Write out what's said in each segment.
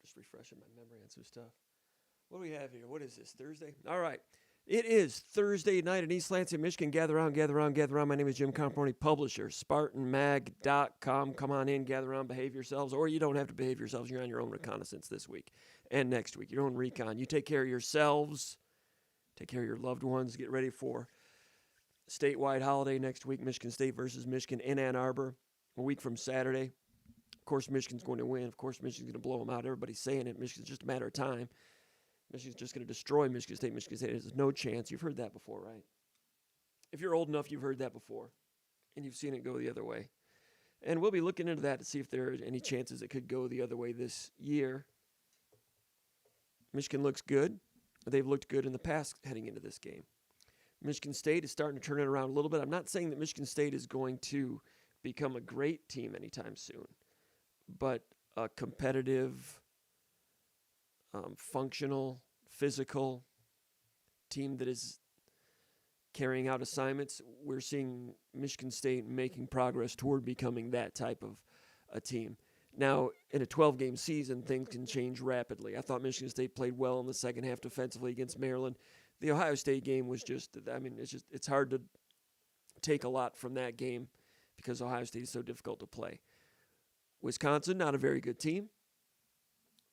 just refreshing my memory on some stuff. What do we have here? What is this, Thursday? All right. It is Thursday night in East Lansing, Michigan. Gather around, gather around, gather around. My name is Jim Comparoni, publisher, SpartanMag.com. Come on in, gather around, behave yourselves, or you don't have to behave yourselves. You're on your own reconnaissance this week and next week, your own recon. You take care of yourselves, take care of your loved ones, get ready for statewide holiday next week, Michigan State versus Michigan in Ann Arbor, a week from Saturday. Of course, Michigan's going to win. Of course, Michigan's going to blow them out. Everybody's saying it. Michigan's just a matter of time. Michigan's just going to destroy Michigan State. Michigan State has no chance. You've heard that before, right? If you're old enough, you've heard that before, and you've seen it go the other way. And we'll be looking into that to see if there are any chances it could go the other way this year. Michigan looks good. They've looked good in the past heading into this game. Michigan State is starting to turn it around a little bit. I'm not saying that Michigan State is going to become a great team anytime soon, but a competitive, functional, physical team that is carrying out assignments. We're seeing Michigan State making progress toward becoming that type of a team. Now, in a 12-game season, things can change rapidly. I thought Michigan State played well in the second half defensively against Maryland. The Ohio State game was it's hard to take a lot from that game because Ohio State is so difficult to play. Wisconsin, not a very good team,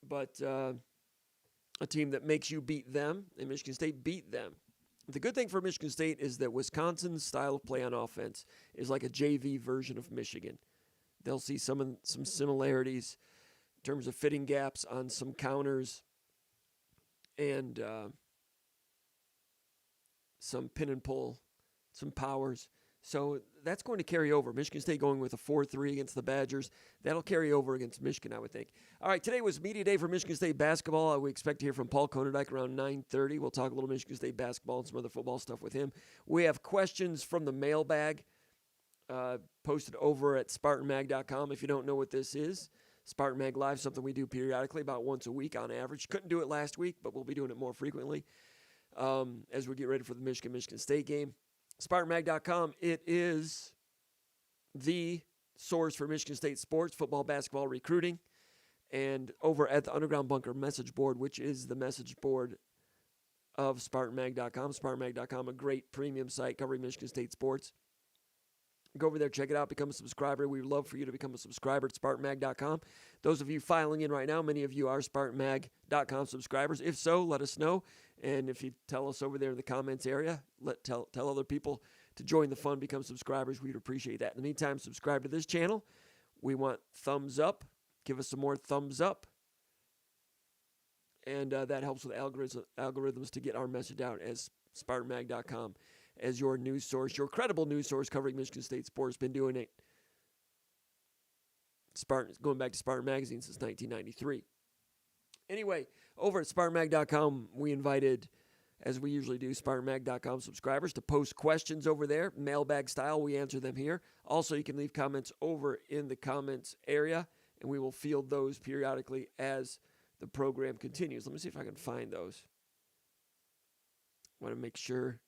but a team that makes you beat them, and Michigan State beat them. The good thing for Michigan State is that Wisconsin's style of play on offense is like a JV version of Michigan. They'll see some similarities in terms of fitting gaps on some counters and some pin and pull, some powers. So that's going to carry over. Michigan State going with a 4-3 against the Badgers. That'll carry over against Michigan, I would think. All right, today was Media Day for Michigan State basketball. We expect to hear from Paul Konendijk around 9:30. We'll talk a little Michigan State basketball and some other football stuff with him. We have questions from the mailbag posted over at SpartanMag.com. If you don't know what this is, SpartanMag Live, something we do periodically about once a week on average. Couldn't do it last week, but we'll be doing it more frequently as we get ready for the Michigan State game. SpartanMag.com, it is the source for Michigan State sports, football, basketball, recruiting. And over at the Underground Bunker message board, which is the message board of SpartanMag.com. SpartanMag.com, a great premium site covering Michigan State sports. Go over there, check it out, become a subscriber. We would love for you to become a subscriber at SpartanMag.com. Those of you filing in right now, many of you are SpartanMag.com subscribers. If so, let us know. And if you tell us over there in the comments area, tell other people to join the fun, become subscribers. We'd appreciate that. In the meantime, subscribe to this channel. We want thumbs up. Give us some more thumbs up. And that helps with algorithms to get our message out as SpartanMag.com as your news source, your credible news source covering Michigan State sports. Been doing it going back to Spartan Magazine since 1993. Anyway, over at SpartanMag.com, we invited, as we usually do, SpartanMag.com subscribers to post questions over there, mailbag style. We answer them here. Also, you can leave comments over in the comments area, and we will field those periodically as the program continues. Let me see if I can find those. I want to make sure.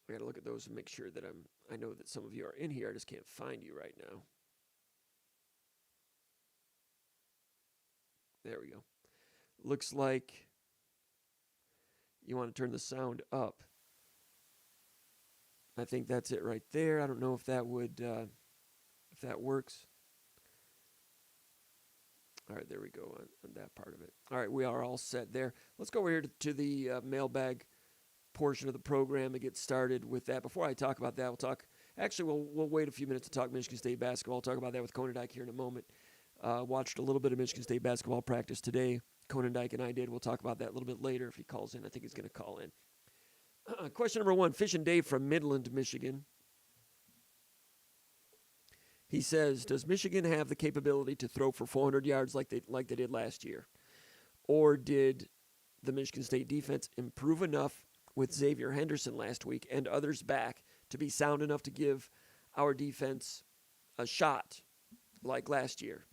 I got to look at those and make sure that I know that some of you are in here. I just can't find you right now. There we go. Looks like you want to turn the sound up. I think that's it right there. I don't know if that would, if that works. All right, there we go on that part of it. All right, we are all set there. Let's go over here to the mailbag portion of the program to get started with that. Before I talk about that, we'll wait a few minutes to talk Michigan State basketball. I'll talk about that with Konendijk here in a moment. Watched a little bit of Michigan State basketball practice today. Konendijk and I did. We'll talk about that a little bit later if he calls in. I think he's going to call in. Question number 1, Fish and Dave from Midland, Michigan. He says, does Michigan have the capability to throw for 400 yards like they did last year? Or did the Michigan State defense improve enough with Xavier Henderson last week and others back to be sound enough to give our defense a shot like last year?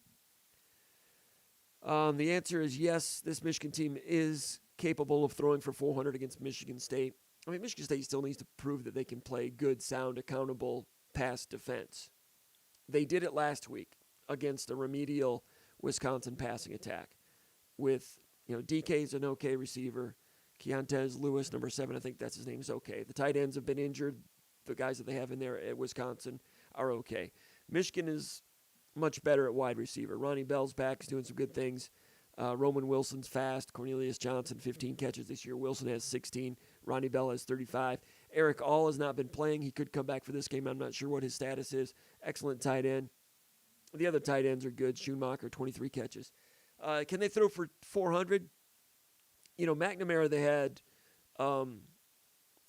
The answer is yes, this Michigan team is capable of throwing for 400 against Michigan State. I mean, Michigan State still needs to prove that they can play good, sound, accountable pass defense. They did it last week against a remedial Wisconsin passing attack with, DK's an okay receiver. Keontez Lewis, number 7, I think that's his name, is okay. The tight ends have been injured. The guys that they have in there at Wisconsin are okay. Michigan is much better at wide receiver. Ronnie Bell's back. He's doing some good things. Roman Wilson's fast. Cornelius Johnson, 15 catches this year. Wilson has 16. Ronnie Bell has 35. Eric All has not been playing. He could come back for this game. I'm not sure what his status is. Excellent tight end. The other tight ends are good. Schumacher, 23 catches. Can they throw for 400? McNamara, they had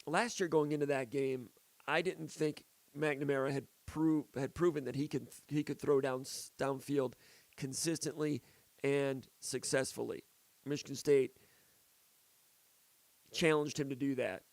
last year going into that game, I didn't think McNamara had proven that he could throw downfield consistently and successfully. Michigan State challenged him to do that.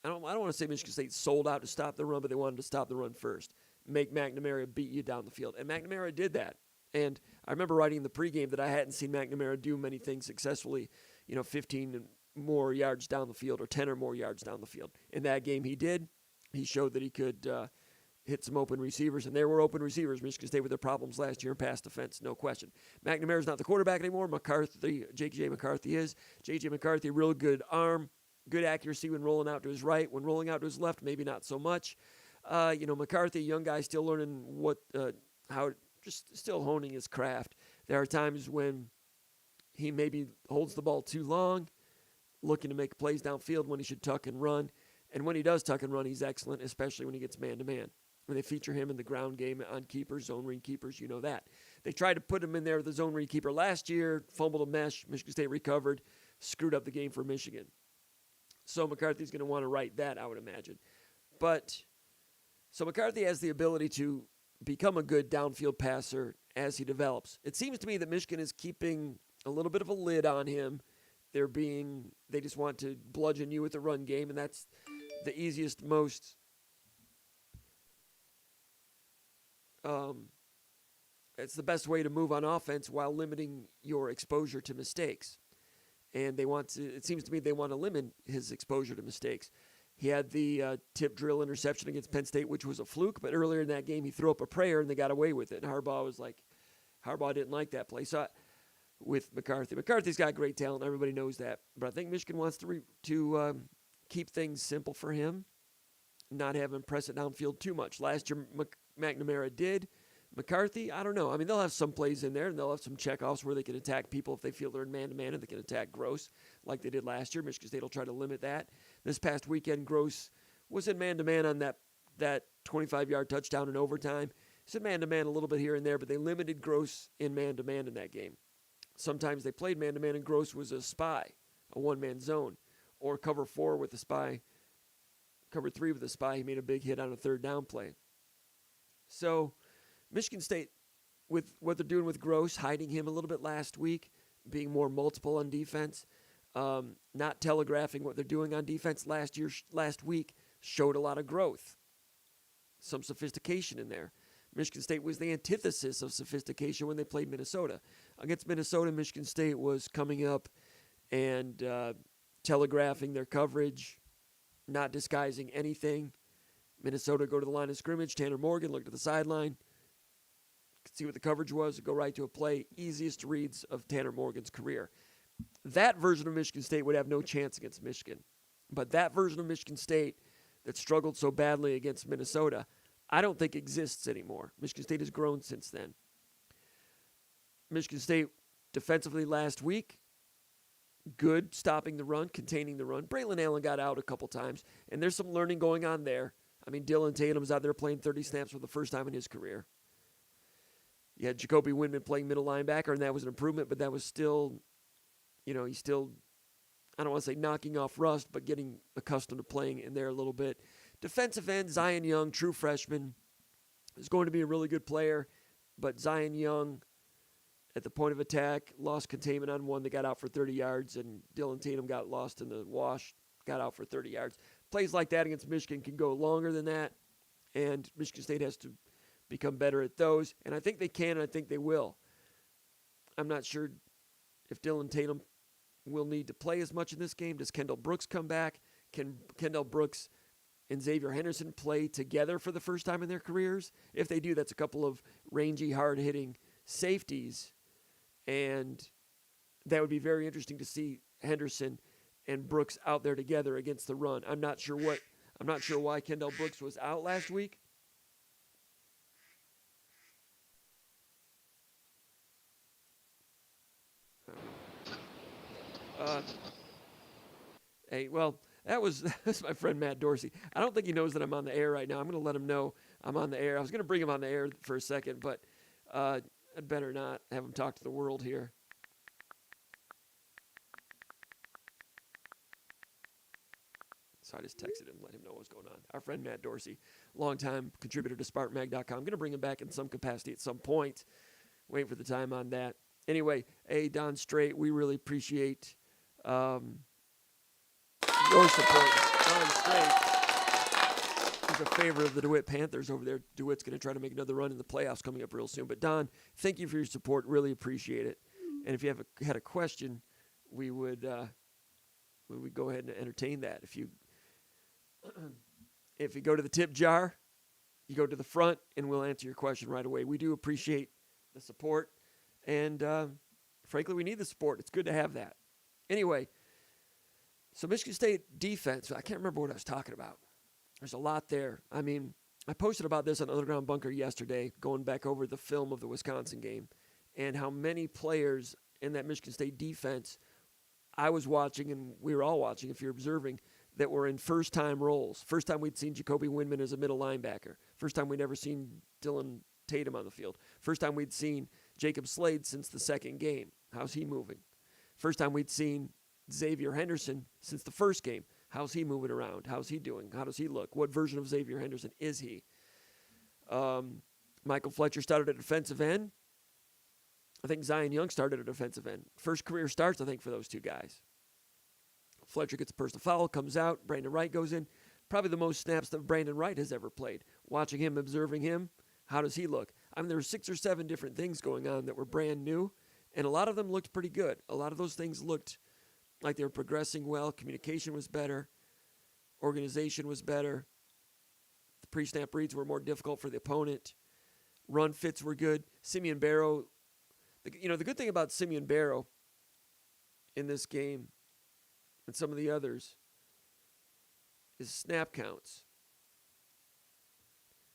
I don't want to say Michigan State sold out to stop the run, but they wanted to stop the run first. Make McNamara beat you down the field. And McNamara did that. And I remember writing in the pregame that I hadn't seen McNamara do many things successfully, 15 more yards down the field or 10 or more yards down the field. In that game he did. He showed that he could hit some open receivers, and there were open receivers. Michigan State with their problems last year in pass defense, no question. McNamara's not the quarterback anymore. J.J. McCarthy is. J.J. McCarthy, real good arm, good accuracy when rolling out to his right. When rolling out to his left, maybe not so much. McCarthy, young guy, still learning still honing his craft. There are times when he maybe holds the ball too long, looking to make plays downfield when he should tuck and run. And when he does tuck and run, he's excellent, especially when he gets man-to-man. When they feature him in the ground game on keepers, zone read keepers, you know that. They tried to put him in there with the zone read keeper last year, fumbled a mesh, Michigan State recovered, screwed up the game for Michigan. So McCarthy's going to want to right that, I would imagine. So McCarthy has the ability to become a good downfield passer as he develops. It seems to me that Michigan is keeping a little bit of a lid on him. They just want to bludgeon you with the run game, and that's the easiest, most it's the best way to move on offense while limiting your exposure to mistakes. And it seems to me they want to limit his exposure to mistakes. He had the tip drill interception against Penn State, which was a fluke, but earlier in that game he threw up a prayer and they got away with it. And Harbaugh didn't like that play. So with McCarthy. McCarthy's got great talent. Everybody knows that. But I think Michigan wants to keep things simple for him, not have him press it downfield too much. Last year, McNamara did. McCarthy, I don't know. I mean, they'll have some plays in there, and they'll have some checkoffs where they can attack people if they feel they're in man-to-man, and they can attack Gross like they did last year. Michigan State will try to limit that. This past weekend, Gross was in man-to-man on that 25-yard touchdown in overtime. He's in man-to-man a little bit here and there, but they limited Gross in man-to-man in that game. Sometimes they played man-to-man, and Gross was a spy, a one-man zone, or cover 4 with a spy, cover 3 with a spy. He made a big hit on a third down play. So Michigan State, with what they're doing with Gross, hiding him a little bit last week, being more multiple on defense, not telegraphing what they're doing on defense last week, showed a lot of growth, some sophistication in there. Michigan State was the antithesis of sophistication when they played Minnesota. Against Minnesota, Michigan State was coming up and telegraphing their coverage, not disguising anything. Minnesota go to the line of scrimmage. Tanner Morgan looked at the sideline, could see what the coverage was, go right to a play. Easiest reads of Tanner Morgan's career. That version of Michigan State would have no chance against Michigan. But that version of Michigan State that struggled so badly against Minnesota, I don't think exists anymore. Michigan State has grown since then. Michigan State defensively last week, good stopping the run, containing the run. Braylon Allen got out a couple times, and there's some learning going on there. I mean, Dylan Tatum's out there playing 30 snaps for the first time in his career. You had Jacoby Whitman playing middle linebacker, and that was an improvement, but that was still, he's still, I don't want to say knocking off rust, but getting accustomed to playing in there a little bit. Defensive end, Zion Young, true freshman, is going to be a really good player, but Zion Young, at the point of attack, lost containment on one that got out for 30 yards, and Dylan Tatum got lost in the wash, got out for 30 yards. Plays like that against Michigan can go longer than that, and Michigan State has to become better at those, and I think they can, and I think they will. I'm not sure if Dylan Tatum will need to play as much in this game. Does Kendall Brooks come back? Can Kendall Brooks and Xavier Henderson play together for the first time in their careers. If they do, that's a couple of rangy, hard-hitting safeties, and that would be very interesting to see Henderson and Brooks out there together against the run. I'm not sure why Kendall Brooks was out last week. That's my friend Matt Dorsey. I don't think he knows that I'm on the air right now. I'm going to let him know I'm on the air. I was going to bring him on the air for a second, but I'd better not have him talk to the world here. So I just texted him, let him know what's going on. Our friend Matt Dorsey, longtime contributor to SpartanMag.com. I'm going to bring him back in some capacity at some point. Waiting for the time on that. Anyway, hey, Don Strait, we really appreciate your support. Don Strait is a favor of the DeWitt Panthers over there. DeWitt's going to try to make another run in the playoffs coming up real soon. But, Don, thank you for your support. Really appreciate it. And if you had a question, we would go ahead and entertain that. If you go to the tip jar, you go to the front, and we'll answer your question right away. We do appreciate the support, and frankly, we need the support. It's good to have that. Anyway, so Michigan State defense, I can't remember what I was talking about. There's a lot there. I mean, I posted about this on Underground Bunker yesterday, going back over the film of the Wisconsin game, and how many players in that Michigan State defense I was watching, and we were all watching, if you're observing, that were in first-time roles. First time we'd seen Jacoby Whitman as a middle linebacker. First time we'd ever seen Dylan Tatum on the field. First time we'd seen Jacob Slade since the second game. How's he moving? First time we'd seen Xavier Henderson since the first game. How's he moving around? How's he doing? How does he look? What version of Xavier Henderson is he? Michael Fletcher started at defensive end. I think Zion Young started at defensive end. First career starts, I think, for those two guys. Fletcher gets a personal foul, comes out. Brandon Wright goes in. Probably the most snaps that Brandon Wright has ever played. Watching him, observing him, how does he look? I mean, there were 6 or 7 different things going on that were brand new, and a lot of them looked pretty good. A lot of those things looked like they were progressing well. Communication was better. Organization was better. The pre-snap reads were more difficult for the opponent. Run fits were good. Simeon Barrow, the good thing about Simeon Barrow in this game and some of the others is snap counts.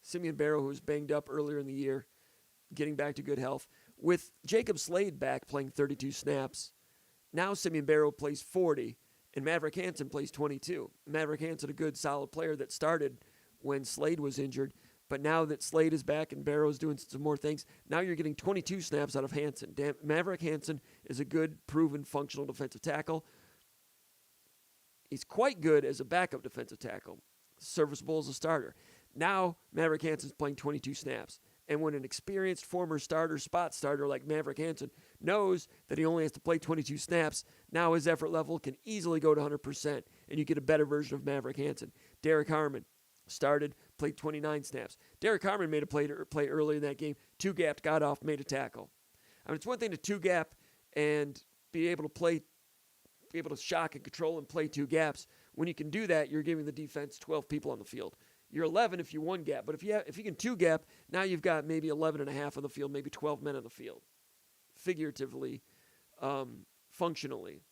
Simeon Barrow, who was banged up earlier in the year, getting back to good health. With Jacob Slade back playing 32 snaps, now Simeon Barrow plays 40, and Maverick Hansen plays 22. Maverick Hansen, a good, solid player that started when Slade was injured, but now that Slade is back and Barrow's doing some more things, now you're getting 22 snaps out of Hansen. Maverick Hansen is a good, proven, functional defensive tackle. He's quite good as a backup defensive tackle, serviceable as a starter. Now Maverick Hansen's playing 22 snaps. And when an experienced former starter, spot starter like Maverick Hansen knows that he only has to play 22 snaps, now his effort level can easily go to 100%, and you get a better version of Maverick Hansen. Derek Harmon started, played 29 snaps. Derek Harmon made a play early in that game, two-gapped, got off, made a tackle. I mean, it's one thing to two-gap and be able to shock and control and play two gaps. When you can do that, you're giving the defense 12 people on the field. You're 11 if you one gap, but if you can two gap, now you've got maybe 11 and a half on the field, maybe 12 men on the field, figuratively, functionally.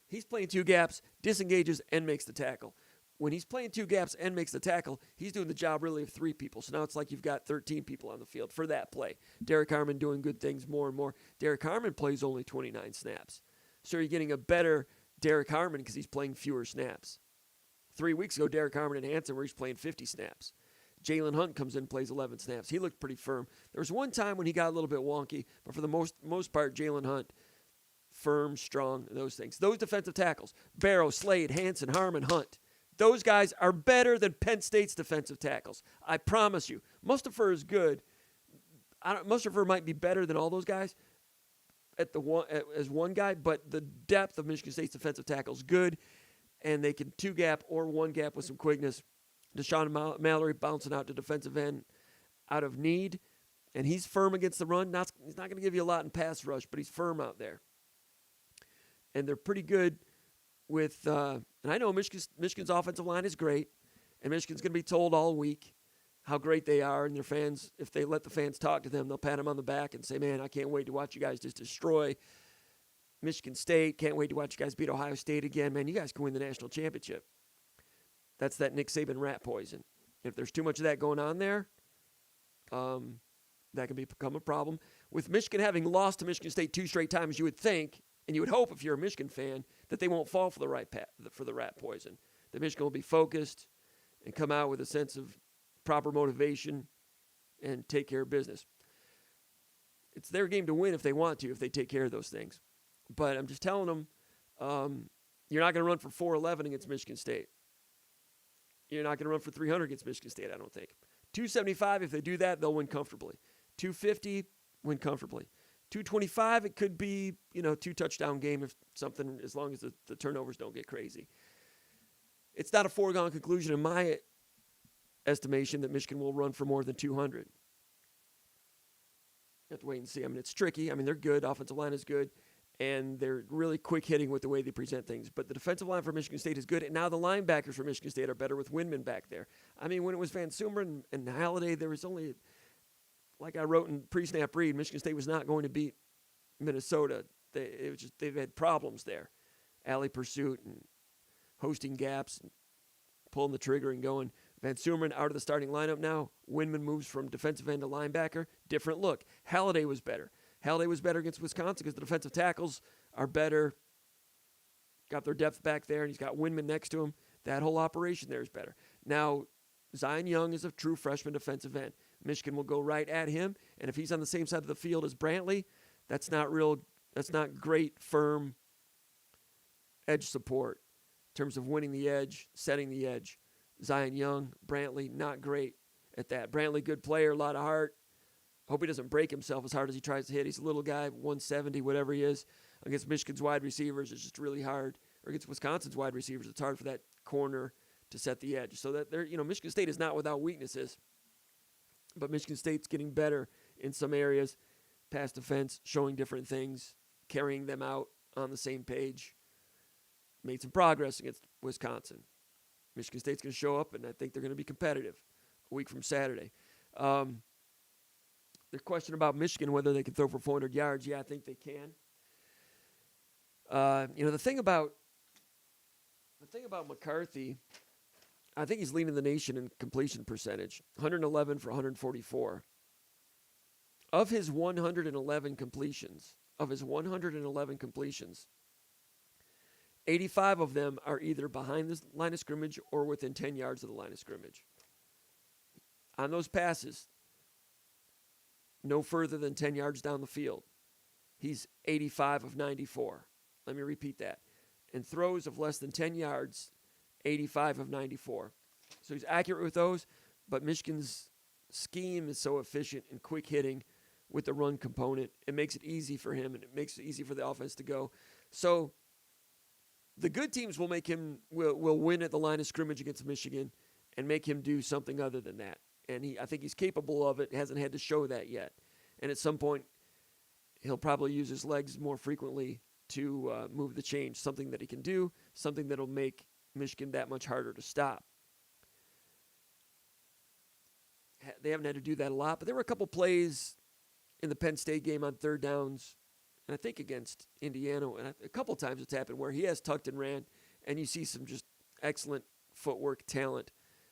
He's playing two gaps, disengages, and makes the tackle. When he's playing two gaps and makes the tackle, he's doing the job really of 3 people. So now it's like you've got 13 people on the field for that play. Derek Harmon doing good things more and more. Derek Harmon plays only 29 snaps. So you're getting a better Derek Harmon because he's playing fewer snaps. 3 weeks ago, Derek Harmon and Hansen where he's playing 50 snaps. Jalen Hunt comes in and plays 11 snaps. He looked pretty firm. There was one time when he got a little bit wonky, but for the most part, Jalen Hunt, firm, strong, those things. Those defensive tackles, Barrow, Slade, Hansen, Harmon, Hunt, those guys are better than Penn State's defensive tackles. I promise you. Mustapher is good. Mustapher might be better than all those guys as one guy, but the depth of Michigan State's defensive tackle is good, and they can two-gap or one-gap with some quickness. Deshaun Mallory bouncing out to defensive end out of need, and he's firm against the run. He's not going to give you a lot in pass rush, but he's firm out there. And they're pretty good with and I know Michigan's offensive line is great, And Michigan's going to be told all week how great they are, and their fans, if they let the fans talk to them, they'll pat them on the back and say, man, I can't wait to watch you guys just destroy Michigan State. Can't wait to watch you guys beat Ohio State again. Man, you guys can win the national championship. That's that Nick Saban rat poison. If there's too much of that going on there, that can become a problem. With Michigan having lost to Michigan State 2 straight times, you would think, and you would hope if you're a Michigan fan, that they won't fall for the rat poison. That Michigan will be focused and come out with a sense of proper motivation and take care of business. It's their game to win if they want to, if they take care of those things. But I'm just telling them, you're not going to run for 411 against Michigan State. You're not going to run for 300 against Michigan State, I don't think. 275, if they do that, they'll win comfortably. 250, win comfortably. 225, it could be, 2-touchdown game if something, as long as the turnovers don't get crazy. It's not a foregone conclusion in my estimation that Michigan will run for more than 200. You have to wait and see. I mean, it's tricky. I mean, they're good. Offensive line is good. And they're really quick hitting with the way they present things. But the defensive line for Michigan State is good. And now the linebackers for Michigan State are better with Whitman back there. I mean, when it was Van Sumeren and Halliday, there was only, like I wrote in pre-snap read, Michigan State was not going to beat Minnesota. They've had problems there. Alley pursuit and hosting gaps and pulling the trigger and going. Van Sumeren out of the starting lineup now. Whitman moves from defensive end to linebacker. Different look. Halliday was better. Halliday was better against Wisconsin because the defensive tackles are better. Got their depth back there, and he's got Whitman next to him. That whole operation there is better. Now, Zion Young is a true freshman defensive end. Michigan will go right at him, and if he's on the same side of the field as Brantley, that's not great, firm edge support in terms of winning the edge, setting the edge. Zion Young, Brantley, not great at that. Brantley, good player, a lot of heart. Hope he doesn't break himself as hard as he tries to hit. He's a little guy, 170, whatever he is. Against Michigan's wide receivers, it's just really hard. Or against Wisconsin's wide receivers, it's hard for that corner to set the edge. So that Michigan State is not without weaknesses, but Michigan State's getting better in some areas. Pass defense, showing different things, carrying them out on the same page. Made some progress against Wisconsin. Michigan State's going to show up, and I think they're going to be competitive a week from Saturday. The question about Michigan, whether they can throw for 400 yards, yeah, I think they can. The thing about McCarthy, I think he's leading the nation in completion percentage, 111 for 144. Of his 111 completions, 85 of them are either behind the line of scrimmage or within 10 yards of the line of scrimmage. On those passes, no further than 10 yards down the field, he's 85 of 94. Let me repeat that. And throws of less than 10 yards, 85 of 94. So he's accurate with those, but Michigan's scheme is so efficient and quick hitting with the run component. It makes it easy for him, and it makes it easy for the offense to go. So the good teams will win at the line of scrimmage against Michigan and make him do something other than that. And I think he's capable of it. Hasn't had to show that yet. And at some point, he'll probably use his legs more frequently to move the change, something that he can do, something that will make Michigan that much harder to stop. They haven't had to do that a lot, but there were a couple plays in the Penn State game on third downs, and I think against Indiana, and a couple times it's happened where he has tucked and ran, and you see some just excellent footwork talent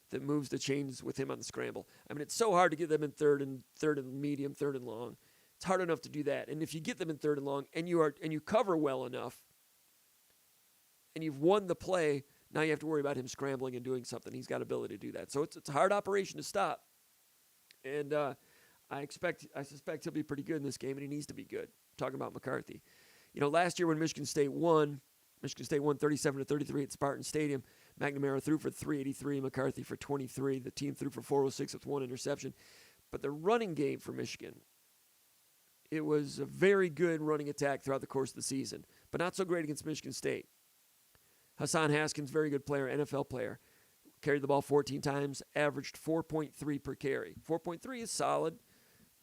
that moves the chains with him on the scramble. I mean, it's so hard to get them in third and medium, third and long. It's hard enough to do that. And if you get them in third and long and you cover well enough and you've won the play, now you have to worry about him scrambling and doing something. He's got ability to do that. So it's a hard operation to stop. And I suspect he'll be pretty good in this game, and he needs to be good. I'm talking about McCarthy. Last year when Michigan State won 37-33 at Spartan Stadium. McNamara threw for 383, McCarthy for 23. The team threw for 406 with one interception. But the running game for Michigan, it was a very good running attack throughout the course of the season, but not so great against Michigan State. Hassan Haskins, very good player, NFL player, carried the ball 14 times, averaged 4.3 per carry. 4.3 is solid,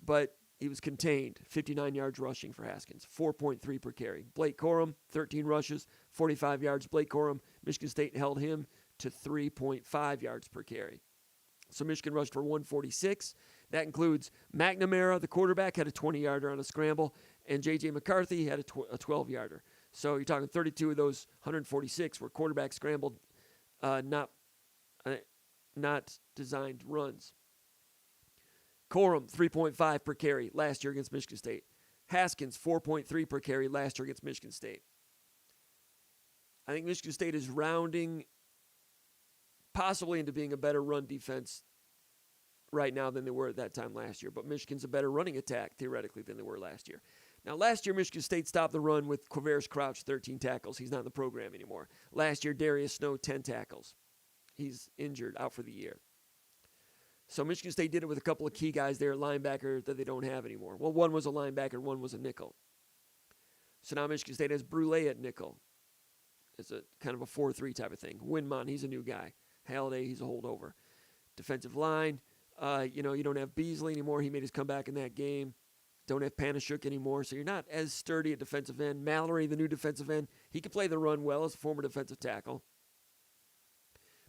but he was contained, 59 yards rushing for Haskins, 4.3 per carry. Blake Corum, 13 rushes, 45 yards. Blake Corum, Michigan State held him to 3.5 yards per carry. So Michigan rushed for 146. That includes McNamara, the quarterback, had a 20-yarder on a scramble, and J.J. McCarthy had a 12-yarder. So you're talking 32 of those 146 were quarterback scrambled, not designed runs. Corum, 3.5 per carry last year against Michigan State. Haskins, 4.3 per carry last year against Michigan State. I think Michigan State is rounding possibly into being a better run defense right now than they were at that time last year. But Michigan's a better running attack, theoretically, than they were last year. Now, last year, Michigan State stopped the run with Quavaris Crouch, 13 tackles. He's not in the program anymore. Last year, Darius Snow, 10 tackles. He's injured, out for the year. So Michigan State did it with a couple of key guys there, linebacker, that they don't have anymore. Well, one was a linebacker, one was a nickel. So now Michigan State has Brulay at nickel. It's a kind of a 4-3 type of thing. Winmon, he's a new guy. Halliday, he's a holdover. Defensive line, you don't have Beasley anymore. He made his comeback in that game. Don't have Panashuk anymore, so you're not as sturdy at defensive end. Mallory, the new defensive end, he can play the run well as a former defensive tackle.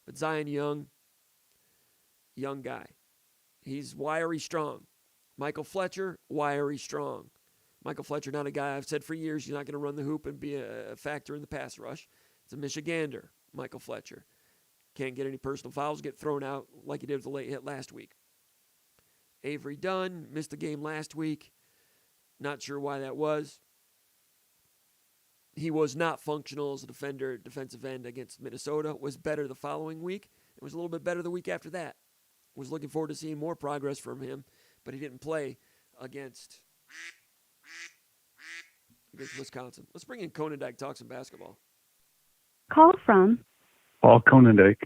But Zion young guy. He's wiry strong. Michael Fletcher, wiry strong. Michael Fletcher, not a guy I've said for years he's not going to run the hoop and be a factor in the pass rush. It's a Michigander, Michael Fletcher. Can't get any personal fouls, get thrown out like he did with the late hit last week. Avery Dunn missed the game last week. Not sure why that was. He was not functional as a defensive end against Minnesota. Was better the following week. It was a little bit better the week after that. Was looking forward to seeing more progress from him, but he didn't play against Wisconsin. Let's bring in Konendijk, talk some basketball. Call from Paul Konendijk.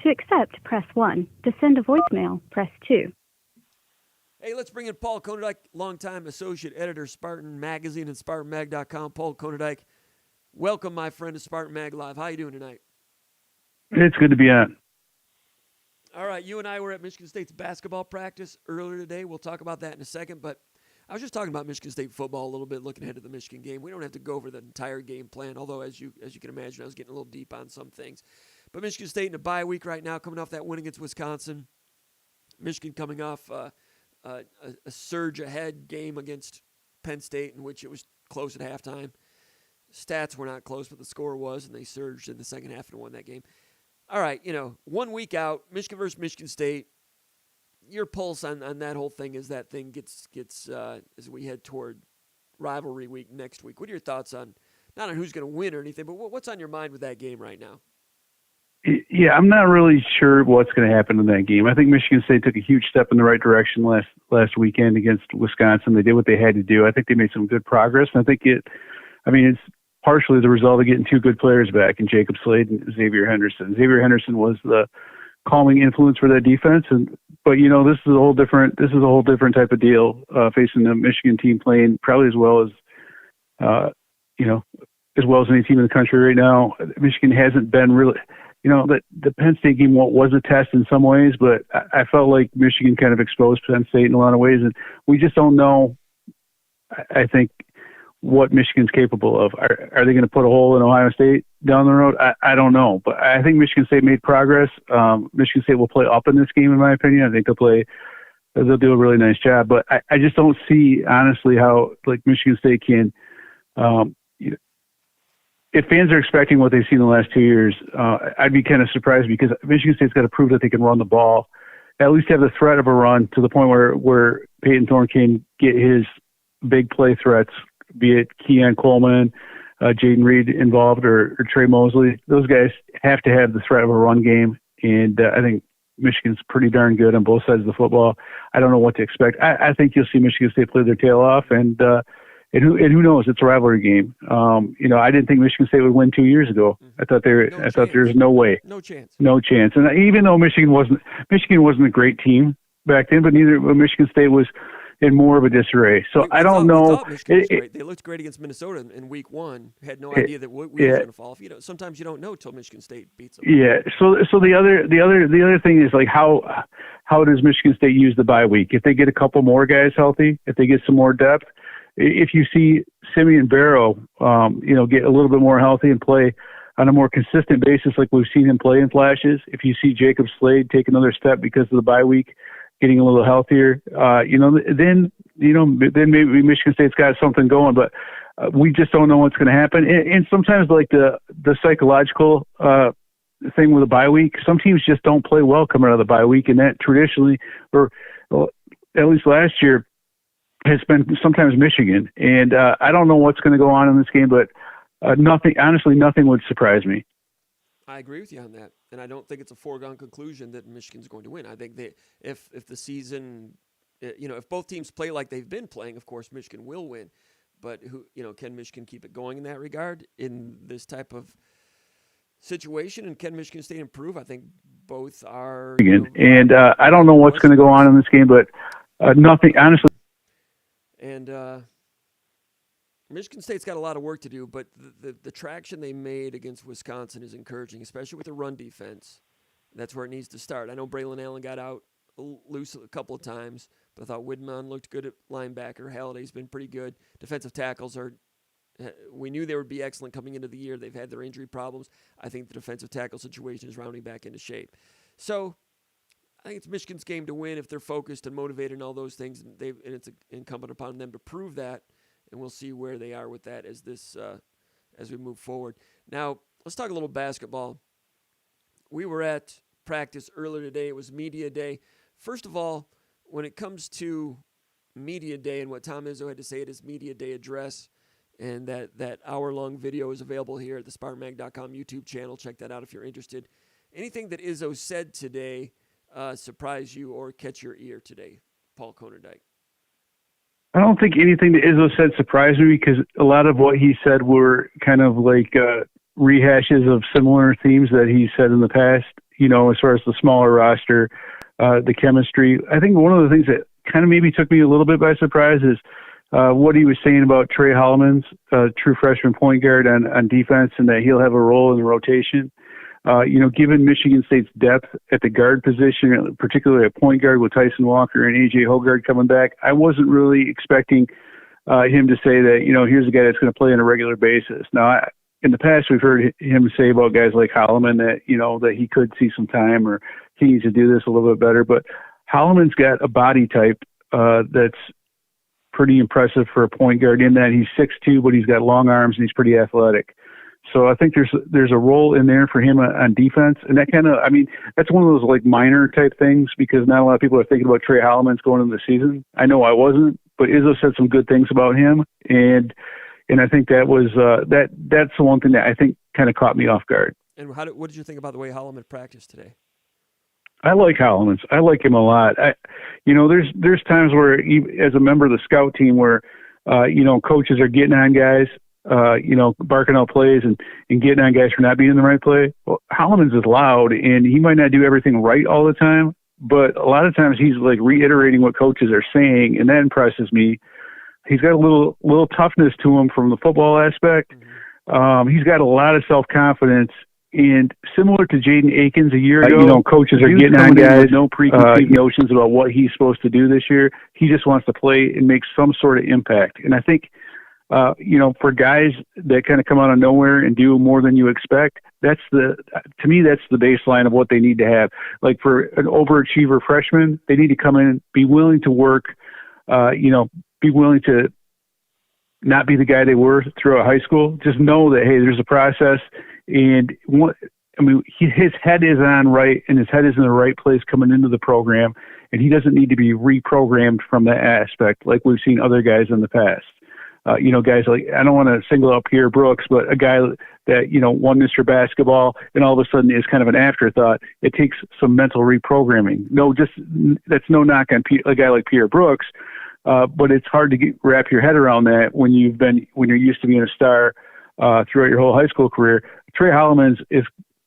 To accept, press 1. To send a voicemail, press 2. Hey, let's bring in Paul Konendijk, longtime associate editor, Spartan Magazine and SpartanMag.com. Paul Konendijk, welcome, my friend, to Spartan Mag Live. How you doing tonight? It's good to be on. All right, you and I were at Michigan State's basketball practice earlier today. We'll talk about that in a second, but I was just talking about Michigan State football a little bit, looking ahead to the Michigan game. We don't have to go over the entire game plan, although as you can imagine, I was getting a little deep on some things. But Michigan State in a bye week right now, coming off that win against Wisconsin. Michigan coming off a surge ahead game against Penn State in which it was close at halftime. Stats were not close, but the score was, and they surged in the second half and won that game. All right, 1 week out, Michigan versus Michigan State. Your pulse on that whole thing as that thing gets as we head toward rivalry week next week. What are your thoughts on, not on who's going to win or anything, but what's on your mind with that game right now? Yeah, I'm not really sure what's going to happen in that game. I think Michigan State took a huge step in the right direction last weekend against Wisconsin. They did what they had to do. I think they made some good progress, and I think it's partially the result of getting two good players back in Jacob Slade and Xavier Henderson. Xavier Henderson was the calming influence for that defense, but this is a whole different type of deal, facing the Michigan team playing probably as well as any team in the country right now. Michigan hasn't been really, the Penn State game was a test in some ways, but I felt like Michigan kind of exposed Penn State in a lot of ways, and we just don't know, I think, what Michigan's capable of. Are they going to put a hole in Ohio State down the road? I don't know, but I think Michigan State made progress. Michigan State will play up in this game, in my opinion. I think they'll do a really nice job, but I just don't see, honestly, how Michigan State can, if fans are expecting what they've seen the last 2 years, I'd be kind of surprised, because Michigan State's got to prove that they can run the ball, at least have the threat of a run to the point where Peyton Thorne can get his big play threats, be it Keon Coleman, Jaden Reed involved, or Trey Mosley. Those guys have to have the threat of a run game, and I think Michigan's pretty darn good on both sides of the football. I don't know what to expect. I think you'll see Michigan State play their tail off, and who knows? It's a rivalry game. I didn't think Michigan State would win 2 years ago. I thought there's no way, no chance. And even though Michigan wasn't a great team back then, but Michigan State was in more of a disarray. So I don't know. They looked great against Minnesota in week one. Had no idea that we were going to fall off. Sometimes you don't know till Michigan State beats them. Yeah. So the other thing is, how does Michigan State use the bye week? If they get a couple more guys healthy, if they get some more depth, if you see Simeon Barrow, get a little bit more healthy and play on a more consistent basis, like we've seen him play in flashes. If you see Jacob Slade take another step because of the bye week, getting a little healthier, then maybe Michigan State's got something going, but we just don't know what's going to happen. And sometimes like the psychological thing with a bye week, some teams just don't play well coming out of the bye week, and that traditionally, or at least last year, has been sometimes Michigan. And I don't know what's going to go on in this game, but nothing would surprise me. I agree with you on that, and I don't think it's a foregone conclusion that Michigan's going to win. I think if the season, if both teams play like they've been playing, of course Michigan will win. But can Michigan keep it going in that regard in this type of situation? And can Michigan State improve? I think both are. I don't know what's going to go on in this game, but nothing honestly. And Michigan State's got a lot of work to do, but the traction they made against Wisconsin is encouraging, especially with the run defense. That's where it needs to start. I know Braylon Allen got out loose a couple of times, but I thought Whitman looked good at linebacker. Halliday's been pretty good. Defensive tackles we knew they would be excellent coming into the year. They've had their injury problems. I think the defensive tackle situation is rounding back into shape. So I think it's Michigan's game to win if they're focused and motivated and all those things. And it's incumbent upon them to prove that. And we'll see where they are with that as we move forward. Now, let's talk a little basketball. We were at practice earlier today. It was media day. First of all, when it comes to media day and what Tom Izzo had to say at his media day address, and that hour-long video is available here at the SpartanMag.com YouTube channel. Check that out if you're interested. Anything that Izzo said today surprise you or catch your ear today, Paul Konerdijk? I don't think anything that Izzo said surprised me, because a lot of what he said were kind of like rehashes of similar themes that he said in the past, as far as the smaller roster, the chemistry. I think one of the things that kind of maybe took me a little bit by surprise is what he was saying about Trey Holloman's true freshman point guard on defense, and that he'll have a role in the rotation. Given Michigan State's depth at the guard position, particularly at point guard with Tyson Walker and A.J. Hogard coming back, I wasn't really expecting him to say that, here's a guy that's going to play on a regular basis. Now, in the past, we've heard him say about guys like Holloman that, that he could see some time or he needs to do this a little bit better. But Holloman's got a body type that's pretty impressive for a point guard, in that he's 6'2", but he's got long arms and he's pretty athletic. So I think there's a role in there for him on defense. And that that's one of those like minor type things, because not a lot of people are thinking about Trey Holloman's going into the season. I know I wasn't, but Izzo said some good things about him. And I think that was, that's the one thing that I think kind of caught me off guard. And what did you think about the way Holloman practiced today? I like Holloman. I like him a lot. There's times where, as a member of the scout team, where, coaches are getting on guys, barking out plays and getting on guys for not being in the right play. Well, Holloman's is loud, and he might not do everything right all the time, but a lot of times he's like reiterating what coaches are saying, and that impresses me. He's got a little toughness to him from the football aspect. Mm-hmm. He's got a lot of self-confidence. And similar to Jaden Akins a year ago, coaches are getting on guys with no preconceived notions about what he's supposed to do this year. He just wants to play and make some sort of impact. And I think, for guys that kind of come out of nowhere and do more than you expect, to me, that's the baseline of what they need to have. Like for an overachiever freshman, they need to come in, be willing to work, be willing to not be the guy they were throughout high school. Just know that, hey, there's a process. And his head is on right, and his head is in the right place coming into the program, and he doesn't need to be reprogrammed from that aspect like we've seen other guys in the past. Guys like, I don't want to single out Pierre Brooks, but a guy that, won Mr. Basketball and all of a sudden is kind of an afterthought. It takes some mental reprogramming. That's no knock on a guy like Pierre Brooks, but it's hard to wrap your head around that when you're used to being a star throughout your whole high school career. Trey Holloman is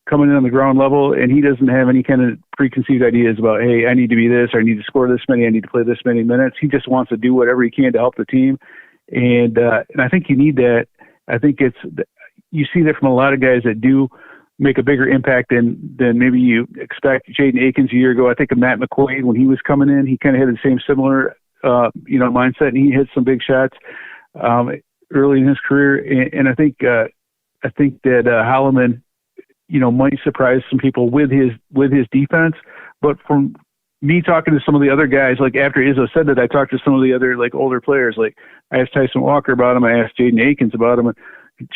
coming in on the ground level, and he doesn't have any kind of preconceived ideas about, hey, I need to be this, or I need to score this many, I need to play this many minutes. He just wants to do whatever he can to help the team. And I think you need that. I think you see that from a lot of guys that do make a bigger impact than maybe you expect. Jaden Akins a year ago, I think of Matt McQuaid when he was coming in, he kind of had the same similar, mindset, and he hit some big shots early in his career. And I think I think that Holloman, might surprise some people with his defense. But from me talking to some of the other guys, like after Izzo said that, I talked to some of the other like older players. Like I asked Tyson Walker about him. I asked Jaden Akins about him. And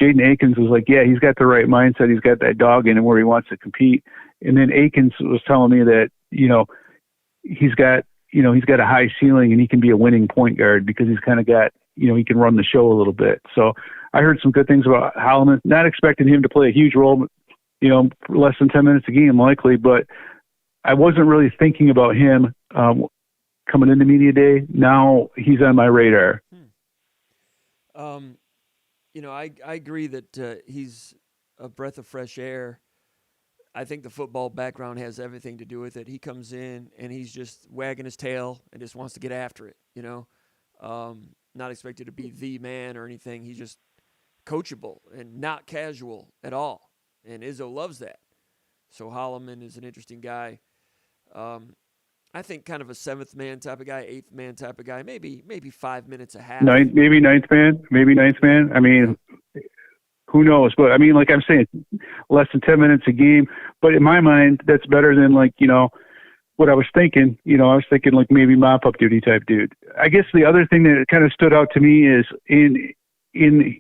Jaden Akins was like, yeah, he's got the right mindset. He's got that dog in him where he wants to compete. And then Akins was telling me that, he's got a high ceiling and he can be a winning point guard because he's kind of got, he can run the show a little bit. So I heard some good things about Holloman, not expecting him to play a huge role, less than 10 minutes a game likely, but I wasn't really thinking about him coming into media day. Now he's on my radar. I agree that he's a breath of fresh air. I think the football background has everything to do with it. He comes in and he's just wagging his tail and just wants to get after it, not expected to be the man or anything. He's just coachable and not casual at all. And Izzo loves that. So Holloman is an interesting guy. I think kind of a seventh man type of guy, eighth man type of guy, maybe 5 minutes a half. Maybe ninth man. I mean, who knows? But I mean, like I'm saying, less than 10 minutes a game. But in my mind, that's better than what I was thinking. I was thinking like maybe mop-up duty type dude. I guess the other thing that kind of stood out to me is in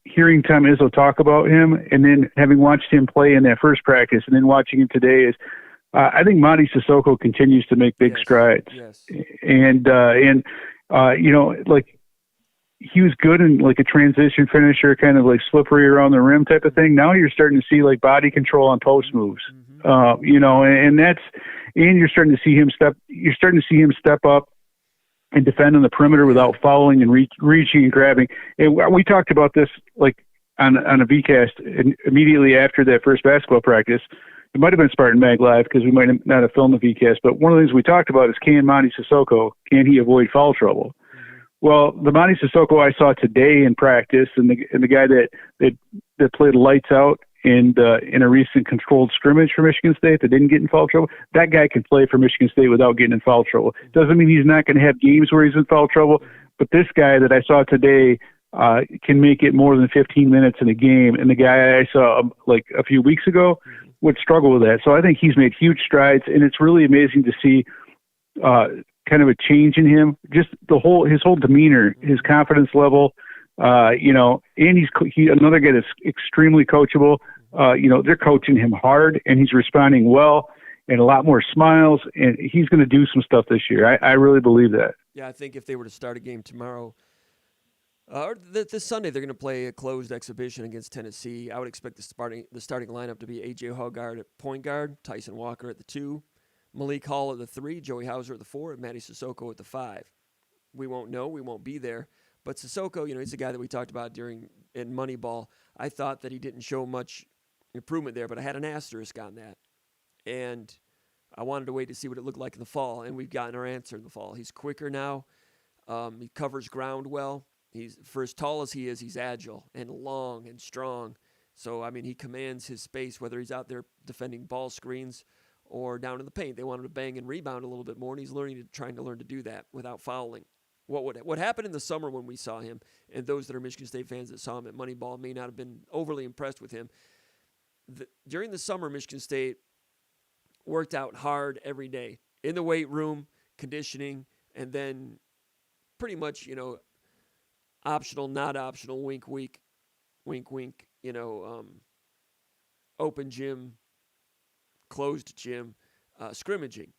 hearing Tom Izzo talk about him and then having watched him play in that first practice and then watching him today is I think Monty Sissoko continues to make big strides. Yes. And he was good in like a transition finisher, kind of like slippery around the rim type of thing. Now you're starting to see like body control on post moves, and you're starting to see him step up and defend on the perimeter without fouling and reaching and grabbing. And we talked about this like on a VCast immediately after that first basketball practice. It might have been SpartanMag Live because we might not have filmed the VCast, but one of the things we talked about is can Monty Sissoko, can he avoid foul trouble? Well, the Monty Sissoko I saw today in practice, and the guy that played lights out in a recent controlled scrimmage for Michigan State that didn't get in foul trouble, that guy can play for Michigan State without getting in foul trouble. Doesn't mean he's not going to have games where he's in foul trouble, but this guy that I saw today can make it more than 15 minutes in a game, and the guy I saw like a few weeks ago would struggle with that. So I think he's made huge strides, and it's really amazing to see kind of a change in him, just his whole demeanor, his confidence level, and he's another guy that's extremely coachable. They're coaching him hard and he's responding well and a lot more smiles, and he's going to do some stuff this year. I really believe that. Yeah. I think if they were to start a game tomorrow, or this Sunday, they're going to play a closed exhibition against Tennessee. I would expect the starting lineup to be A.J. Hoggard at point guard, Tyson Walker at the 2, Malik Hall at the 3, Joey Hauser at the 4, and Matty Sissoko at the 5. We won't know. We won't be there. But Sissoko, he's a guy that we talked about in Moneyball. I thought that he didn't show much improvement there, but I had an asterisk on that. And I wanted to wait to see what it looked like in the fall, and we've gotten our answer in the fall. He's quicker now. He covers ground well. For as tall as he is, he's agile and long and strong. So, he commands his space, whether he's out there defending ball screens or down in the paint. They want him to bang and rebound a little bit more, and he's trying to learn to do that without fouling. What happened in the summer when we saw him, and those that are Michigan State fans that saw him at Moneyball may not have been overly impressed with him. During the summer, Michigan State worked out hard every day in the weight room, conditioning, and then pretty much, optional, not optional, wink, wink, open gym, closed gym, scrimmaging.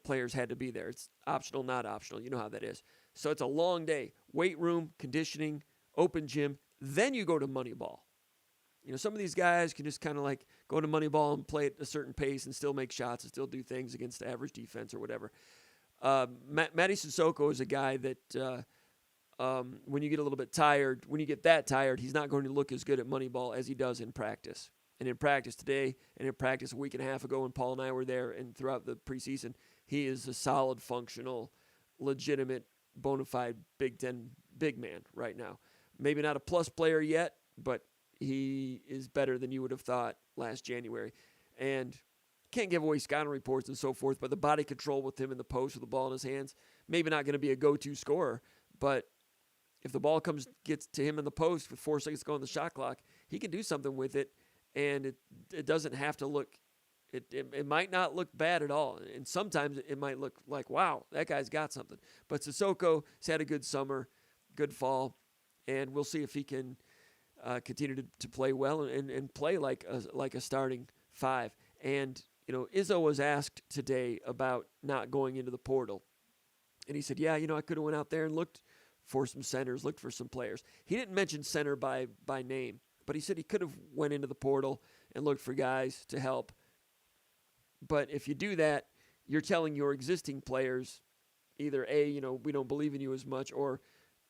Players had to be there. It's optional, not optional. You know how that is. So it's a long day. Weight room, conditioning, open gym. Then you go to Moneyball. Some of these guys can just kind of like go to Moneyball and play at a certain pace and still make shots and still do things against the average defense or whatever. Matty Sissoko is a guy that when you get a little bit tired, when you get that tired, he's not going to look as good at Moneyball as he does in practice. And in practice today, and in practice a week and a half ago when Paul and I were there and throughout the preseason, he is a solid, functional, legitimate, bona fide Big Ten big man right now. Maybe not a plus player yet, but he is better than you would have thought last January. And can't give away scouting reports and so forth, but the body control with him in the post with the ball in his hands, maybe not going to be a go-to scorer, but if the ball gets to him in the post with 4 seconds to go on the shot clock, he can do something with it, and it doesn't have to look. It might not look bad at all, and sometimes it might look like, wow, that guy's got something. But Sissoko's had a good summer, good fall, and we'll see if he can continue to play well and play like a starting five. And Izzo was asked today about not going into the portal, and he said, yeah, I could have went out there and looked for some centers, looked for some players. He didn't mention center by name, but he said he could have went into the portal and looked for guys to help. But if you do that, you're telling your existing players either A, we don't believe in you as much, or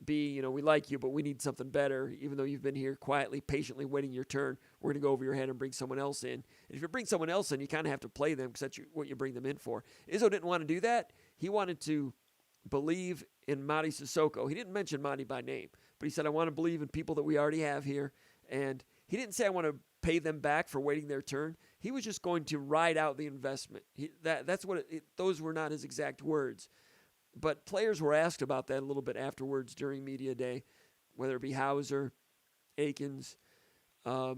B, we like you, but we need something better. Even though you've been here quietly, patiently waiting your turn, we're going to go over your head and bring someone else in. And if you bring someone else in, you kind of have to play them because that's what you bring them in for. Izzo didn't want to do that. He wanted to believe in Mady Sissoko. He didn't mention Mady by name, but he said, I want to believe in people that we already have here. And he didn't say I want to pay them back for waiting their turn. He was just going to ride out the investment. That's what those were not his exact words. But players were asked about that a little bit afterwards during media day, whether it be Hauser, Akins, can't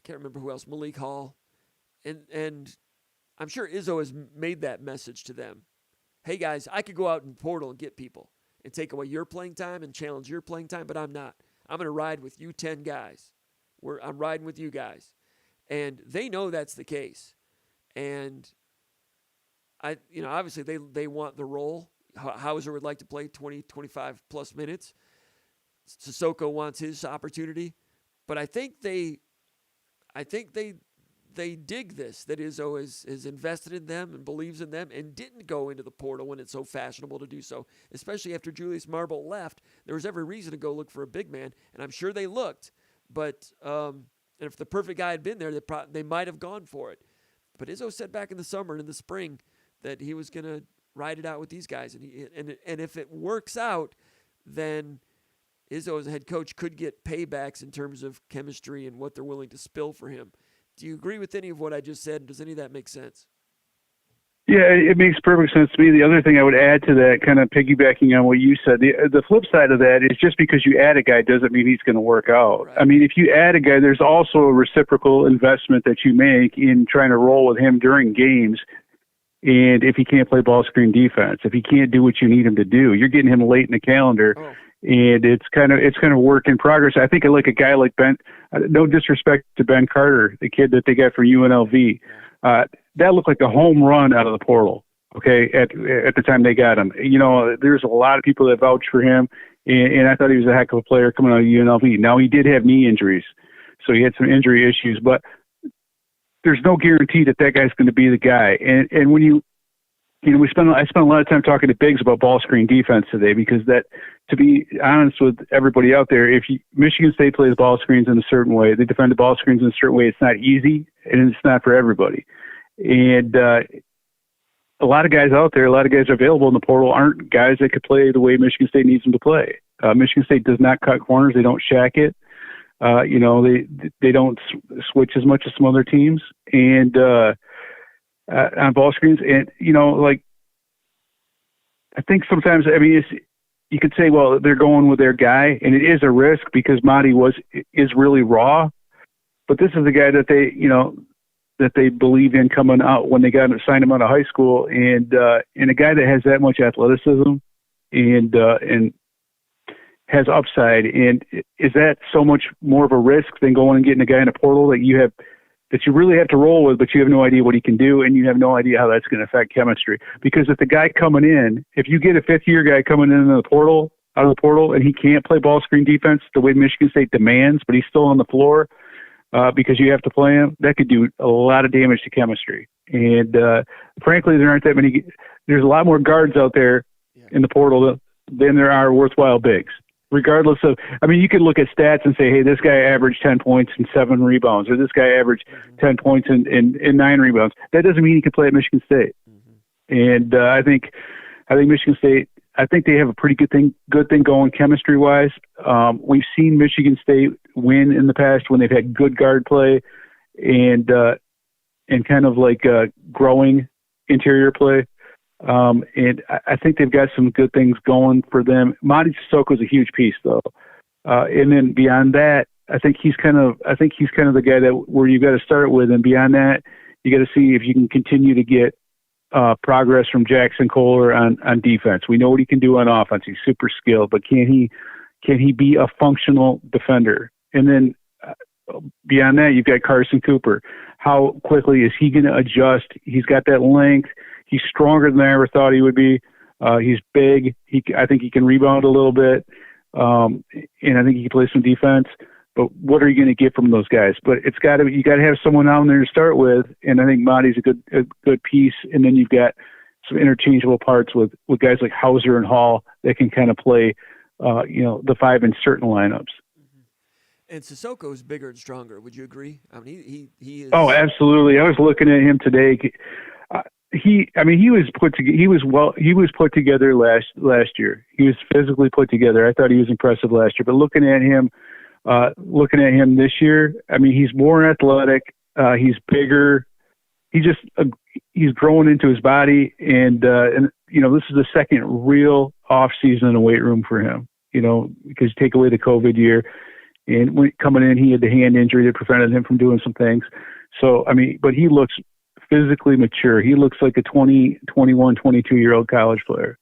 remember who else, Malik Hall. And I'm sure Izzo has made that message to them. Hey, guys, I could go out in the portal and get people and take away your playing time and challenge your playing time, but I'm not. I'm going to ride with you 10 guys. I'm riding with you guys. And they know that's the case. And obviously they want the role. Hauser would like to play 20, 25 plus minutes. Sissoko wants his opportunity. But I think they dig this, that Izzo is invested in them and believes in them and didn't go into the portal when it's so fashionable to do so, especially after Julius Marble left. There was every reason to go look for a big man, and I'm sure they looked. But and if the perfect guy had been there, they might have gone for it. But Izzo said back in the summer and in the spring that he was going to ride it out with these guys. And if it works out, then Izzo as a head coach could get paybacks in terms of chemistry and what they're willing to spill for him. Do you agree with any of what I just said? Does any of that make sense? Yeah, it makes perfect sense to me. The other thing I would add to that, kind of piggybacking on what you said, the flip side of that is just because you add a guy doesn't mean he's going to work out. Right. I mean, if you add a guy, there's also a reciprocal investment that you make in trying to roll with him during games. And if he can't play ball screen defense, if he can't do what you need him to do, you're getting him late in the calendar. Oh. And it's kind of work in progress. I think like a guy like Ben, no disrespect to Ben Carter, the kid that they got from UNLV, that looked like a home run out of the portal. Okay, at the time they got him, there's a lot of people that vouch for him, and I thought he was a heck of a player coming out of UNLV. Now he did have knee injuries, so he had some injury issues, but there's no guarantee that guy's going to be the guy. And when I spent a lot of time talking to Biggs about ball screen defense today, because that, to be honest with everybody out there, Michigan State plays ball screens in a certain way, they defend the ball screens in a certain way, it's not easy and it's not for everybody. And a lot of guys out there, a lot of guys available in the portal aren't guys that could play the way Michigan State needs them to play. Michigan State does not cut corners. They don't shack it. They don't switch as much as some other teams. And on ball screens, and I think sometimes, you could say, well, they're going with their guy, and it is a risk because Mady is really raw. But this is the guy that they believe in coming out when they signed him out of high school, and a guy that has that much athleticism and has upside. And is that so much more of a risk than going and getting a guy in a portal that you really have to roll with, but you have no idea what he can do, and you have no idea how that's going to affect chemistry? Because if the guy coming in, if you get a fifth-year guy coming in out of the portal, and he can't play ball screen defense the way Michigan State demands, but he's still on the floor because you have to play him, that could do a lot of damage to chemistry. And frankly, there aren't that many. There's a lot more guards out there in the portal than there are worthwhile bigs. Regardless of, you could look at stats and say, hey, this guy averaged 10 points and 7 rebounds, or this guy averaged 10 points and 9 rebounds. That doesn't mean he can play at Michigan State. And I think Michigan State, I think they have a pretty good thing going chemistry-wise. We've seen Michigan State win in the past when they've had good guard play and kind of like growing interior play. And I think they've got some good things going for them. Monty Sissoko is a huge piece, though. And then beyond that, I think he's kind of the guy that where you got to start with, and beyond that, you got to see if you can continue to get progress from Jackson Kohler on defense. We know what he can do on offense. He's super skilled, but can he be a functional defender? And then beyond that, you've got Carson Cooper. How quickly is he going to adjust? He's got that length. He's stronger than I ever thought he would be. He's big. I think he can rebound a little bit, and I think he can play some defense. But what are you going to get from those guys? But you got to have someone out there to start with, and I think Monty's a good piece. And then you've got some interchangeable parts with guys like Hauser and Hall that can kind of play, the five in certain lineups. And Sissoko is bigger and stronger. Would you agree? I mean, he is. Oh, absolutely. I was looking at him today. He was put together last year. He was physically put together. I thought he was impressive last year. But looking at him this year, I mean, he's more athletic. He's bigger. He's growing into his body, and this is the second real off season in the weight room for him. Because take away the COVID year, and when coming in, he had the hand injury that prevented him from doing some things. So but he looks physically mature. He looks like a 20, 21, 22-year-old college player.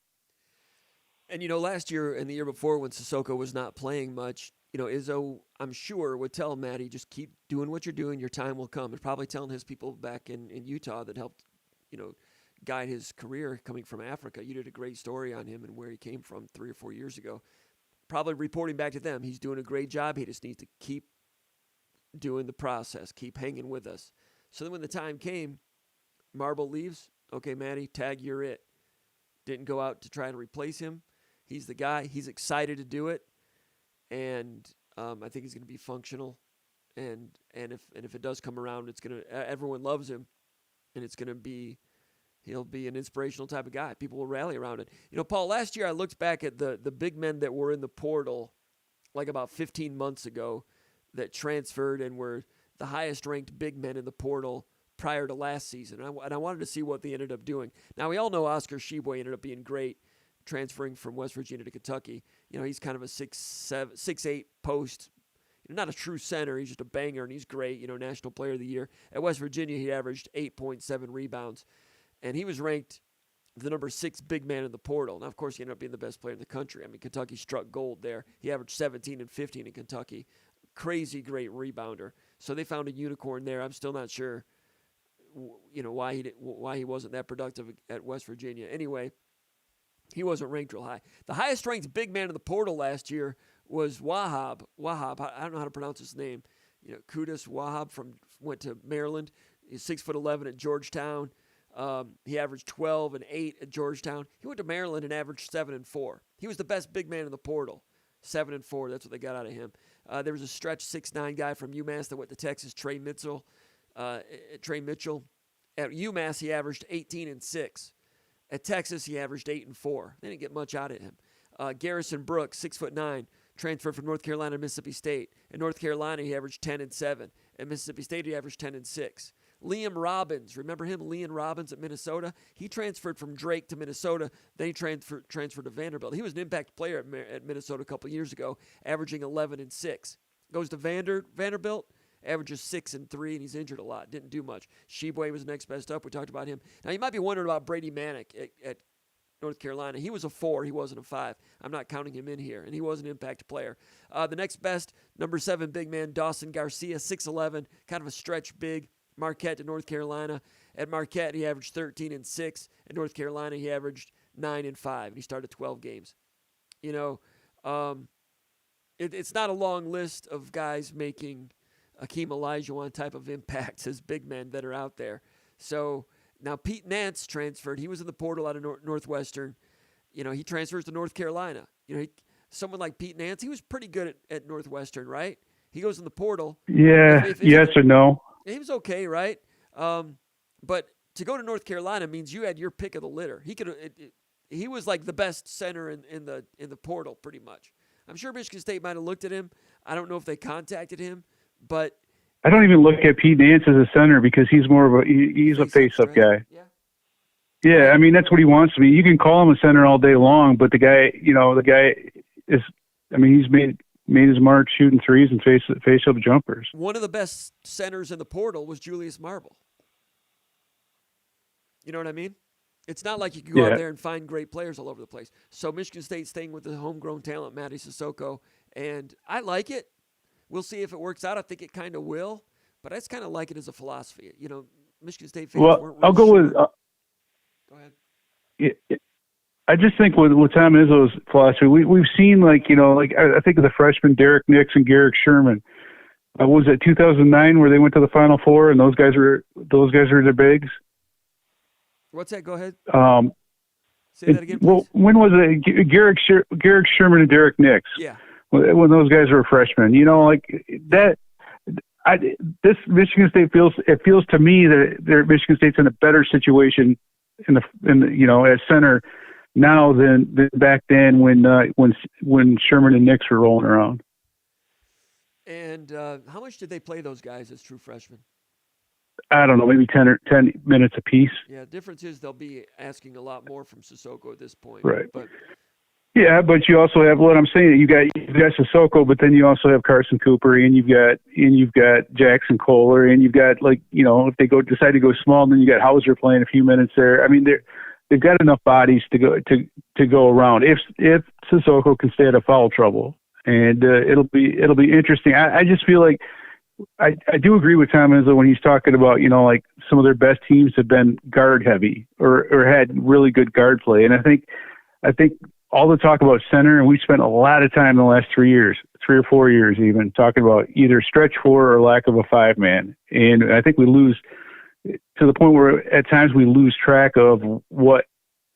And, last year and the year before when Sissoko was not playing much, Izzo, I'm sure, would tell Maddie, just keep doing what you're doing. Your time will come. And probably telling his people back in Utah that helped, guide his career coming from Africa. You did a great story on him and where he came from 3 or 4 years ago. Probably reporting back to them, he's doing a great job. He just needs to keep doing the process, keep hanging with us. So then when the time came, Marble leaves. Okay, Maddie, tag, you're it. Didn't go out to try to replace him. He's the guy. He's excited to do it, and I think he's going to be functional. And if it does come around, it's going to everyone loves him, and he'll be an inspirational type of guy. People will rally around it. Paul, last year I looked back at the big men that were in the portal, like about 15 months ago, that transferred and were the highest ranked big men in the portal prior to last season. And I wanted to see what they ended up doing. Now, we all know Oscar Sheboy ended up being great, transferring from West Virginia to Kentucky. He's kind of a 6'8" post, not a true center. He's just a banger, and he's great, National Player of the Year. At West Virginia, he averaged 8.7 rebounds, and he was ranked the number 6 big man in the portal. Now, of course, he ended up being the best player in the country. I mean, Kentucky struck gold there. He averaged 17 and 15 in Kentucky. Crazy great rebounder. So they found a unicorn there. I'm still not sure why he wasn't that productive at West Virginia. Anyway, he wasn't ranked real high. The highest ranked big man in the portal last year was Wahab. I don't know how to pronounce his name. Kudus Wahab went to Maryland. He's 6'11" at Georgetown. He averaged 12 and 8 at Georgetown. He went to Maryland and averaged 7 and 4. He was the best big man in the portal. 7 and 4. That's what they got out of him. There was a stretch 6'9" guy from UMass that went to Texas, Trey Mitchell. At UMass, he averaged 18 and 6. At Texas, he averaged 8 and 4. They didn't get much out of him. Garrison Brooks, 6'9", transferred from North Carolina to Mississippi State. In North Carolina, he averaged 10 and 7. At Mississippi State, he averaged 10 and 6. Liam Robbins, remember him? Liam Robbins at Minnesota. He transferred from Drake to Minnesota. Then he transferred to Vanderbilt. He was an impact player at Minnesota a couple years ago, averaging 11 and 6. Goes to Vanderbilt. Averages 6 and 3, and he's injured a lot. Didn't do much. Sheboy was next best up. We talked about him. Now, you might be wondering about Brady Manick at North Carolina. He was a 4. He wasn't a 5. I'm not counting him in here, and he was an impact player. The next best, number 7 big man, Dawson Garcia, 6'11", kind of a stretch big. Marquette to North Carolina. At Marquette, he averaged 13 and 6. At North Carolina, he averaged 9 and 5, and he started 12 games. It's not a long list of guys making Akeem Olajuwon type of impacts as big men that are out there. So now Pete Nance transferred. He was in the portal out of Northwestern. He transfers to North Carolina. Someone like Pete Nance, he was pretty good at Northwestern, right? He goes in the portal. Yeah, yes or no. He was okay, right? But to go to North Carolina means you had your pick of the litter. He was like the best center in the portal pretty much. I'm sure Michigan State might have looked at him. I don't know if they contacted him. But I don't even look at Pete Nance as a center because he's more of he's a face-up guy. Yeah. Yeah, I mean that's what he wants to be. You can call him a center all day long, but the guy is. I mean, he's made his mark shooting threes and face-up jumpers. One of the best centers in the portal was Julius Marble. You know what I mean? It's not like you can go out there and find great players all over the place. So Michigan State staying with the homegrown talent, Matty Sissoko, and I like it. We'll see if it works out. I think it kind of will, but I just kind of like it as a philosophy. You know, Michigan State fans weren't really I'll go sure. with. Go ahead. I just think with Tom Izzo's philosophy, we've seen I think of the freshmen Derek Nix and Garrick Sherman. Was it 2009 where they went to the Final Four and those guys were their bigs? What's that? Go ahead. Say that again, please. Well, when was it? Garrick Sherman and Derek Nix. Yeah. When those guys were freshmen, that. This Michigan State feels to me that Michigan State's in a better situation in the at center now than back then when Sherman and Nix were rolling around. And how much did they play those guys as true freshmen? I don't know, maybe 10 minutes apiece. Yeah, the difference is they'll be asking a lot more from Sissoko at this point. Right. But but you also have what I'm saying. You got Sissoko, but then you also have Carson Cooper, and you've got Jackson Kohler, and you've got if they decide to go small, then you got Hauser playing a few minutes there. I mean, they've got enough bodies to go around. If Sissoko can stay out of foul trouble, and it'll be interesting. I just feel like I do agree with Tom Izzo when he's talking about some of their best teams have been guard heavy or had really good guard play, and I think all the talk about center, and we spent a lot of time in the last 3 or 4 years even, talking about either stretch four or lack of a five-man. And I think we lose to the point where at times we lose track of what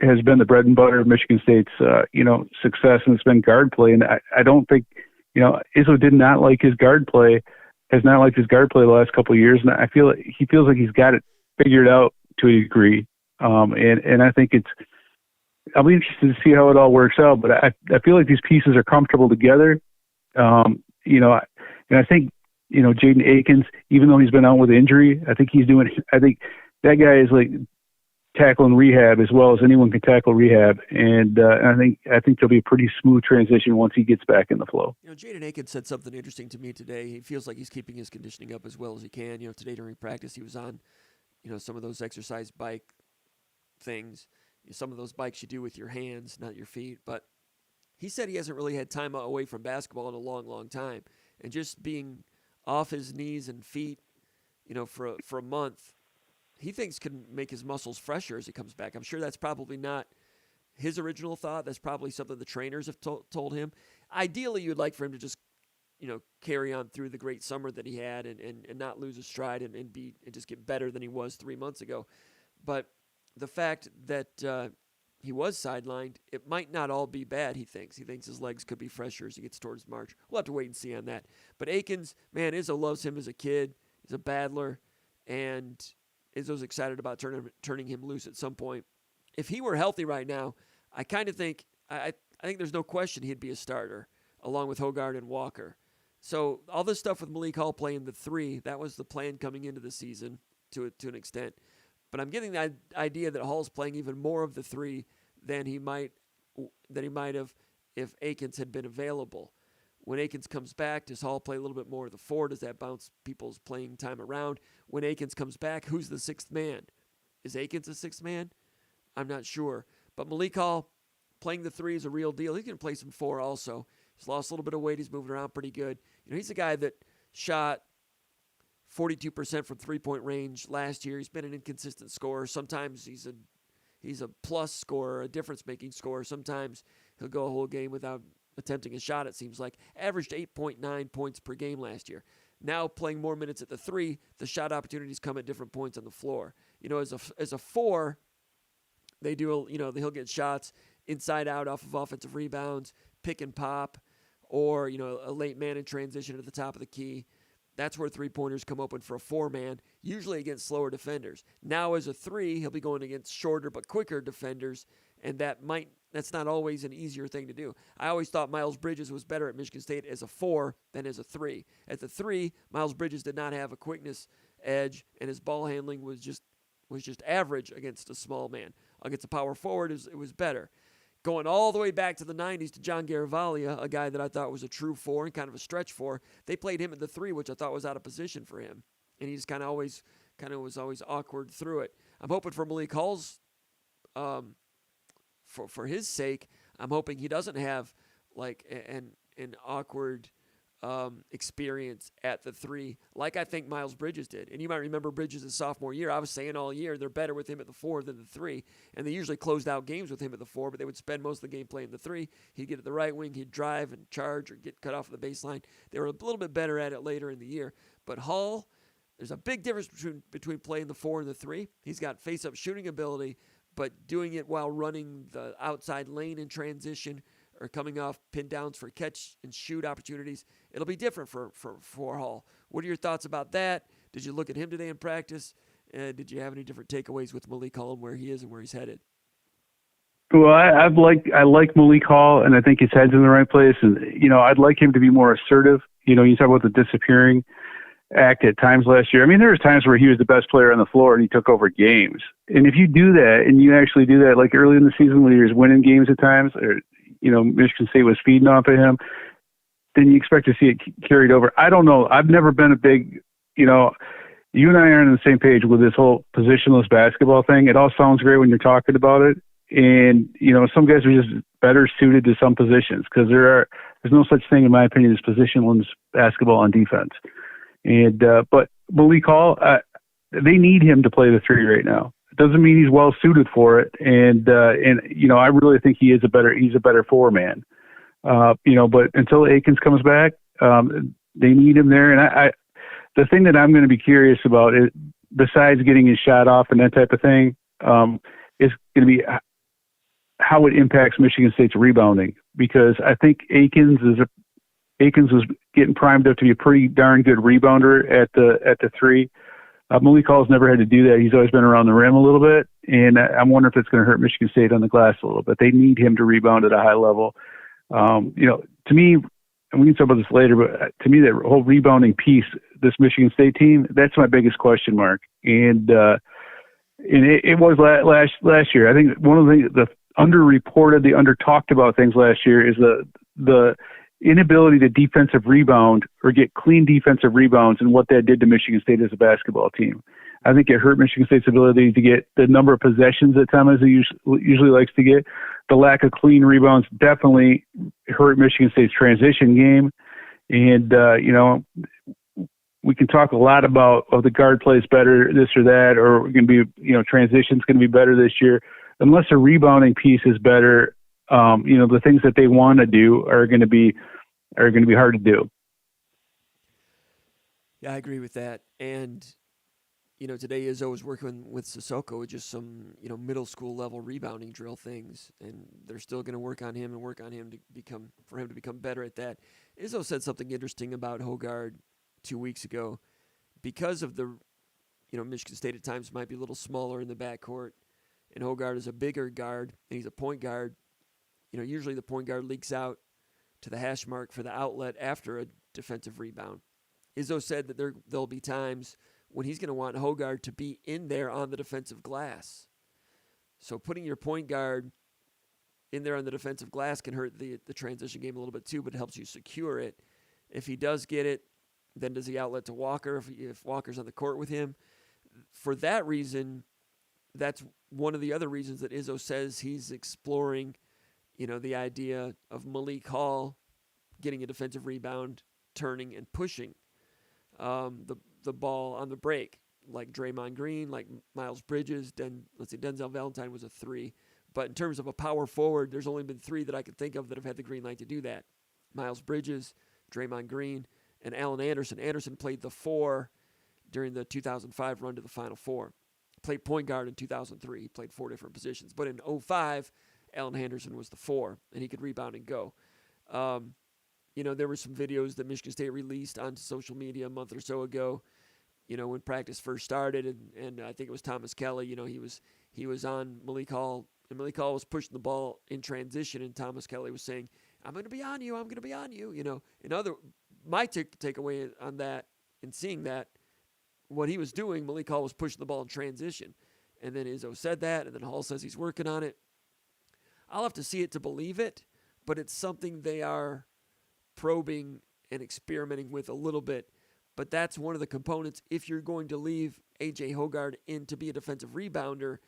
has been the bread and butter of Michigan State's, success, and it's been guard play. And I don't think, Izzo did not like his guard play, has not liked his guard play the last couple of years. And I feel like he feels like he's got it figured out to a degree. And I think I'll be interested to see how it all works out, but I feel like these pieces are comfortable together. And I think, Jaden Akins, even though he's been out with injury, I think that guy is tackling rehab as well as anyone can tackle rehab. And I think there'll be a pretty smooth transition once he gets back in the flow. Jaden Akins said something interesting to me today. He feels like he's keeping his conditioning up as well as he can. Today during practice, he was on, some of those exercise bike things. Some of those bikes you do with your hands, not your feet. But he said he hasn't really had time away from basketball in a long, long time. And just being off his knees and feet, for a month, he thinks can make his muscles fresher as he comes back. I'm sure that's probably not his original thought. That's probably something the trainers have told him. Ideally, you'd like for him to just, carry on through the great summer that he had and not lose his stride and just get better than he was 3 months ago. But the fact that he was sidelined, it might not all be bad, he thinks. He thinks his legs could be fresher as he gets towards March. We'll have to wait and see on that. But Akins, man, Izzo loves him as a kid. He's a battler, and Izzo's excited about turning him loose at some point. If he were healthy right now, I kind of think I think there's no question he'd be a starter, along with Hogard and Walker. So all this stuff with Malik Hall playing the three, that was the plan coming into the season to an extent. But I'm getting the idea that Hall's playing even more of the three than he might have if Akins had been available. When Akins comes back, does Hall play a little bit more of the four? Does that bounce people's playing time around? When Akins comes back, who's the sixth man? Is Akins a sixth man? I'm not sure. But Malik Hall playing the three is a real deal. He can play some four also. He's lost a little bit of weight. He's moving around pretty good. He's a guy that shot 42% from three-point range last year. He's been an inconsistent scorer. Sometimes he's a plus scorer, a difference-making scorer. Sometimes he'll go a whole game without attempting a shot, it seems like. Averaged 8.9 points per game last year. Now playing more minutes at the three, the shot opportunities come at different points on the floor. As a four, they do, he'll get shots inside out off of offensive rebounds, pick and pop, or, a late man in transition at the top of the key. That's where three-pointers come open for a four-man, usually against slower defenders. Now as a three, he'll be going against shorter but quicker defenders, and that's not always an easier thing to do. I always thought Miles Bridges was better at Michigan State as a four than as a three. At the three, Miles Bridges did not have a quickness edge, and his ball handling was just was just average against a small man. Against a power forward, it was better. Going all the way back to the 90s to John Garavaglia, a guy that I thought was a true 4 and kind of a stretch 4. They played him at the 3, which I thought was out of position for him. And he just was always awkward through it. I'm hoping for Malik Hall's, for his sake, I'm hoping he doesn't have like an awkward experience at the 3, like I think Miles Bridges did. And you might remember Bridges' sophomore year. I was saying all year they're better with him at the 4 than the 3, and they usually closed out games with him at the 4, but they would spend most of the game playing the 3. He'd get at the right wing, he'd drive and charge or get cut off at the baseline. They were a little bit better at it later in the year. But Hall, there's a big difference between playing the 4 and the 3. He's got face-up shooting ability, but doing it while running the outside lane in transition or coming off pin downs for catch and shoot opportunities, it'll be different for Hall. What are your thoughts about that? Did you look at him today in practice? Did you have any different takeaways with Malik Hall and where he is and where he's headed? Well, I like Malik Hall, and I think his head's in the right place. And I'd like him to be more assertive. You talk about the disappearing act at times last year. I mean, there was times where he was the best player on the floor and he took over games. And if you do that, and you actually do that, like early in the season when he was winning games at times, or Michigan State was feeding off of him, then you expect to see it carried over. I don't know. I've never been a big, you and I are on the same page with this whole positionless basketball thing. It all sounds great when you're talking about it. And, some guys are just better suited to some positions because there's no such thing, in my opinion, as positionless basketball on defense. And, but Malik Hall, they need him to play the 3 right now. It doesn't mean he's well suited for it. And I really think he's a better 4 man. But until Akins comes back, they need him there. And the thing that I'm going to be curious about is, besides getting his shot off and that type of thing, is going to be how it impacts Michigan State's rebounding, because I think Akins was getting primed up to be a pretty darn good rebounder at the 3. Malik Hall's never had to do that. He's always been around the rim a little bit, and I'm wondering if it's going to hurt Michigan State on the glass a little bit. They need him to rebound at a high level. To me, and we can talk about this later, but to me, that whole rebounding piece, this Michigan State team, that's my biggest question mark. And it was last year. I think one of the underreported, the under-talked about things last year is the inability to defensive rebound or get clean defensive rebounds and what that did to Michigan State as a basketball team. I think it hurt Michigan State's ability to get the number of possessions that Tom usually likes to get. The lack of clean rebounds definitely hurt Michigan State's transition game. And, we can talk a lot about, the guard plays better, this or that, or we're going to be, transition's going to be better this year. Unless the rebounding piece is better, the things that they want to do are going to be hard to do. Yeah, I agree with that. And, today Izzo was working with Sissoko with just some, middle school level rebounding drill things, and they're still going to work on him to become better at that. Izzo said something interesting about Hoggard 2 weeks ago. Because of the, Michigan State at times might be a little smaller in the backcourt, and Hoggard is a bigger guard, and he's a point guard. Usually the point guard leaks out to the hash mark for the outlet after a defensive rebound. Izzo said that there'll be times when he's going to want Hoggard to be in there on the defensive glass. So putting your point guard in there on the defensive glass can hurt the transition game a little bit too, but it helps you secure it. If he does get it, then does he outlet to Walker if Walker's on the court with him? For that reason, that's one of the other reasons that Izzo says he's exploring, the idea of Malik Hall getting a defensive rebound, turning and pushing the ball on the break, like Draymond Green, like Miles Bridges. Denzel Valentine was a 3. But in terms of a power forward, there's only been 3 that I can think of that have had the green light to do that. Miles Bridges, Draymond Green, and Allen Anderson. Anderson played the 4 during the 2005 run to the Final Four. Played point guard in 2003. He played 4 different positions. But in 2005, Allen Anderson was the 4, and he could rebound and go. There were some videos that Michigan State released onto social media a month or so ago, when practice first started, and I think it was Thomas Kelly. He was on Malik Hall, and Malik Hall was pushing the ball in transition, and Thomas Kelly was saying, "I'm going to be on you. I'm going to be on you." My takeaway on that and seeing that, what he was doing, Malik Hall was pushing the ball in transition. And then Izzo said that, and then Hall says he's working on it. I'll have to see it to believe it, but it's something they are probing and experimenting with a little bit. But that's one of the components. If you're going to leave A.J. Hoggard in to be a defensive rebounder,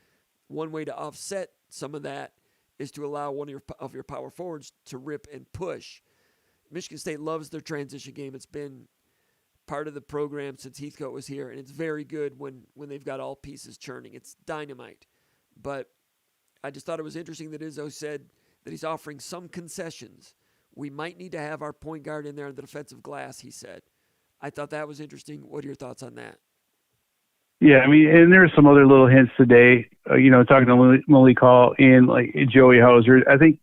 one way to offset some of that is to allow one of your power forwards to rip and push. Michigan State loves their transition game. It's been part of the program since Heathcote was here, and it's very good when they've got all pieces churning. It's dynamite. But I just thought it was interesting that Izzo said that he's offering some concessions. We might need to have our point guard in there on the defensive glass, he said. I thought that was interesting. What are your thoughts on that? Yeah, I mean, and there are some other little hints today. Talking to Malik Hall and like Joey Hauser. I think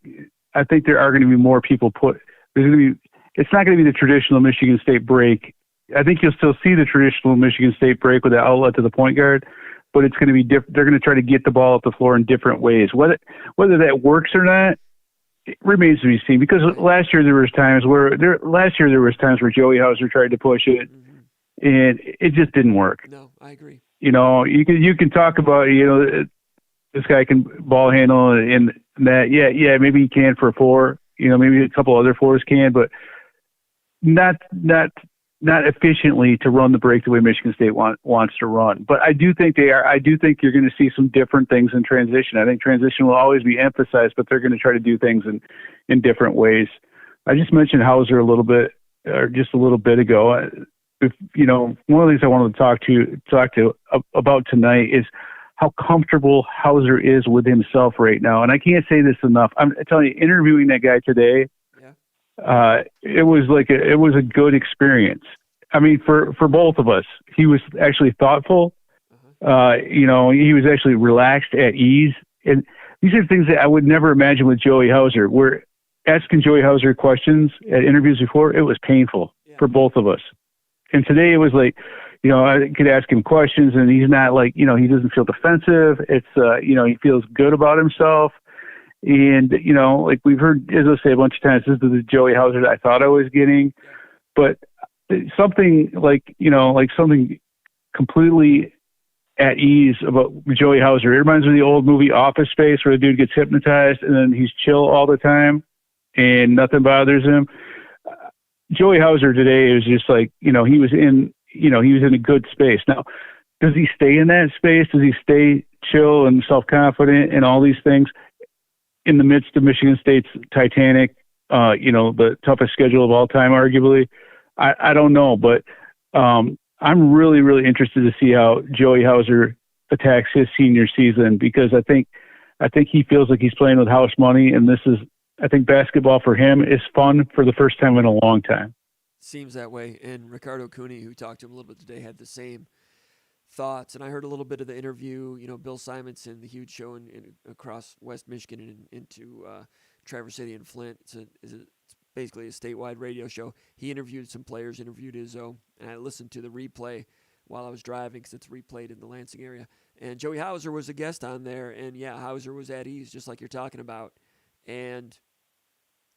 there are going to be more people put. It's not going to be the traditional Michigan State break. I think you'll still see the traditional Michigan State break with the outlet to the point guard, but it's going to be different. They're going to try to get the ball up the floor in different ways. Whether that works or not, it remains to be seen. Because last year there was times where Joey Hauser tried to push it, and it just didn't work. No, I agree. You can talk about this guy can ball handle and that. Yeah, maybe he can for a four. Maybe a couple other fours can, but not efficiently to run the break the way Michigan State wants to run. But I do think they are. I do think you're going to see some different things in transition. I think transition will always be emphasized, but they're going to try to do things in different ways. I just mentioned Hauser a little bit ago. One of the things I wanted to talk to about tonight is how comfortable Hauser is with himself right now. And I can't say this enough. I'm telling you, interviewing that guy today, it was a good experience. I mean, for both of us, he was actually thoughtful. He was actually relaxed, at ease. And these are things that I would never imagine with Joey Hauser. We're asking Joey Hauser questions at interviews before. It was painful for both of us. And today it was like, I could ask him questions and he's not like, he doesn't feel defensive. It's, he feels good about himself. And, like we've heard Izzo say a bunch of times, this is the Joey Hauser that I thought I was getting. But something something completely at ease about Joey Hauser. It reminds me of the old movie Office Space where the dude gets hypnotized and then he's chill all the time and nothing bothers him. Joey Hauser today is just like, he was in a good space. Now, does he stay in that space? Does he stay chill and self-confident and all these things in the midst of Michigan State's Titanic, the toughest schedule of all time, arguably? I don't know, but I'm really, really interested to see how Joey Hauser attacks his senior season because I think he feels like he's playing with house money, and I think basketball for him is fun for the first time in a long time. Seems that way. And Ricardo Cooney, who talked to him a little bit today, had the same thoughts. And I heard a little bit of the interview. Bill Simonson, the huge show across West Michigan and into Traverse City and Flint. It's basically a statewide radio show. He interviewed some players, interviewed Izzo, and I listened to the replay while I was driving because it's replayed in the Lansing area. And Joey Hauser was a guest on there, and Hauser was at ease, just like you're talking about. And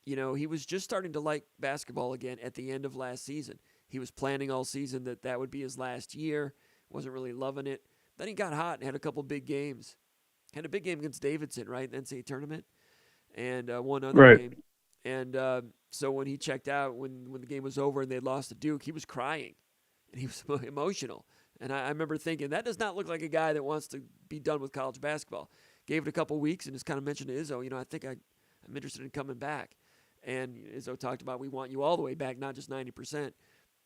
he was just starting to like basketball again at the end of last season. He was planning all season that would be his last year. Wasn't really loving it. Then he got hot and had a couple big games. Had a big game against Davidson, right, in the NCAA tournament, and one other game. And so when he checked out, when the game was over and they lost to Duke, he was crying, and he was emotional. And I remember thinking, that does not look like a guy that wants to be done with college basketball. Gave it a couple weeks and just kind of mentioned to Izzo, I think I'm interested in coming back. And Izzo talked about, we want you all the way back, not just 90%.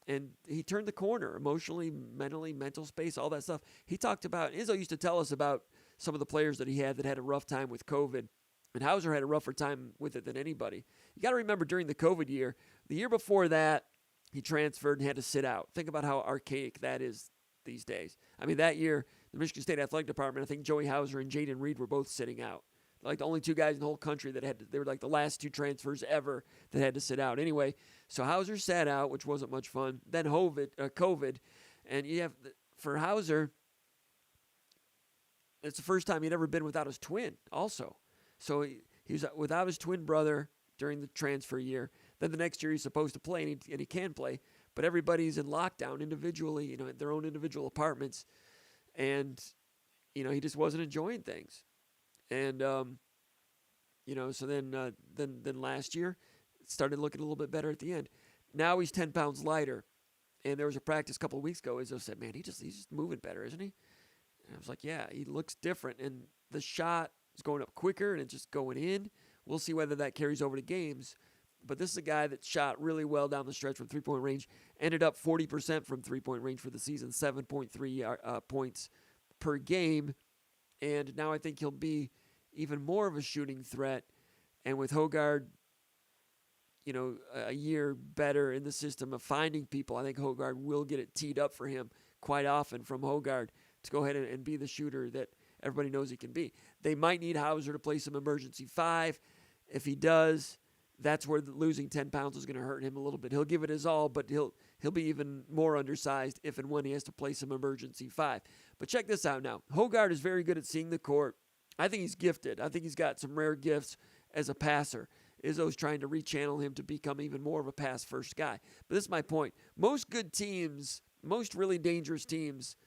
And he turned the corner emotionally, mentally, mental space, all that stuff. He talked about, Izzo used to tell us about some of the players that he had that had a rough time with COVID. And Hauser had a rougher time with it than anybody. You got to remember during the COVID year, the year before that, he transferred and had to sit out. Think about how archaic that is these days. I mean, that year, the Michigan State Athletic Department, I think Joey Hauser and Jaden Reed were both sitting out. Like the only two guys in the whole country they were like the last two transfers ever that had to sit out. Anyway, so Hauser sat out, which wasn't much fun. Then COVID, and you have for Hauser, it's the first time he'd ever been without his twin. Also, so he was without his twin brother during the transfer year. Then the next year he's supposed to play, and he can play, but everybody's in lockdown individually, in their own individual apartments, and he just wasn't enjoying things. And, so then last year, it started looking a little bit better at the end. Now he's 10 pounds lighter. And there was a practice a couple of weeks ago. Izzo said, man, he's just moving better, isn't he? And I was like, yeah, he looks different. And the shot is going up quicker and it's just going in. We'll see whether that carries over to games. But this is a guy that shot really well down the stretch from three-point range. Ended up 40% from three-point range for the season, 7.3 points per game. And now I think he'll be even more of a shooting threat. And with Hogard, a year better in the system of finding people, I think Hogard will get it teed up for him quite often from Hogard to go ahead and be the shooter that everybody knows he can be. They might need Hauser to play some emergency 5. If he does, that's where losing 10 pounds is going to hurt him a little bit. He'll give it his all, but he'll be even more undersized if and when he has to play some emergency 5. But check this out now. Hogard is very good at seeing the court. I think he's gifted. I think he's got some rare gifts as a passer. Izzo's trying to rechannel him to become even more of a pass-first guy. But this is my point. Most good teams, most really dangerous teams,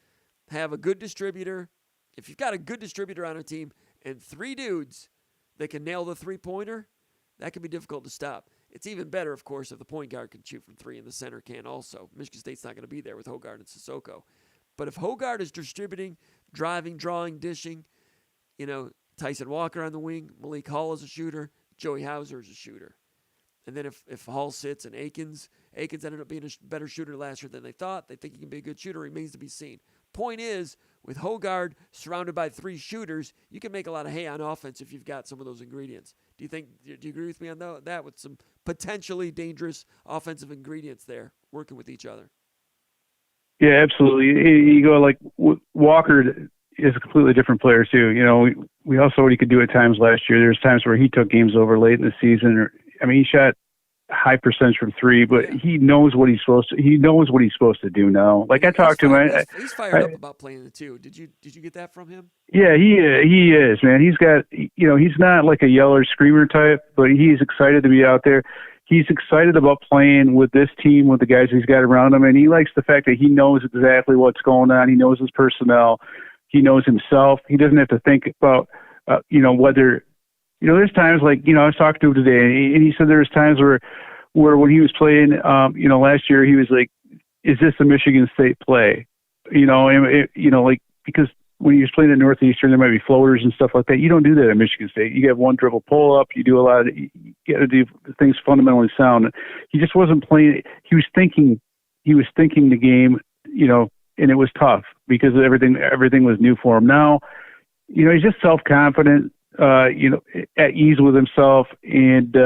have a good distributor. If you've got a good distributor on a team and 3 dudes that can nail the three-pointer, that can be difficult to stop. It's even better, of course, if the point guard can shoot from 3 and the center can also. Michigan State's not going to be there with Hogard and Sissoko. But if Hogard is distributing, driving, drawing, dishing, Tyson Walker on the wing, Malik Hall is a shooter, Joey Hauser is a shooter. And then if Hall sits and Akins ended up being a better shooter last year than they thought. They think he can be a good shooter. Remains to be seen. Point is, with Hogard surrounded by 3 shooters, you can make a lot of hay on offense if you've got some of those ingredients. Do you agree with me on that with some potentially dangerous offensive ingredients there working with each other? Yeah, absolutely. You go like Walker is a completely different player too. We also saw what he could do at times last year. There's times where he took games over late in the season. He shot high percentage from 3, but he knows what he's supposed to do now. Like I talked to him. He's fired up about playing the 2. Did you get that from him? Yeah, he is, man. He's got, he's not like a yeller screamer type, but he's excited to be out there. He's excited about playing with this team, with the guys he's got around him, and he likes the fact that he knows exactly what's going on. He knows his personnel. He knows himself. He doesn't have to think about, whether, there's times like, I was talking to him today, and he said there's times where when he was playing, last year, he was like, is this a Michigan State play? Because when he was playing at Northeastern, there might be floaters and stuff like that. You don't do that at Michigan State. You get one dribble pull up. You do a lot of, you got to do things fundamentally sound. He just wasn't playing. He was thinking the game, and it was tough because everything was new for him. Now, he's just self-confident, at ease with himself, and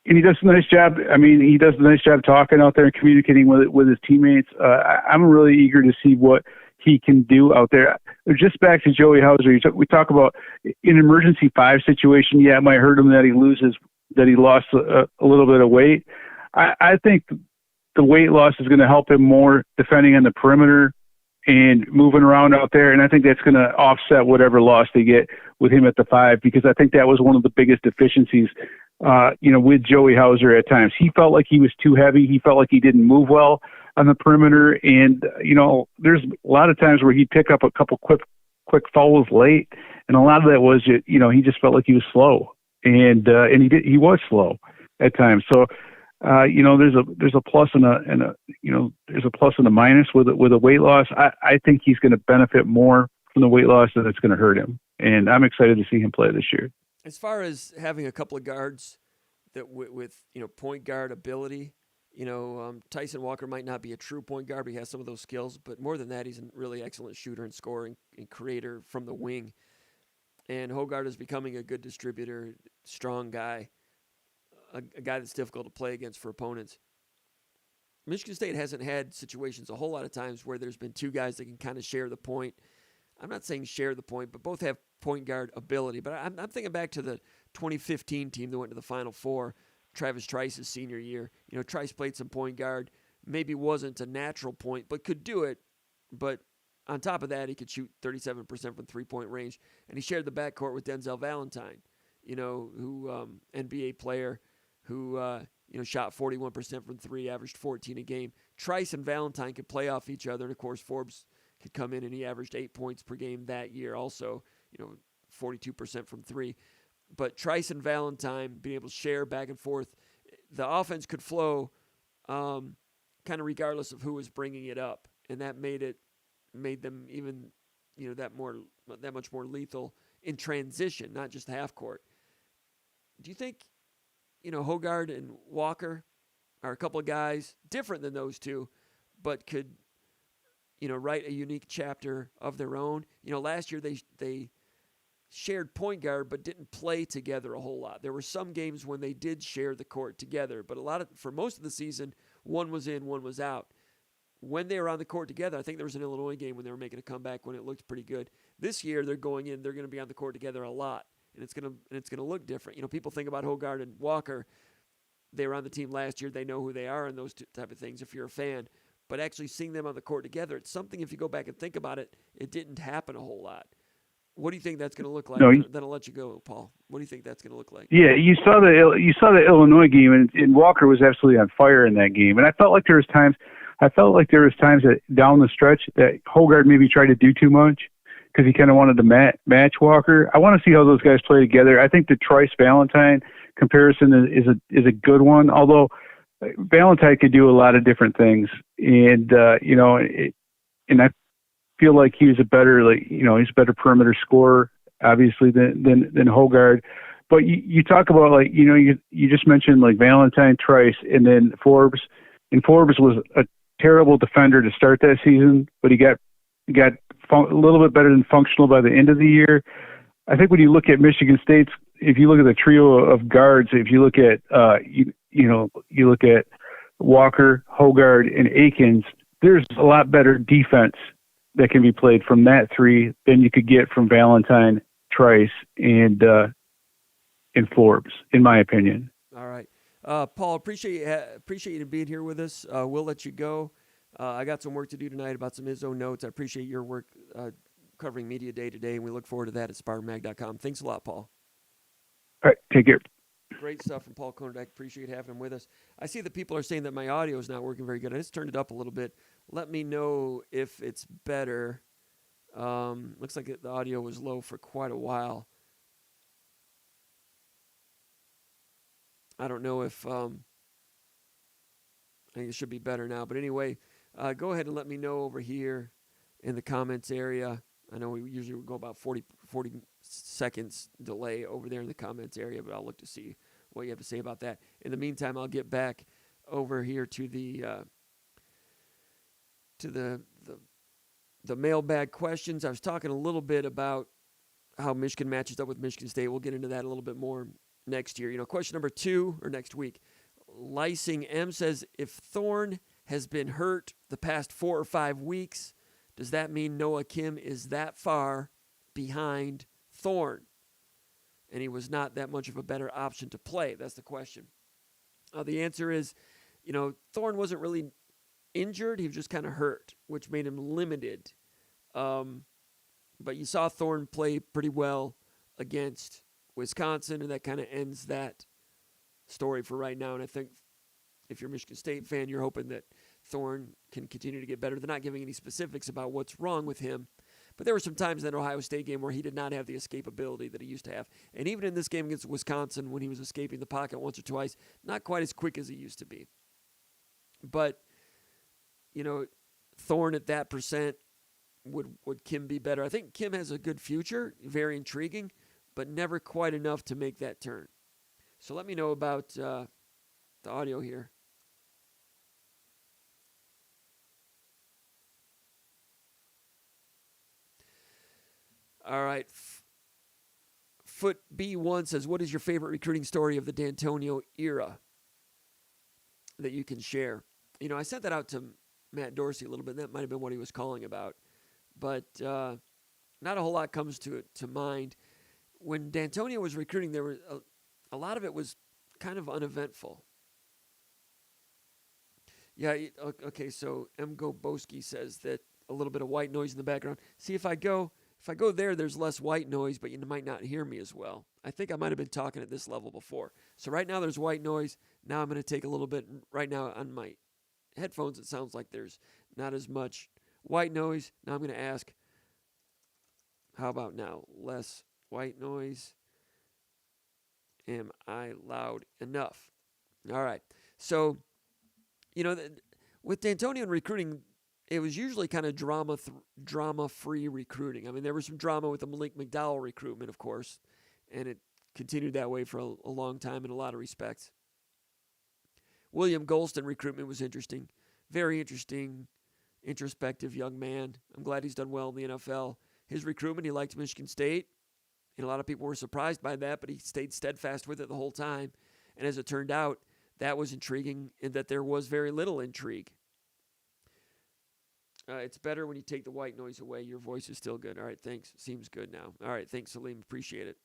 he does a nice job. He does a nice job talking out there and communicating with his teammates. I'm really eager to see what he can do out there. Just back to Joey Hauser, we talk about an emergency 5 situation. Yeah, it might hurt him that he lost a little bit of weight. I think the weight loss is going to help him more defending on the perimeter and moving around out there. And I think that's going to offset whatever loss they get with him at the 5, because I think that was one of the biggest deficiencies, with Joey Hauser at times. He felt like he was too heavy. He felt like he didn't move well on the perimeter. And, there's a lot of times where he'd pick up a couple quick fouls late. And a lot of that was, he just felt like he was slow. And he was slow at times. So, there's a plus and there's a plus and a minus with a weight loss. I think he's going to benefit more from the weight loss than it's going to hurt him. And I'm excited to see him play this year. As far as having a couple of guards that with point guard ability, Tyson Walker might not be a true point guard, but he has some of those skills. But more than that, he's a really excellent shooter and scorer and creator from the wing. And Hogard is becoming a good distributor, strong guy, a guy that's difficult to play against for opponents. Michigan State hasn't had situations a whole lot of times where there's been 2 guys that can kind of share the point. I'm not saying share the point, but both have point guard ability. But I'm thinking back to the 2015 team that went to the Final Four, Travis Trice's senior year. Trice played some point guard, maybe wasn't a natural point, but could do it. But on top of that, he could shoot 37% from three-point range. And he shared the backcourt with Denzel Valentine, who NBA player who shot 41% from 3, averaged 14 a game. Trice and Valentine could play off each other. And, of course, Forbes could come in, and he averaged 8 points per game that year. Also, 42% from three. But Trice and Valentine being able to share back and forth, the offense could flow kind of regardless of who was bringing it up, and that made them even that much more lethal in transition, not just half court. Do you think Hogard and Walker are a couple of guys different than those two, but could write a unique chapter of their own? Last year they shared point guard but didn't play together a whole lot. There were some games when they did share the court together, but for most of the season, one was in, one was out. When they were on the court together, I think there was an Illinois game when they were making a comeback when it looked pretty good. This year they're going to be on the court together a lot, and it's going to look different. People think about Hogard and Walker. They were on the team last year. They know who they are and those type of things if you're a fan. But actually seeing them on the court together, it's something, if you go back and think about it, it didn't happen a whole lot. What do you think that's going to look like? No, then I'll let you go, Paul. What do you think that's going to look like? Yeah, you saw the Illinois game, and Walker was absolutely on fire in that game. And I felt like there was times that down the stretch that Hogard maybe tried to do too much because he kind of wanted to match Walker. I want to see how those guys play together. I think the Trice-Valentine comparison is a good one, although Valentine could do a lot of different things. And, and I feel like he's a better perimeter scorer, obviously, than Hogard. But you talk about, you just mentioned, Valentine, Trice, and then Forbes. And Forbes was a terrible defender to start that season, but he got a little bit better than functional by the end of the year. I think when you look at Michigan State's, if you look at the trio of guards, if you look at you look at Walker, Hogard, and Akins, there's a lot better defense that can be played from that three than you could get from Valentine, Trice, and Forbes, in my opinion. All right. Paul, appreciate you being here with us. We'll let you go. I got some work to do tonight about some Izzo notes. I appreciate your work covering Media Day today, and we look forward to that at SpartanMag.com. Thanks a lot, Paul. All right, take care. Great stuff from Paul Kondak. Appreciate having him with us. I see that people are saying that my audio is not working very good. I just turned it up a little bit. Let me know if it's better. Looks like the audio was low for quite a while. I don't know if I think it should be better now. But anyway, go ahead and let me know over here in the comments area. I know we usually go about 40 seconds delay over there in the comments area, but I'll look to see what you have to say about that. In the meantime, I'll get back over here to the mailbag questions. I was talking a little bit about how Michigan matches up with Michigan State. We'll get into that a little bit more next year. Question number 2, or next week. Lysing M says, if Thorne has been hurt the past 4 or 5 weeks, does that mean Noah Kim is that far behind Thorne? And he was not that much of a better option to play. That's the question. The answer is, Thorne wasn't really injured. He was just kind of hurt, which made him limited. But you saw Thorne play pretty well against Wisconsin, and that kind of ends that story for right now. And I think if you're a Michigan State fan, you're hoping that Thorne can continue to get better. They're not giving any specifics about what's wrong with him, but there were some times in that Ohio State game where he did not have the escapability that he used to have. And even in this game against Wisconsin, when he was escaping the pocket once or twice, not quite as quick as he used to be. But, Thorne at that percent, would Kim be better? I think Kim has a good future, very intriguing, but never quite enough to make that turn. So let me know about the audio here. All right. Foot B1 says, what is your favorite recruiting story of the D'Antonio era that you can share? I sent that out to Matt Dorsey a little bit. That might have been what he was calling about. But not a whole lot comes to mind. When D'Antonio was recruiting, there were a lot of it was kind of uneventful. Yeah, okay, so M. Goboski says that a little bit of white noise in the background. See, if I go there, there's less white noise, but you might not hear me as well. I think I might have been talking at this level before. So right now there's white noise. Now I'm going to take a little bit. Right now on my headphones, it sounds like there's not as much white noise. Now I'm going to ask, how about now? Less white noise. Am I loud enough? All right. So, with D'Antonio and recruiting, it was usually kind of drama-free recruiting. I mean, there was some drama with the Malik McDowell recruitment, of course, and it continued that way for a long time in a lot of respects. William Golston recruitment was interesting. Very interesting, introspective young man. I'm glad he's done well in the NFL. His recruitment, he liked Michigan State, and a lot of people were surprised by that, but he stayed steadfast with it the whole time. And as it turned out, that was intriguing in that there was very little intrigue. It's better when you take the white noise away. Your voice is still good. All right, thanks. Seems good now. All right, thanks, Salim. Appreciate it.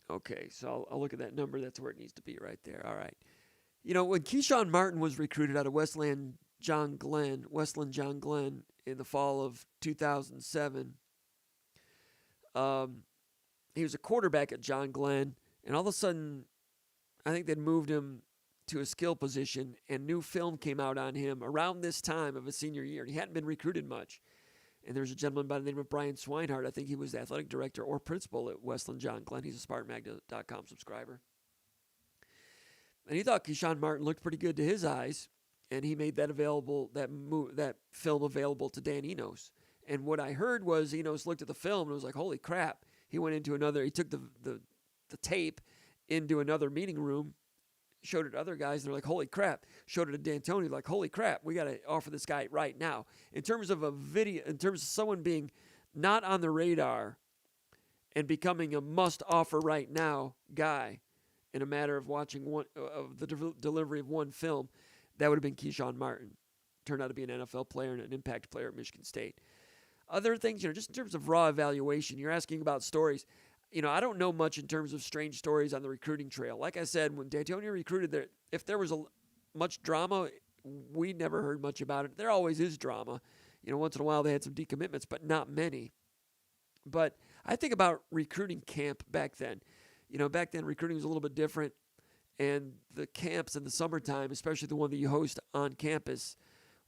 Okay, so I'll look at that number. That's where it needs to be right there. All right. When Keyshawn Martin was recruited out of Westland John Glenn in the fall of 2007, he was a quarterback at John Glenn, and all of a sudden, I think they'd moved him to a skill position, and new film came out on him around this time of his senior year. He hadn't been recruited much. And there's a gentleman by the name of Brian Swinehart. I think he was the athletic director or principal at Westland John Glenn. He's a SpartanMag.com subscriber. And he thought Keyshawn Martin looked pretty good to his eyes, and he made that film available to Dan Enos. And what I heard was Enos looked at the film and was like, holy crap. He took the tape into another meeting room, showed it to other guys, and they're like, holy crap. Showed it to D'Antonio, like, holy crap, we got to offer this guy right now. In terms of in terms of someone being not on the radar and becoming a must-offer right now guy in a matter of watching the delivery of one film, that would have been Keyshawn Martin. Turned out to be an NFL player and an impact player at Michigan State. Other things, just in terms of raw evaluation, you're asking about stories. I don't know much in terms of strange stories on the recruiting trail. Like I said, when D'Antonio recruited, if there was much drama, we never heard much about it. There always is drama. Once in a while they had some decommitments, but not many. But I think about recruiting camp back then. Back then recruiting was a little bit different, and the camps in the summertime, especially the one that you host on campus,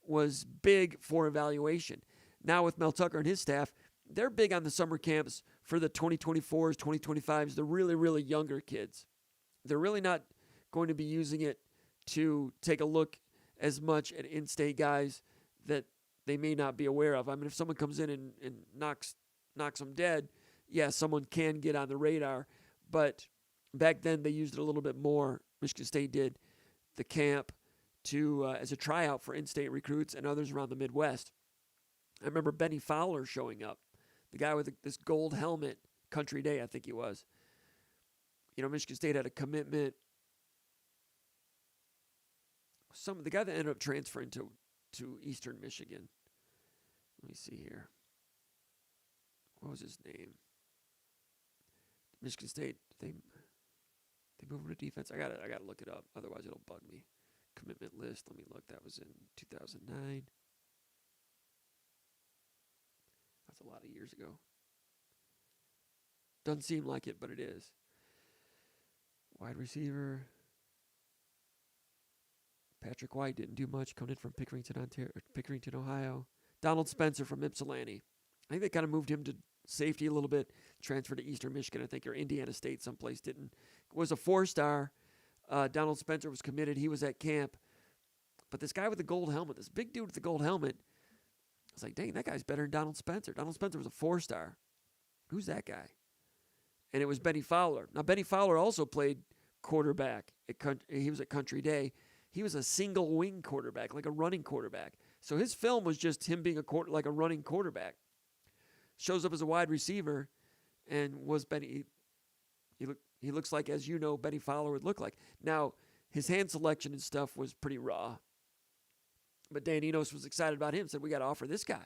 was big for evaluation. Now with Mel Tucker and his staff, they're big on the summer camps for the 2024s, 2025s, the really, really younger kids. They're really not going to be using it to take a look as much at in-state guys that they may not be aware of. I mean, if someone comes in and knocks them dead, yeah, someone can get on the radar. But back then they used it a little bit more. Michigan State did the camp as a tryout for in-state recruits and others around the Midwest. I remember Benny Fowler showing up. The guy with this gold helmet, Country Day, I think he was. Michigan State had a commitment. The guy that ended up transferring to Eastern Michigan. Let me see here. What was his name? Michigan State. They moved to defense. I gotta look it up. Otherwise, it'll bug me. Commitment list. Let me look. That was in 2009. That's a lot of years ago. Doesn't seem like it, but it is. Wide receiver. Patrick White didn't do much coming in from Pickerington, Ohio. Donald Spencer from Ypsilanti. I think they kind of moved him to safety a little bit. Transferred to Eastern Michigan, I think, or Indiana State someplace. Was a 4-star. Donald Spencer was committed. He was at camp. But this guy with the gold helmet, this big dude with the gold helmet, I was like, dang, that guy's better than Donald Spencer. Donald Spencer was a 4-star. Who's that guy? And it was Benny Fowler. Now, Benny Fowler also played quarterback. He was at Country Day. He was a single wing quarterback, like a running quarterback. So his film was just him being like a running quarterback. Shows up as a wide receiver and was Benny. He looks like, as you know, Benny Fowler would look like. Now, his hand selection and stuff was pretty raw. But Dan Enos was excited about him, said, we got to offer this guy.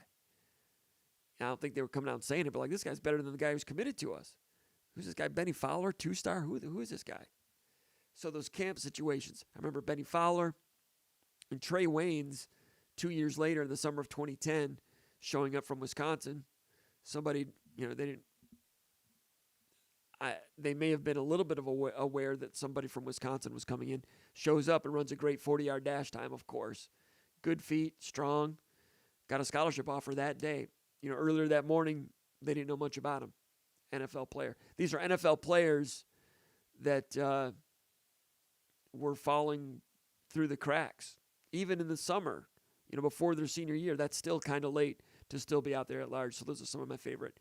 And I don't think they were coming out and saying it, but like, this guy's better than the guy who's committed to us. Who's this guy? Benny Fowler, 2-star? Who is this guy? So those camp situations. I remember Benny Fowler and Trey Waynes 2 years later in the summer of 2010 showing up from Wisconsin. Somebody, they may have been a little bit of aware that somebody from Wisconsin was coming in, shows up and runs a great 40-yard dash time, of course. good feet, strong, got a scholarship offer that day. Earlier that morning, they didn't know much about him. NFL player. These are NFL players that were falling through the cracks. Even in the summer, before their senior year, that's still kind of late to still be out there at large. So those are some of my favorite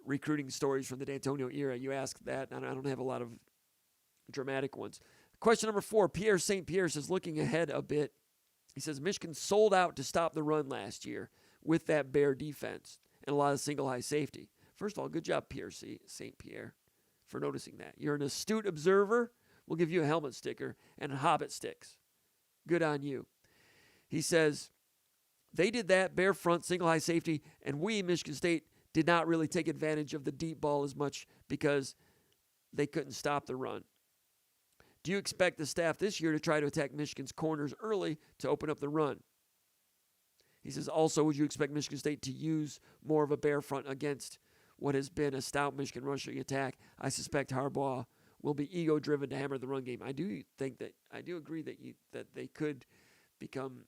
recruiting stories from the D'Antonio era. You ask that, and I don't have a lot of dramatic ones. Question number 4, Pierre St. Pierre says, looking ahead a bit, he says, Michigan sold out to stop the run last year with that Bear defense and a lot of single high safety. First of all, good job, Pierre St. Pierre, for noticing that. You're an astute observer. We'll give you a helmet sticker and Hobbit sticks. Good on you. He says, they did that, Bear front, single high safety, and we, Michigan State, did not really take advantage of the deep ball as much because they couldn't stop the run. Do you expect the staff this year to try to attack Michigan's corners early to open up the run? He says, also, would you expect Michigan State to use more of a Bear front against what has been a stout Michigan rushing attack? I suspect Harbaugh will be ego-driven to hammer the run game. I do agree that they could become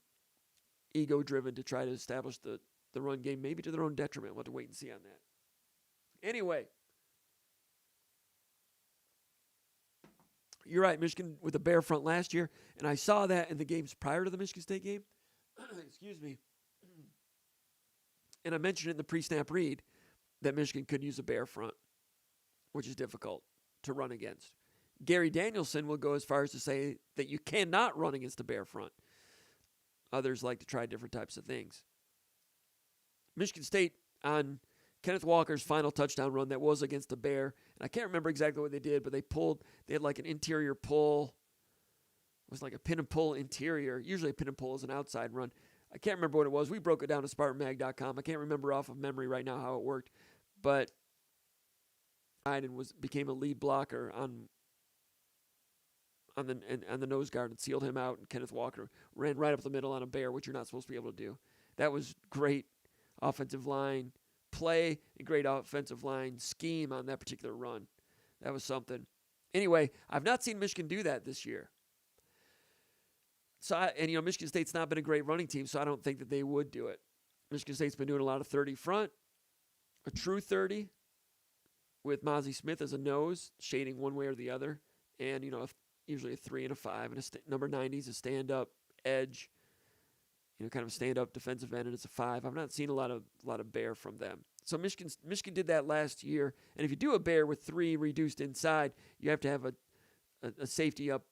ego-driven to try to establish the run game, maybe to their own detriment. We'll have to wait and see on that. Anyway, you're right, Michigan with a Bear front last year, and I saw that in the games prior to the Michigan State game. Excuse me. And I mentioned it in the pre-snap read that Michigan could use a Bear front, which is difficult to run against. Gary Danielson will go as far as to say that you cannot run against a Bear front. Others like to try different types of things. Michigan State on Kenneth Walker's final touchdown run that was against the Bear, and I can't remember exactly what they did, but they had like an interior pull. It was like a pin and pull interior. Usually a pin and pull is an outside run. I can't remember what it was. We broke it down to SpartanMag.com. I can't remember off of memory right now how it worked, but Biden became a lead blocker on the nose guard and sealed him out, and Kenneth Walker ran right up the middle on a Bear, which you're not supposed to be able to do. That was great offensive line play and great offensive line scheme on that particular run. That was something. Anyway, I've not seen Michigan do that this year. So, Michigan State's not been a great running team, so I don't think that they would do it. Michigan State's been doing a lot of 30 front, a true 30, with Mozzie Smith as a nose, shading one way or the other, and, usually a 3 and a 5, and number 90 is a stand-up edge, kind of a stand-up defensive end, and it's a 5. I've not seen a lot of Bear from them. So Michigan did that last year, and if you do a Bear with 3 reduced inside, you have to have a safety up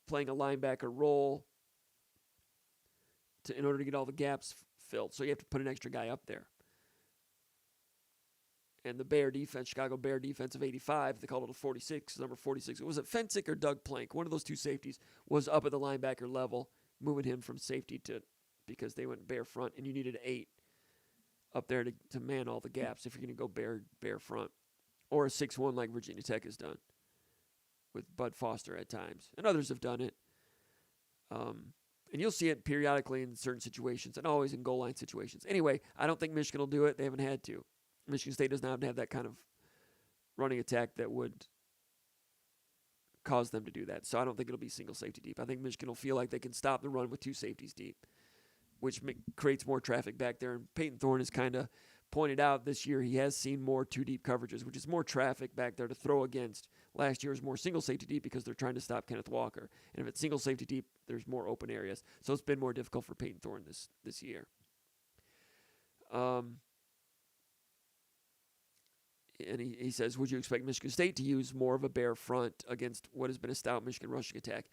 playing a linebacker role in order to get all the gaps filled. So you have to put an extra guy up there. And the Bear defense, Chicago Bear defense of 85, they called it a 46, number 46. Was it Fensick or Doug Plank? One of those two safeties was up at the linebacker level, moving him from safety because they went Bear front, and you needed 8 up there to man all the gaps if you're going to go Bear front. Or a 6-1 like Virginia Tech has done with Bud Foster at times. And others have done it. And you'll see it periodically in certain situations and always in goal line situations. Anyway, I don't think Michigan will do it. They haven't had to. Michigan State does not have that kind of running attack that would cause them to do that. So I don't think it'll be single safety deep. I think Michigan will feel like they can stop the run with 2 safeties deep, which creates more traffic back there. And Peyton Thorne has kind of pointed out this year he has seen more 2 deep coverages, which is more traffic back there to throw against. Last year was more single safety deep because they're trying to stop Kenneth Walker. And if it's single safety deep, there's more open areas. So it's been more difficult for Peyton Thorne this year. And he says, would you expect Michigan State to use more of a Bear front against what has been a stout Michigan rushing attack?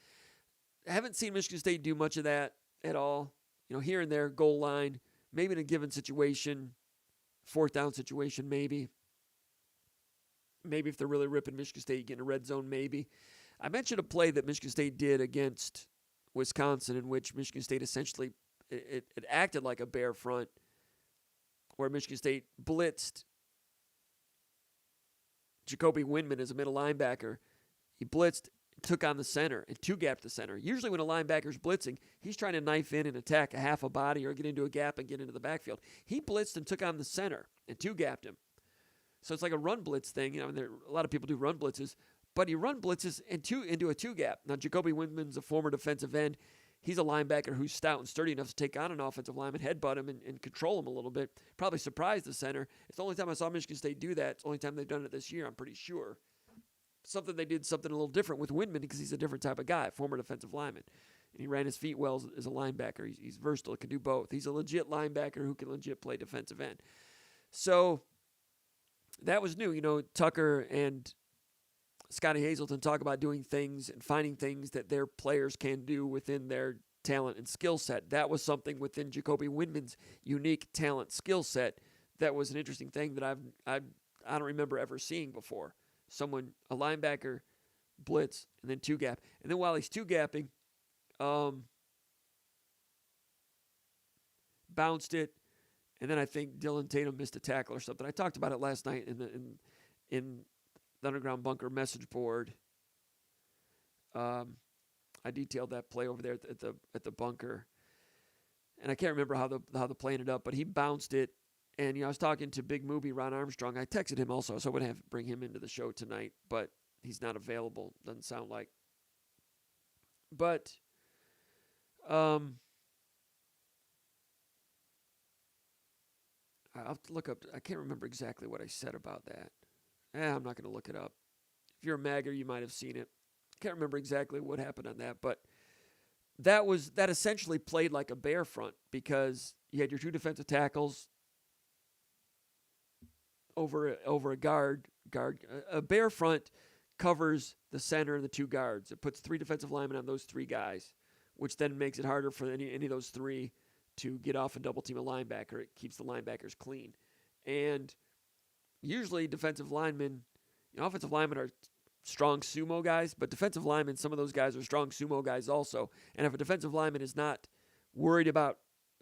I haven't seen Michigan State do much of that at all. Here and there, goal line, maybe in a given situation, 4th down situation, maybe. Maybe if they're really ripping Michigan State, you get in a red zone, maybe. I mentioned a play that Michigan State did against Wisconsin in which Michigan State essentially, it acted like a Bear front where Michigan State blitzed Jacoby Whitman as a middle linebacker. He blitzed, took on the center, and 2-gapped the center. Usually when a linebacker's blitzing, he's trying to knife in and attack a half a body or get into a gap and get into the backfield. He blitzed and took on the center and 2-gapped him. So it's like a run blitz thing. A lot of people do run blitzes, but he run blitzes into a 2-gap. Now, Jacoby Whitman's a former defensive end. he's a linebacker who's stout and sturdy enough to take on an offensive lineman, headbutt him, and control him a little bit. Probably surprise the center. It's the only time I saw Michigan State do that. It's the only time they've done it this year, I'm pretty sure. Something they did something a little different with Whitman because he's a different type of guy, former defensive lineman. And he ran his feet well as a linebacker. He's versatile, can do both. He's a legit linebacker who can legit play defensive end. So that was new. You know, Tucker and Scotty Hazelton talk about doing things and finding things that their players can do within their talent and skill set. That was something within Jacoby Whitman's unique talent skill set that was an interesting thing that I don't remember ever seeing before. A linebacker, blitz, and then two-gap. And then while he's two-gapping, bounced it, and then I think Dylan Tatum missed a tackle or something. I talked about it last night in the Underground Bunker message board. I detailed that play over there at the bunker, and I can't remember how the play ended up, but he bounced it. And, you know, I was talking to Big Movie Ron Armstrong. I texted him also, so I would have to bring him into the show tonight, but he's not available, doesn't sound like. But I'll have to look up. I can't remember exactly what I said about that. I'm not going to look it up. If you're a Magger, you might have seen it. Can't remember exactly what happened on that, but that essentially played like a bear front because you had your two defensive tackles over a guard. A bear front covers the center and the two guards. It puts three defensive linemen on those three guys, which then makes it harder for any of those three to get off and double team a linebacker. It keeps the linebackers clean. And usually defensive linemen, offensive linemen are strong sumo guys, but defensive linemen, some of those guys are strong sumo guys also. And if a defensive lineman is not worried about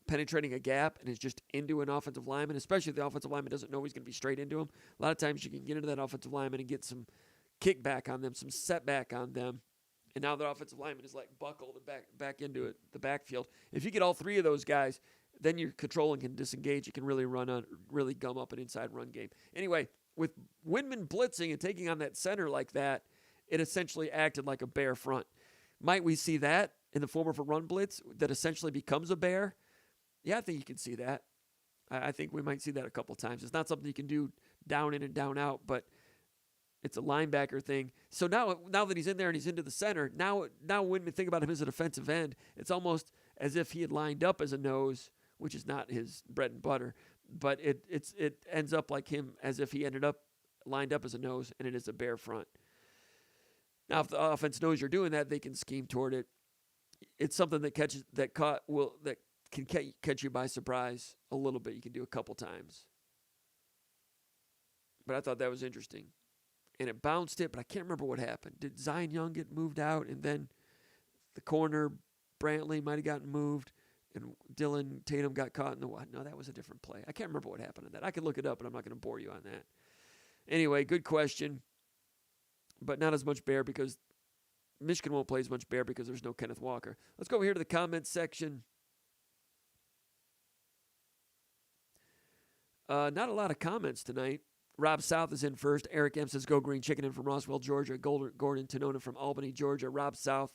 penetrating a gap and is just into an offensive lineman, especially if the offensive lineman doesn't know he's going to be straight into him, a lot of times you can get into that offensive lineman and get some kickback on them, some setback on them. And now the offensive lineman is like buckled back into it, the backfield. If you get all three of those guys, then your controlling can disengage. You can really gum up an inside run game. Anyway, with Whitman blitzing and taking on that center like that, it essentially acted like a bear front. Might we see that in the form of a run blitz that essentially becomes a bear? Yeah, I think you can see that. I think we might see that a couple times. It's not something you can do down in and down out, but it's a linebacker thing. So now that he's in there and he's into the center, now when we think about him as a defensive end, it's almost as if he had lined up as a nose, which is not his bread and butter, but it ends up like him as if he ended up lined up as a nose, and it is a bear front. Now, if the offense knows you're doing that, they can scheme toward it. It's something that can catch you by surprise a little bit. You can do a couple times. But I thought that was interesting. And it bounced it, but I can't remember what happened. Did Zion Young get moved out? And then the corner, Brantley, might have gotten moved. And Dylan Tatum got caught in the what? No, that was a different play. I can't remember what happened on that. I could look it up, but I'm not going to bore you on that. Anyway, good question. But not as much bear because Michigan won't play as much bear because there's no Kenneth Walker. Let's go over here to the comments section. Not a lot of comments tonight. Rob South is in first. Eric M says, go green chicken in from Roswell, Georgia. Gordon Tonona from Albany, Georgia. Rob South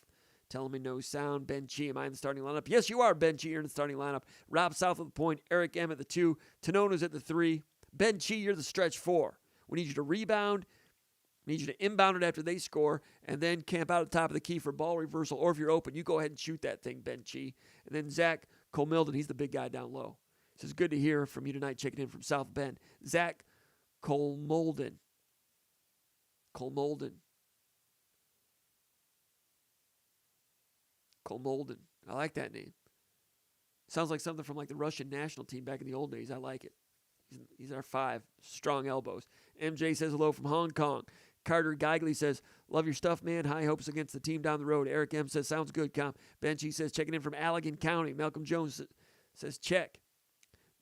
telling me no sound. Ben Chi, am I in the starting lineup? Yes, you are, Ben Chi. You're in the starting lineup. Rob South at the point. Eric M at the 2. Tonona's at the 3. Ben Chi, you're the stretch 4. We need you to rebound. We need you to inbound it after they score and then camp out at the top of the key for ball reversal. Or if you're open, you go ahead and shoot that thing, Ben Chi. And then Zach Colmilden, he's the big guy down low. So it's good to hear from you tonight, checking in from South Bend. Zach Colmolden. I like that name. Sounds like something from like the Russian national team back in the old days. I like it. He's our 5. Strong elbows. MJ says hello from Hong Kong. Carter Geigley says, love your stuff, man. High hopes against the team down the road. Eric M says, sounds good, Comp. Benchy says, checking in from Allegan County. Malcolm Jones says, check.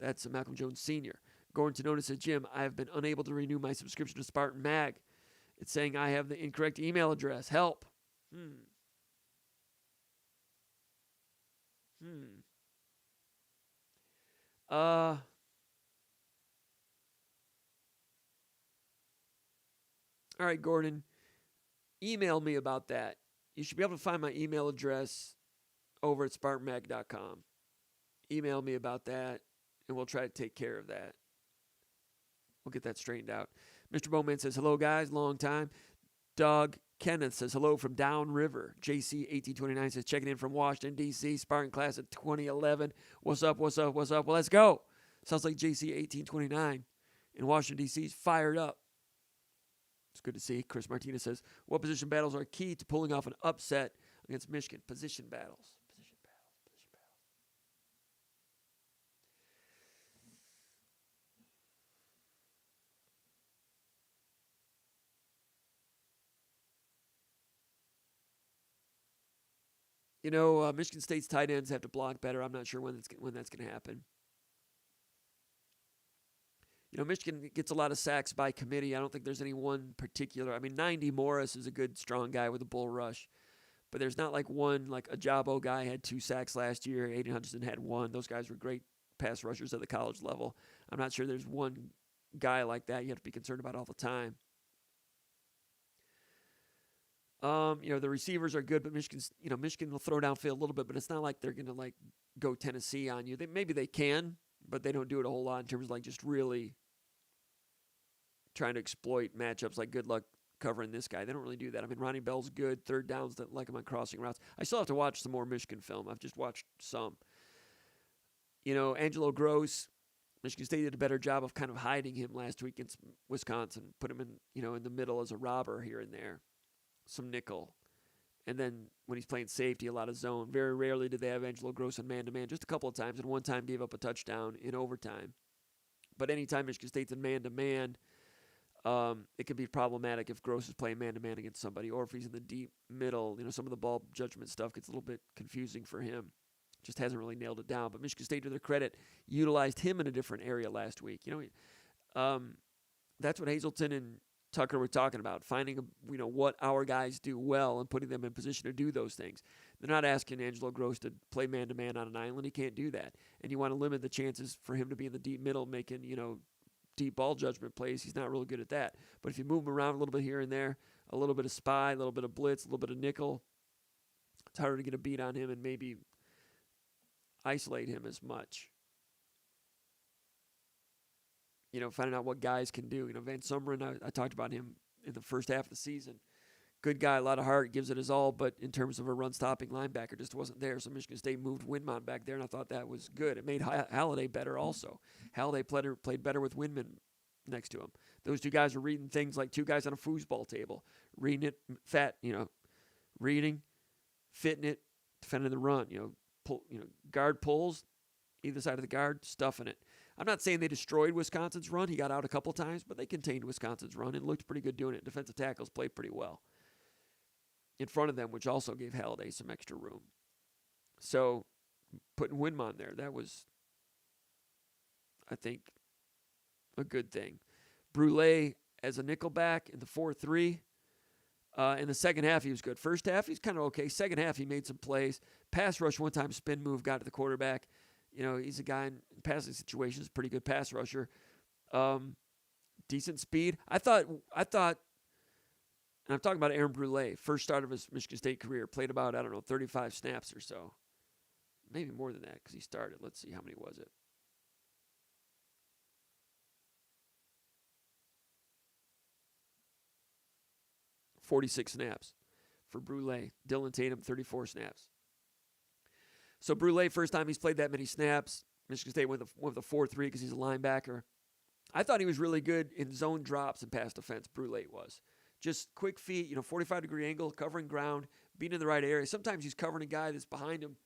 That's Malcolm Jones Sr. Gordon Tonona says, Jim, I have been unable to renew my subscription to SpartanMag. It's saying I have the incorrect email address. Help. All right, Gordon, email me about that. You should be able to find my email address over at SpartanMag.com. Email me about that, and we'll try to take care of that. We'll get that straightened out. Mr. Bowman says, hello, guys. Long time. Doug Kenneth says, hello from Downriver. JC1829 says, checking in from Washington, D.C. Spartan class of 2011. What's up, what's up, what's up? Well, let's go. Sounds like JC1829 in Washington, D.C. is fired up. It's good to see. Chris Martinez says, what position battles are key to pulling off an upset against Michigan? Position battles. You know, Michigan State's tight ends have to block better. I'm not sure when that's going to happen. You know, Michigan gets a lot of sacks by committee. I don't think there's any one particular. I mean, 90 Morris is a good, strong guy with a bull rush. But there's not like one, like a Jabo guy had 2 sacks last year. Aiden Hutchinson had 1. Those guys were great pass rushers at the college level. I'm not sure there's one guy like that you have to be concerned about all the time. You know, the receivers are good, but Michigan will throw downfield a little bit, but it's not like they're going to like go Tennessee on you. Maybe they can, but they don't do it a whole lot in terms of like just really trying to exploit matchups like good luck covering this guy. They don't really do that. I mean, Ronnie Bell's good. Third downs that like him on crossing routes. I still have to watch some more Michigan film. I've just watched some. You know, Angelo Gross, Michigan State did a better job of kind of hiding him last week against Wisconsin. Put him in the middle as a robber here and there. Some nickel. And then when he's playing safety, a lot of zone. Very rarely did they have Angelo Gross in man-to-man. Just a couple of times. And one time gave up a touchdown in overtime. But anytime Michigan State's in man-to-man, it can be problematic if Gross is playing man-to-man against somebody. Or if he's in the deep middle. You know, some of the ball judgment stuff gets a little bit confusing for him. Just hasn't really nailed it down. But Michigan State, to their credit, utilized him in a different area last week. You know, that's what Hazelton and Tucker were talking about, finding what our guys do well and putting them in position to do those things. They're not asking Angelo Gross to play man-to-man on an island. He can't do that. And you want to limit the chances for him to be in the deep middle making, deep ball judgment plays. He's not really good at that. But if you move him around a little bit here and there, a little bit of spy, a little bit of blitz, a little bit of nickel, it's harder to get a beat on him and maybe isolate him as much. Finding out what guys can do. Van Sumeren, I talked about him in the first half of the season. Good guy, a lot of heart, gives it his all, but in terms of a run-stopping linebacker, just wasn't there. So Michigan State moved Winmont back there, and I thought that was good. It made Halliday better also. Halliday played better with Winman next to him. Those two guys are reading things like two guys on a foosball table, reading it, reading, fitting it, defending the run. Guard pulls, either side of the guard, stuffing it. I'm not saying they destroyed Wisconsin's run. He got out a couple times, but they contained Wisconsin's run and looked pretty good doing it. Defensive tackles played pretty well in front of them, which also gave Halliday some extra room. So putting Winmont there, that was, I think, a good thing. Brulay as a nickelback in the 4-3. In the second half, he was good. First half, he's kind of okay. Second half, he made some plays. Pass rush one time, spin move, got to the quarterback. He's a guy in passing situations, pretty good pass rusher. Decent speed. I thought, and I'm talking about Aaron Brulay, first start of his Michigan State career, played about, 35 snaps or so. Maybe more than that because he started. Let's see, how many was it? $46 snaps for Brulay. Dylan Tatum, 34 snaps. So Brulay, first time he's played that many snaps. Michigan State went with the 4-3 because he's a linebacker. I thought he was really good in zone drops and pass defense. Brulay was. Just quick feet, 45-degree angle, covering ground, being in the right area. Sometimes he's covering a guy that's behind him,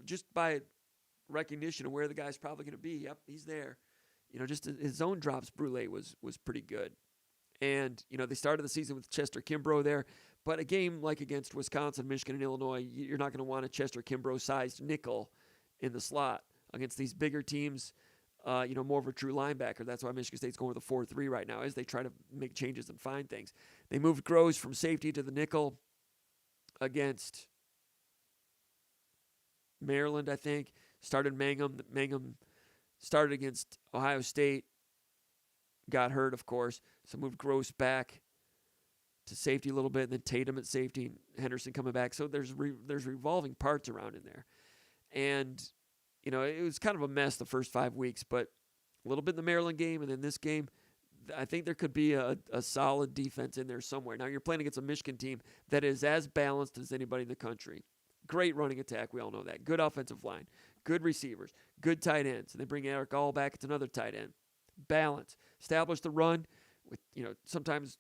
just by recognition of where the guy's probably going to be. Yep, he's there. Just his zone drops, Brulay was pretty good. And, they started the season with Chester Kimbrough there. But a game like against Wisconsin, Michigan, and Illinois, you're not going to want a Chester Kimbrough-sized nickel in the slot. Against these bigger teams, more of a true linebacker. That's why Michigan State's going with a 4-3 right now as they try to make changes and find things. They moved Gross from safety to the nickel against Maryland, I think. Started Mangum. Mangum started against Ohio State. Got hurt, of course. So moved Gross back to safety a little bit, and then Tatum at safety, and Henderson coming back. So there's revolving parts around in there. And, it was kind of a mess the first 5 weeks, but a little bit in the Maryland game and then this game, I think there could be a solid defense in there somewhere. Now, you're playing against a Michigan team that is as balanced as anybody in the country. Great running attack, we all know that. Good offensive line, good receivers, good tight ends. And they bring Eric All back, it's another tight end. Balance. Establish the run with, sometimes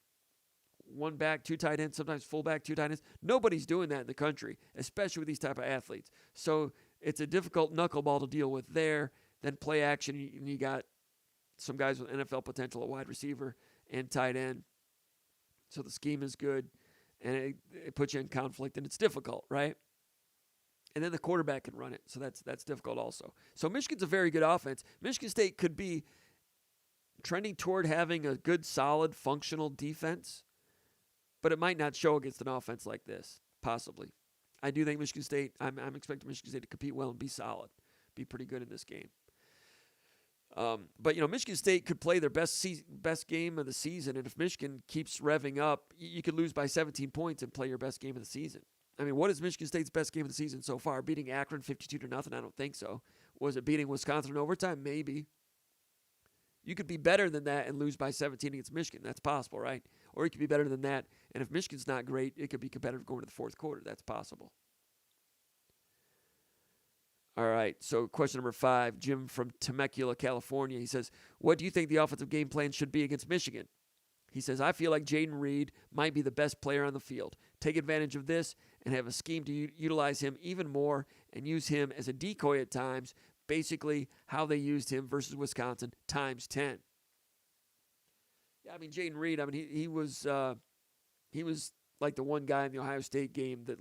one back, two tight ends, sometimes full back, two tight ends. Nobody's doing that in the country, especially with these type of athletes. So it's a difficult knuckleball to deal with there. Then play action, you got some guys with NFL potential at wide receiver and tight end. So the scheme is good, and it puts you in conflict, and it's difficult, right? And then the quarterback can run it, so that's difficult also. So Michigan's a very good offense. Michigan State could be trending toward having a good, solid, functional defense, but it might not show against an offense like this, possibly. I do think Michigan State, I'm expecting Michigan State to compete well and be solid, be pretty good in this game. But, Michigan State could play their best game of the season, and if Michigan keeps revving up, you could lose by 17 points and play your best game of the season. I mean, what is Michigan State's best game of the season so far? Beating Akron 52-0? I don't think so. Was it beating Wisconsin in overtime? Maybe. You could be better than that and lose by 17 against Michigan. That's possible, right? Or you could be better than that, and if Michigan's not great, it could be competitive going to the fourth quarter. That's possible. All right, so question number 5, Jim from Temecula, California. He says, what do you think the offensive game plan should be against Michigan? He says, I feel like Jaden Reed might be the best player on the field. Take advantage of this and have a scheme to utilize him even more and use him as a decoy at times, basically how they used him versus Wisconsin times 10. Yeah, I mean, Jaden Reed, he was like the one guy in the Ohio State game that,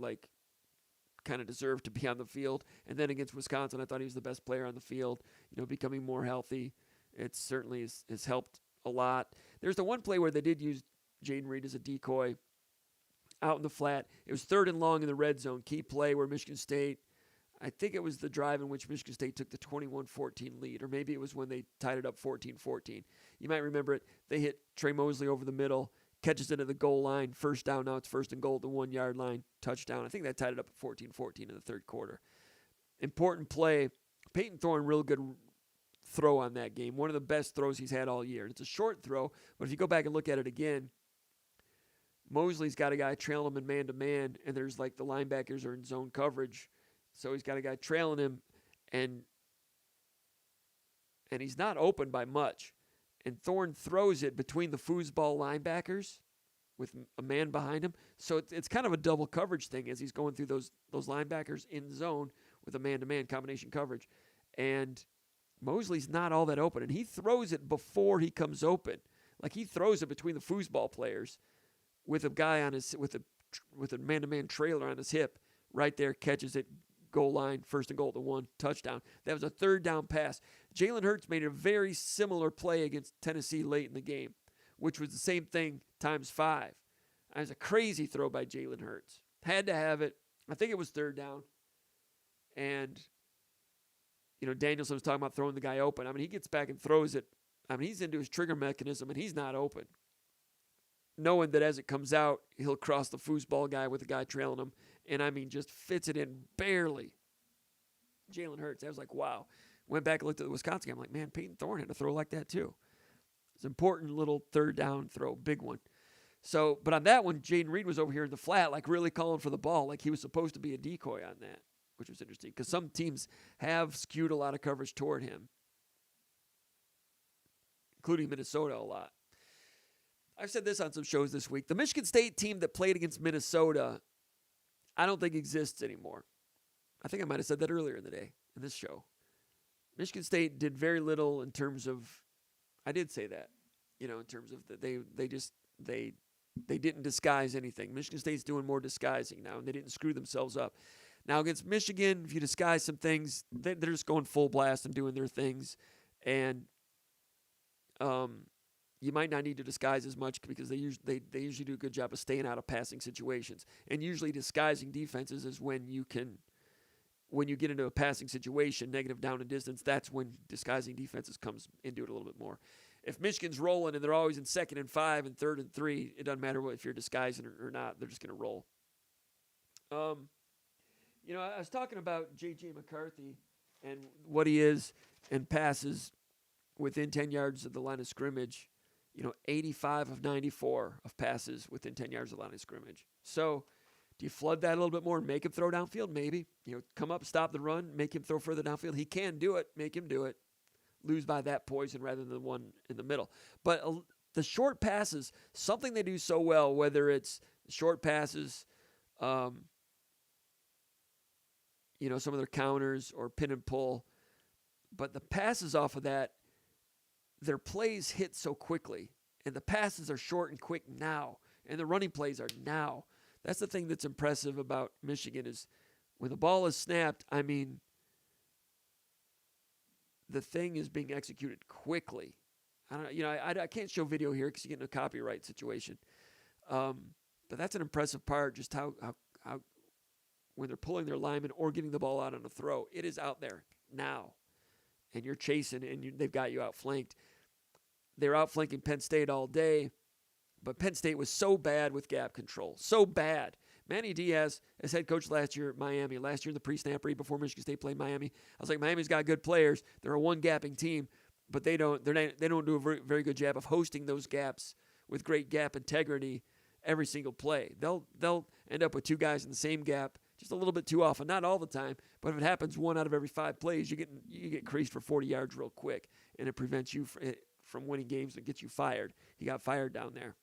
kind of deserved to be on the field. And then against Wisconsin, I thought he was the best player on the field, becoming more healthy. It certainly has helped a lot. There's the one play where they did use Jaden Reed as a decoy out in the flat. It was 3rd and long in the red zone. Key play where Michigan State, I think it was the drive in which Michigan State took the 21-14 lead, or maybe it was when they tied it up 14-14. You might remember it. They hit Trey Mosley over the middle, catches it at the goal line, first down. Now it's 1st and goal at the 1-yard line, touchdown. I think that tied it up at 14-14 in the third quarter. Important play. Peyton Thorne, real good throw on that game. One of the best throws he's had all year. And it's a short throw, but if you go back and look at it again, Mosley's got a guy trailing him in man-to-man, and there's the linebackers are in zone coverage. So he's got a guy trailing him, and he's not open by much. And Thorne throws it between the foosball linebackers with a man behind him. So it's kind of a double coverage thing as he's going through those linebackers in zone with a man-to-man combination coverage. And Mosley's not all that open, and he throws it before he comes open. He throws it between the foosball players with a guy on his with a man-to-man trailer on his hip. Right there, catches it, goal line, 1st and goal at the 1, touchdown. That was a 3rd down pass. Jalen Hurts made a very similar play against Tennessee late in the game, which was the same thing times 5. It was a crazy throw by Jalen Hurts. Had to have it. I think it was 3rd down. And, Danielson was talking about throwing the guy open. He gets back and throws it. He's into his trigger mechanism, and he's not open. Knowing that as it comes out, he'll cross the foosball guy with the guy trailing him. And, just fits it in barely. Jalen Hurts, I was like, wow. Went back and looked at the Wisconsin game. I'm like, man, Peyton Thorne had to throw like that too. It's an important little 3rd down throw, big one. So, but on that one, Jaden Reed was over here in the flat, really calling for the ball, he was supposed to be a decoy on that, which was interesting because some teams have skewed a lot of coverage toward him, including Minnesota a lot. I've said this on some shows this week. The Michigan State team that played against Minnesota, I don't think exists anymore. I think I might have said that earlier in the day in this show. Michigan State did very little in terms of, I did say that, in terms of they didn't disguise anything. Michigan State's doing more disguising now, and they didn't screw themselves up. Now against Michigan, if you disguise some things, they're just going full blast and doing their things, and you might not need to disguise as much because they usually do a good job of staying out of passing situations. And usually disguising defenses is when you get into a passing situation, negative down and distance, that's when disguising defenses comes into it a little bit more. if Michigan's rolling and they're always in 2nd and 5 and 3rd and 3, it doesn't matter if you're disguising or not. They're just going to roll. I was talking about J.J. McCarthy and what he is and passes within 10 yards of the line of scrimmage. 85 of 94 of passes within 10 yards of the line of scrimmage. So do you flood that a little bit more and make him throw downfield? Maybe. Come up, stop the run, make him throw further downfield. He can do it. Make him do it. Lose by that poison rather than the one in the middle. But the short passes, something they do so well, whether it's short passes, some of their counters or pin and pull. But the passes off of that, their plays hit so quickly. And the passes are short and quick now. And the running plays are now. That's the thing that's impressive about Michigan is when the ball is snapped, the thing is being executed quickly. I can't show video here because you get in a copyright situation. But that's an impressive part, just how when they're pulling their lineman or getting the ball out on a throw, it is out there now. And you're chasing, and they've got you outflanked. They're outflanking Penn State all day, but Penn State was so bad with gap control. So bad. Manny Diaz, as head coach last year at Miami, last year in the pre-snap read before Michigan State played Miami, I was like, Miami's got good players. They're a one-gapping team, but they don't do a very, very good job of hosting those gaps with great gap integrity every single play. They'll end up with 2 guys in the same gap just a little bit too often, not all the time, but if it happens 1 out of every 5 plays, you get creased for 40 yards real quick, and it prevents you from winning games and gets you fired. He got fired down there.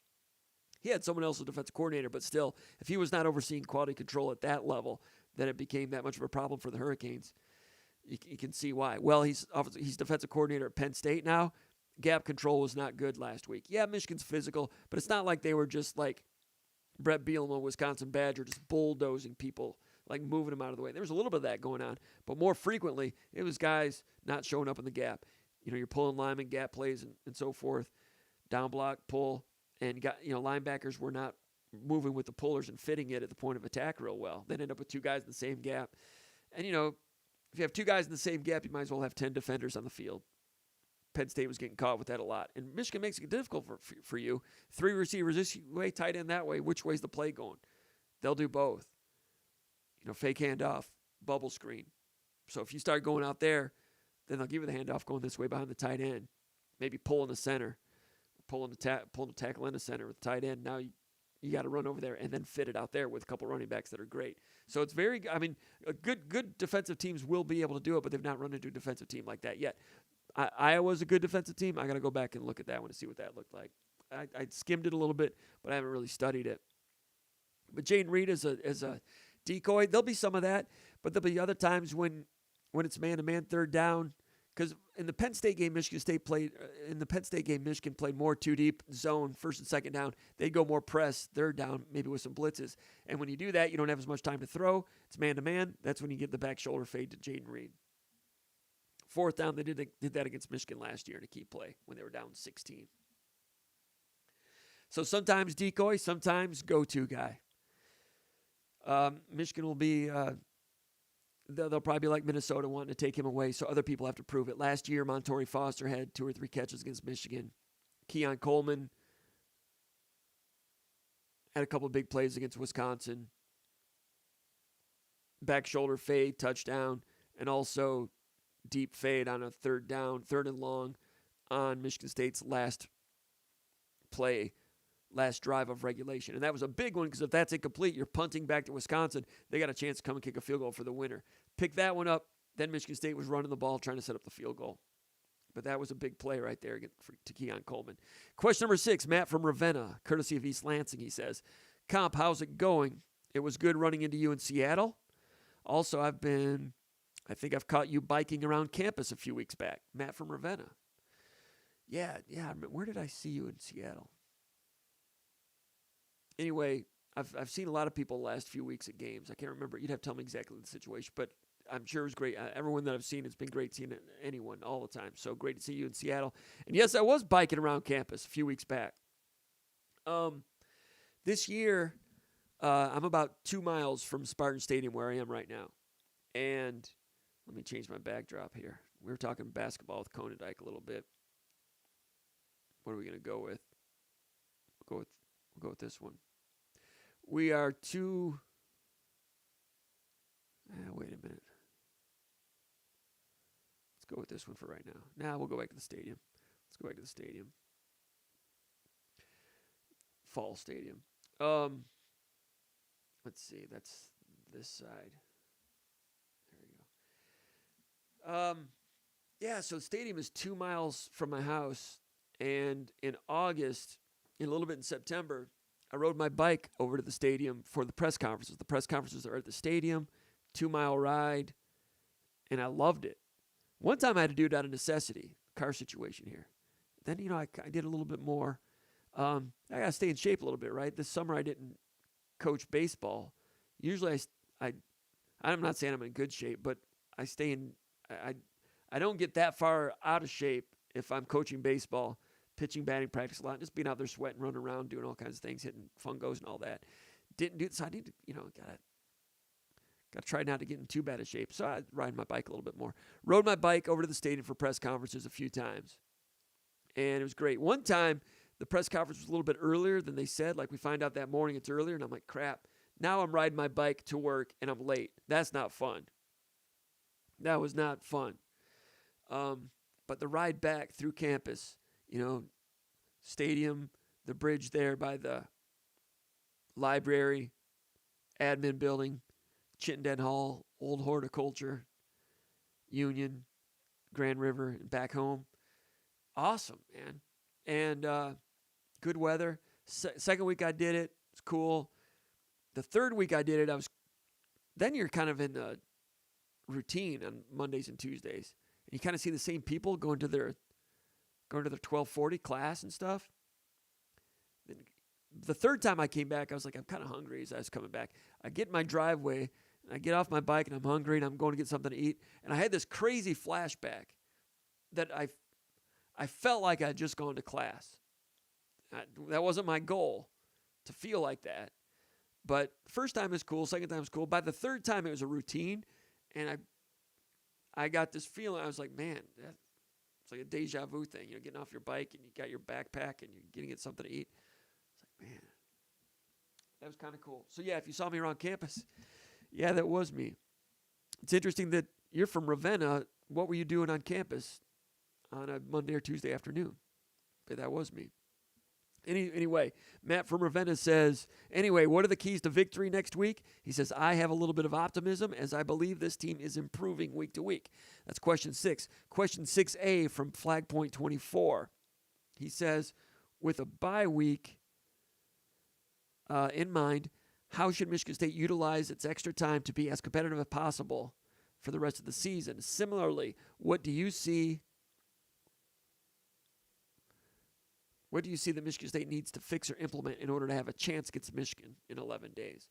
He had someone else as defensive coordinator, but still, if he was not overseeing quality control at that level, then it became that much of a problem for the Hurricanes. You can see why. Well, he's defensive coordinator at Penn State now. Gap control was not good last week. Yeah, Michigan's physical, but it's not like they were just like Brett Bielema, Wisconsin Badger, just bulldozing people, like moving them out of the way. There was a little bit of that going on, but more frequently, it was guys not showing up in the gap. You're pulling linemen, gap plays, and so forth, down block, pull, and linebackers were not moving with the pullers and fitting it at the point of attack real well. They end up with 2 guys in the same gap. And, if you have 2 guys in the same gap, you might as well have 10 defenders on the field. Penn State was getting caught with that a lot. And Michigan makes it difficult for you. 3 receivers this way, tight end that way. Which way's the play going? They'll do both. Fake handoff, bubble screen. So if you start going out there, then they'll give you the handoff going this way behind the tight end. Maybe pulling the center, pulling the tackle in the center with the tight end. Now you got to run over there and then fit it out there with a couple running backs that are great. So it's good defensive teams will be able to do it, but they've not run into a defensive team like that yet. Iowa's a good defensive team. I got to go back and look at that one to see what that looked like. I skimmed it a little bit, but I haven't really studied it. But Jaden Reed is a decoy. There'll be some of that, but there'll be other times when it's man-to-man 3rd down. Because in the Penn State game, Michigan played more 2-deep zone, 1st and 2nd down. They'd go more press, 3rd down, maybe with some blitzes. And when you do that, you don't have as much time to throw. It's man-to-man. That's when you get the back shoulder fade to Jaden Reed. 4th down, they did that against Michigan last year in a key play when they were down 16. So sometimes decoy, sometimes go-to guy. Michigan will be, they'll probably be like Minnesota wanting to take him away, so other people have to prove it. Last year, Montorie Foster had 2 or 3 catches against Michigan. Keon Coleman had a couple of big plays against Wisconsin. Back shoulder fade, touchdown, and also deep fade on a 3rd down, 3rd and long on Michigan State's last play, last drive of regulation. And that was a big one because if that's incomplete, you're punting back to Wisconsin. They got a chance to come and kick a field goal for the winner. Pick that one up. Then Michigan State was running the ball, trying to set up the field goal. But that was a big play right there to Keon Coleman. Question number 6, Matt from Ravenna, courtesy of East Lansing, he says, Comp, how's it going? It was good running into you in Seattle. Also, I think I've caught you biking around campus a few weeks back. Matt from Ravenna. Yeah. Where did I see you in Seattle? Anyway, I've seen a lot of people the last few weeks at games. I can't remember. You'd have to tell me exactly the situation, but I'm sure it was great. Everyone that I've seen, it's been great seeing anyone all the time. So great to see you in Seattle. And yes, I was biking around campus a few weeks back. This year, I'm about 2 miles from Spartan Stadium where I am right now. And let me change my backdrop here. We were talking basketball with Konendijk a little bit. what are we going to go with? We'll go with this one. We are two. Wait a minute. Let's go with this one for right now. Now we'll go back to the stadium. Let's go back to the stadium. Fall Stadium. Let's see. That's this side. There we go. Yeah, so the stadium is 2 miles from my house. And in August, a little bit in September, I rode my bike over to the stadium for the press conferences. The press conferences are at the stadium, 2 mile ride, and I loved it. One time I had to do it out of necessity, car situation here. Then, I did a little bit more. I got to stay in shape a little bit, right? This summer I didn't coach baseball. Usually I'm not saying I'm in good shape, but I stay in, I don't get that far out of shape if I'm coaching baseball, pitching, batting practice a lot, just being out there sweating, running around, doing all kinds of things, hitting fungos and all that. Didn't do it, so I need to, got to try not to get in too bad a shape. So I ride my bike a little bit more. Rode my bike over to the stadium for press conferences a few times, and it was great. One time, the press conference was a little bit earlier than they said. Like, we find out that morning it's earlier, and I'm like, crap. Now I'm riding my bike to work, and I'm late. That's not fun. That was not fun. But the ride back through campus, stadium, the bridge there by the library, admin building, Chittenden Hall, Old Horticulture, Union, Grand River, and back home. Awesome, man. And good weather. Second week I did it. It's cool. The third week I did it, then you're kind of in the routine on Mondays and Tuesdays. And you kind of see the same people going to their 1240 class and stuff. The third time I came back, I was like, I'm kind of hungry as I was coming back. I get in my driveway, and I get off my bike, and I'm hungry, and I'm going to get something to eat. And I had this crazy flashback that I felt like I had just gone to class. That wasn't my goal, to feel like that. But first time is cool, second time is cool. By the third time, it was a routine, and I got this feeling. I was like, man, it's like a deja vu thing. Getting off your bike, and you got your backpack, and you're getting get something to eat. It's like, man, that was kind of cool. So, yeah, if you saw me around campus, yeah, that was me. It's interesting that you're from Ravenna. What were you doing on campus on a Monday or Tuesday afternoon? But that was me. Anyway, Matt from Ravenna says, anyway, what are the keys to victory next week? He says, I have a little bit of optimism as I believe this team is improving week to week. That's question 6. Question 6A from Flagpoint 24. He says, with a bye week in mind, how should Michigan State utilize its extra time to be as competitive as possible for the rest of the season? Similarly, what do you see that Michigan State needs to fix or implement in order to have a chance against Michigan in 11 days?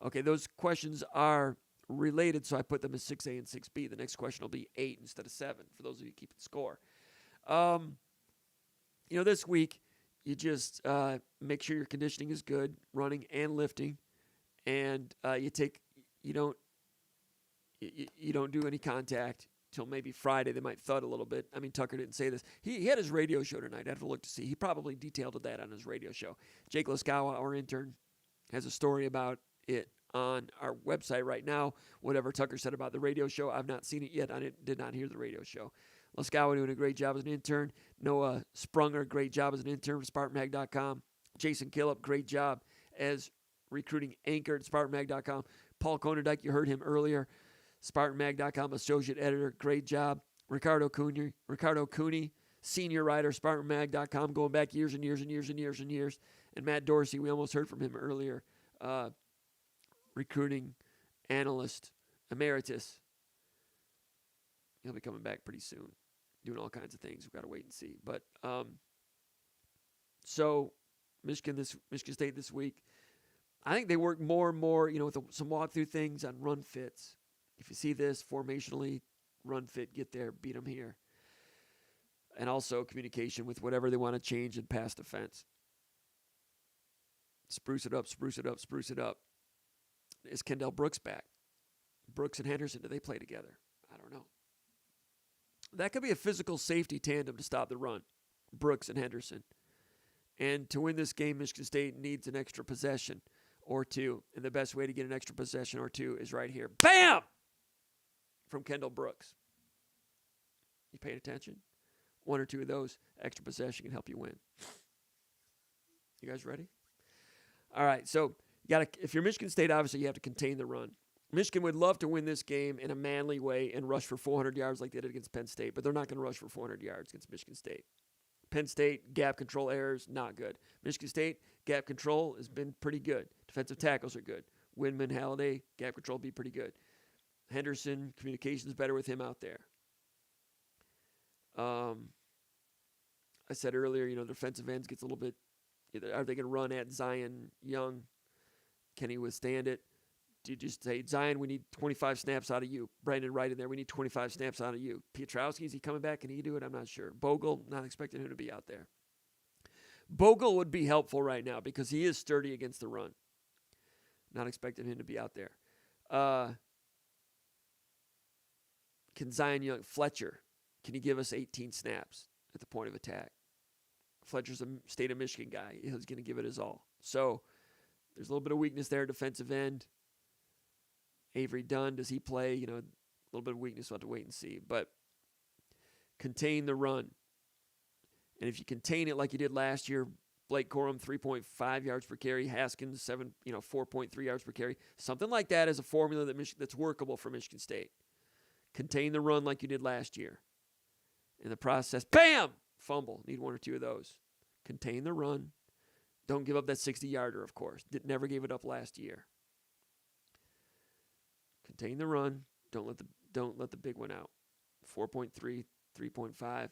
Okay, those questions are related, so I put them as 6A and 6B. The next question will be 8 instead of 7 for those of you keeping score. This week, you just make sure your conditioning is good, running and lifting, and you don't do any contact till maybe Friday. They might thud a little bit. I mean, Tucker didn't say this. He had his radio show tonight. I have to look to see. He probably detailed that on his radio show. Jake Laskawa, our intern, has a story about it on our website right now. Whatever Tucker said about the radio show, I've not seen it yet. I did not hear the radio show. Laskawa doing a great job as an intern. Noah Sprunger, great job as an intern for SpartanMag.com. Jason Killip, great job as recruiting anchor at SpartanMag.com. Paul Konerdijk, you heard him earlier. SpartanMag.com associate editor, great job. Ricardo Cooney, senior writer, SpartanMag.com, going back years and years and years and years and years. And Matt Dorsey, we almost heard from him earlier, recruiting analyst emeritus. He'll be coming back pretty soon, doing all kinds of things. We've got to wait and see. But so Michigan State this week, I think they work more and more, with some walkthrough things on run fits. If you see this formationally, run fit, get there, beat them here. And also communication with whatever they want to change in pass defense. Spruce it up, spruce it up, spruce it up. Is Kendall Brooks back? Brooks and Henderson, do they play together? I don't know. That could be a physical safety tandem to stop the run. Brooks and Henderson. And to win this game, Michigan State needs an extra possession or two. And the best way to get an extra possession or two is right here. Bam! From Kendall Brooks. You paying attention? One or two of those extra possession can help you win. You guys ready? All right, so if you're Michigan State, obviously you have to contain the run. Michigan would love to win this game in a manly way and rush for 400 yards like they did against Penn State, but they're not going to rush for 400 yards against Michigan State. Penn State, gap control errors, not good. Michigan State, gap control has been pretty good. Defensive tackles are good. Whitman, Halliday, gap control be pretty good. Henderson, communication's better with him out there. I said earlier, defensive ends gets a little bit, are they going to run at Zion Young? Can he withstand it? Do you just say, Zion, we need 25 snaps out of you. Brandon Wright in there, we need 25 snaps out of you. Piotrowski, is he coming back? Can he do it? I'm not sure. Bogle, not expecting him to be out there. Bogle would be helpful right now because he is sturdy against the run. Not expecting him to be out there. Can Zion Young, Fletcher, can he give us 18 snaps at the point of attack? Fletcher's a state of Michigan guy. He's going to give it his all. So there's a little bit of weakness there, defensive end. Avery Dunn, does he play? A little bit of weakness. We'll have to wait and see. But contain the run. And if you contain it like you did last year, Blake Corum, 3.5 yards per carry. Haskins, 4.3 yards per carry. Something like that is a formula that's workable for Michigan State. Contain the run like you did last year. In the process, bam! Fumble. Need one or two of those. Contain the run. Don't give up that 60-yarder, of course. Never gave it up last year. Contain the run. Don't let the big one out. 4.3, 3.5.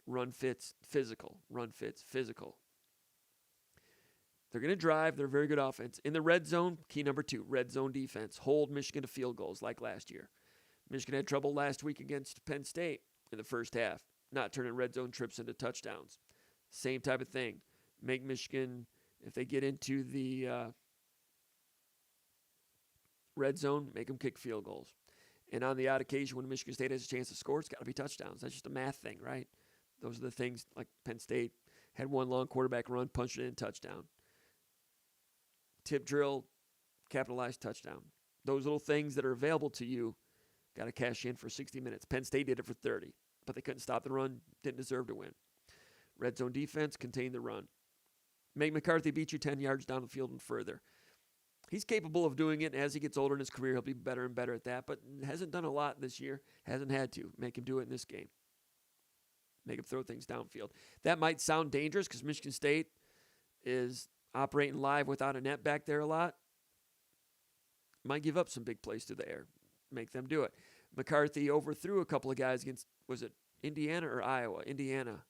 Run fits physical. Run fits physical. They're going to drive. They're a very good offense. In the red zone, key number 2, red zone defense. Hold Michigan to field goals like last year. Michigan had trouble last week against Penn State in the first half, not turning red zone trips into touchdowns. Same type of thing. Make Michigan, if they get into the red zone, make them kick field goals. And on the odd occasion when Michigan State has a chance to score, it's got to be touchdowns. That's just a math thing, right? Those are the things like Penn State had one long quarterback run, punched it in, touchdown. Tip drill, capitalized touchdown. Those little things that are available to you, got to cash in for 60 minutes. Penn State did it for 30, but they couldn't stop the run, didn't deserve to win. Red zone defense, contain the run. Make McCarthy beat you 10 yards down the field and further. He's capable of doing it, and as he gets older in his career, he'll be better and better at that, but hasn't done a lot this year, hasn't had to. Make him do it in this game. Make him throw things downfield. That might sound dangerous because Michigan State is operating live without a net back there a lot. Might give up some big plays to the air. Make them do it. McCarthy overthrew a couple of guys against, was it Indiana or Iowa? Indiana.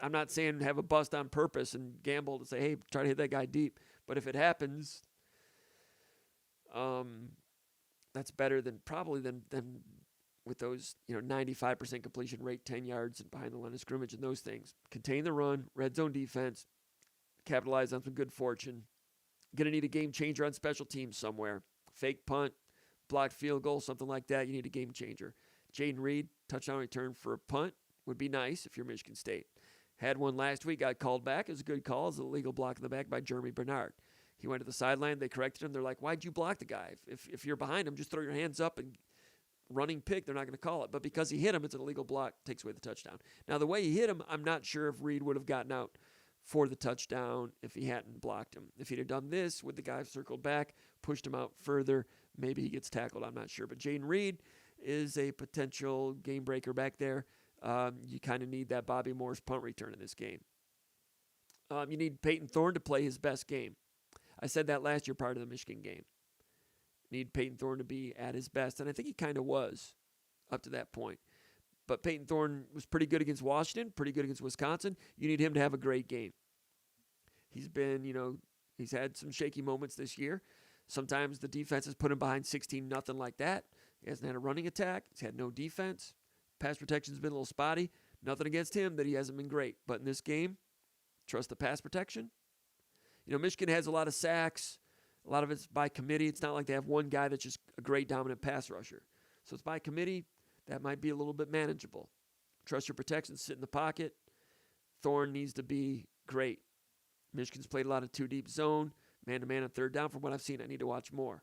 I'm not saying have a bust on purpose and gamble to say, hey, try to hit that guy deep. But if it happens, that's better than with those 95% completion rate, 10 yards and behind the line of scrimmage and those things. Contain the run, red zone defense, capitalize on some good fortune. Going to need a game changer on special teams somewhere. Fake punt, blocked field goal, something like that. You need a game changer. Jaden Reed, touchdown return for a punt would be nice if you're Michigan State. Had one last week, got called back. It was a good call. It was a legal block in the back by Jeremy Bernard. He went to the sideline. They corrected him. They're like, why'd you block the guy? If you're behind him, just throw your hands up and running pick. They're not going to call it. But because he hit him, it's an illegal block. Takes away the touchdown. Now, the way he hit him, I'm not sure if Reed would have gotten out for the touchdown if he hadn't blocked him. If he'd have done this, would the guy have circled back, pushed him out further, maybe he gets tackled. I'm not sure. But Jaden Reed is a potential game breaker back there. You kind of need that Bobby Morris punt return in this game. You need Peyton Thorne to play his best game. I said that last year part of the Michigan game. Need Peyton Thorne to be at his best, and I think he kind of was up to that point. But Peyton Thorne was pretty good against Washington, pretty good against Wisconsin. You need him to have a great game. He's been, he's had some shaky moments this year. Sometimes the defense has put him behind 16-0 like that. He hasn't had a running attack. He's had no defense. Pass protection's been a little spotty. Nothing against him that he hasn't been great. But in this game, trust the pass protection. Michigan has a lot of sacks. A lot of it's by committee. It's not like they have one guy that's just a great dominant pass rusher. So it's by committee. That might be a little bit manageable. Trust your protection. Sit in the pocket. Thorne needs to be great. Michigan's played a lot of 2-deep zone, man-to-man on third down. From what I've seen, I need to watch more.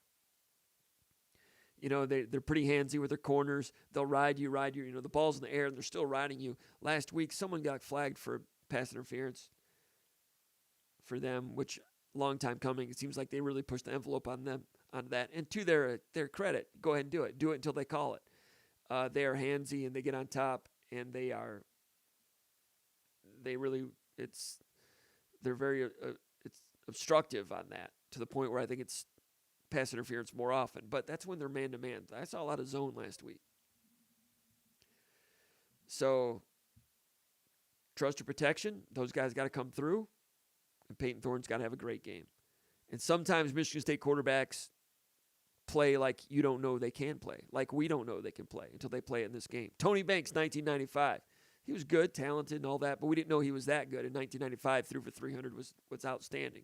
They're pretty handsy with their corners. They'll ride you. The ball's in the air, and they're still riding you. Last week, someone got flagged for pass interference for them, which long time coming. It seems like they really pushed the envelope on that. And to their credit, go ahead and do it. Do it until they call it. They are handsy, and they get on top, and they're very it's obstructive on that, to the point where I think it's pass interference more often. But that's when they're man-to-man. I saw a lot of zone last week. So trust your protection. Those guys got to come through, and Peyton Thorne's got to have a great game. And sometimes Michigan State quarterbacks play like you don't know they can play, like we don't know they can play until they play it in this game. Tony Banks, 1995. He was good, talented, and all that, but we didn't know he was that good. In 1995, threw for 300, was outstanding.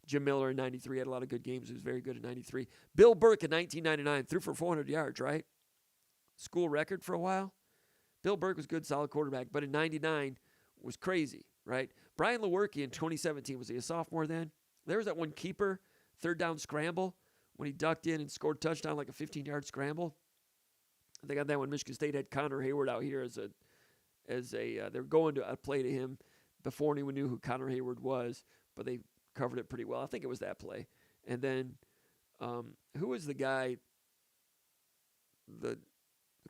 Jim Miller in 93 had a lot of good games. He was very good in 93. Bill Burke in 1999 threw for 400 yards, right? School record for a while. Bill Burke was good, solid quarterback, but in 99 was crazy, right? Brian Lewerke in 2017, was he a sophomore then? There was that one keeper, third down scramble, when he ducked in and scored a touchdown, like a 15-yard scramble. They got that when Michigan State had Connor Hayward out here they're going to play to him before anyone knew who Connor Hayward was, but they covered it pretty well. I think it was that play. And then who was the guy, the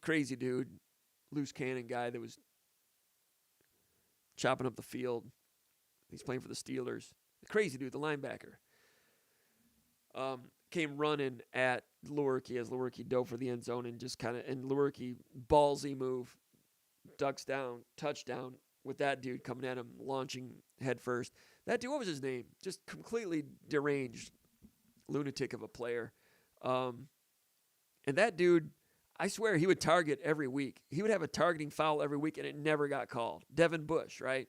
crazy dude, loose cannon guy that was chopping up the field? He's playing for the Steelers. The crazy dude, the linebacker. Came running at Lewerke as Lewerke dove for the end zone, and Lewerke, ballsy move, ducks down, touchdown, with that dude coming at him, launching head first. That dude, what was his name? Just completely deranged lunatic of a player. And that dude, I swear, he would target every week. He would have a targeting foul every week, and it never got called. Devin Bush, right?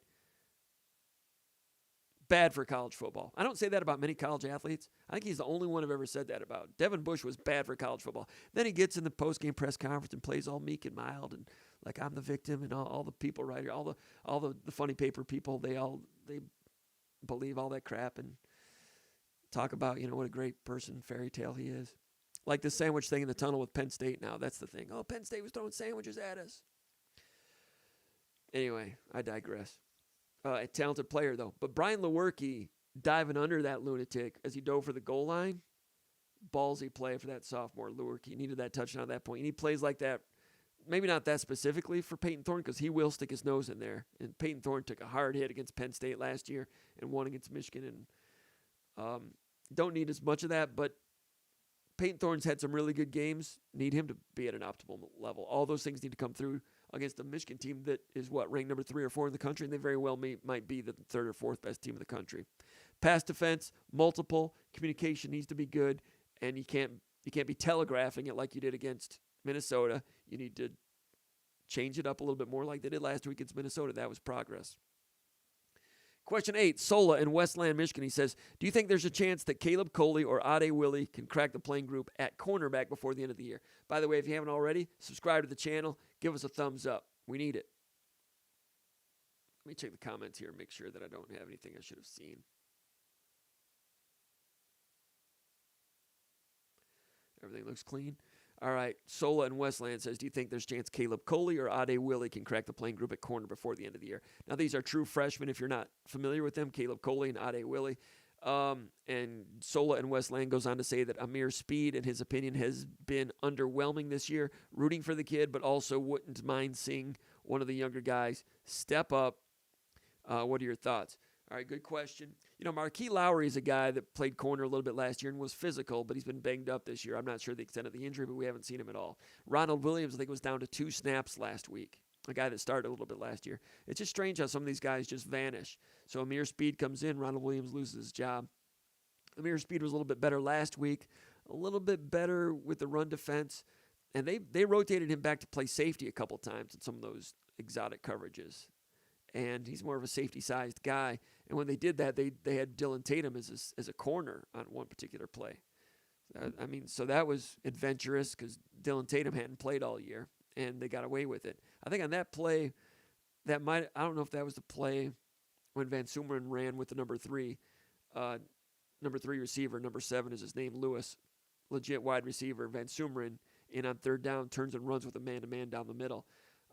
Bad for college football. I don't say that about many college athletes. I think he's the only one I've ever said that about. Devin Bush was bad for college football. Then he gets in the post-game press conference and plays all meek and mild, and like, I'm the victim, and all the people right here, all the funny paper people, they believe all that crap and talk about, what a great person, fairy tale he is. Like the sandwich thing in the tunnel with Penn State now. That's the thing. Oh, Penn State was throwing sandwiches at us. Anyway, I digress. A talented player, though. But Brian Lewerke diving under that lunatic as he dove for the goal line, ballsy play for that sophomore. Lewerke needed that touchdown at that point. And he plays like that, maybe not that specifically for Peyton Thorne, because he will stick his nose in there. And Peyton Thorne took a hard hit against Penn State last year and won against Michigan. And don't need as much of that, but Peyton Thorne's had some really good games. Need him to be at an optimal level. All those things need to come through against a Michigan team that is, ranked number 3 or 4 in the country, and they very well might be the 3rd or 4th best team in the country. Pass defense, multiple, communication needs to be good, and you can't be telegraphing it like you did against Minnesota. You need to change it up a little bit more like they did last week against Minnesota. That was progress. Question 8, Sola in Westland, Michigan. He says, do you think there's a chance that Caleb Coley or Ade Willie can crack the playing group at cornerback before the end of the year? By the way, if you haven't already, subscribe to the channel. Give us a thumbs up. We need it. Let me check the comments here and make sure that I don't have anything I should have seen. Everything looks clean. All right, Sola in Westland says, do you think there's a chance Caleb Coley or Ade Willie can crack the playing group at corner before the end of the year? Now, these are true freshmen if you're not familiar with them, Caleb Coley and Ade Willie. And Sola in Westland goes on to say that Amir Speed, in his opinion, has been underwhelming this year, rooting for the kid, but also wouldn't mind seeing one of the younger guys step up. What are your thoughts? All right, good question. Marquis Lowry is a guy that played corner a little bit last year and was physical, but he's been banged up this year. I'm not sure the extent of the injury, but we haven't seen him at all. Ronald Williams, I think, was down to 2 snaps last week, a guy that started a little bit last year. It's just strange how some of these guys just vanish. So Amir Speed comes in, Ronald Williams loses his job. Amir Speed was a little bit better last week, a little bit better with the run defense, and they rotated him back to play safety a couple times in some of those exotic coverages. And he's more of a safety-sized guy. And when they did that, they had Dylan Tatum as a corner on one particular play. So that was adventurous because Dylan Tatum hadn't played all year, and they got away with it. I think on that play, I don't know if that was the play when Van Sumeren ran with the number three receiver. Number 7 is his name, Lewis, legit wide receiver. Van Sumeren in on third down turns and runs with a man-to-man down the middle.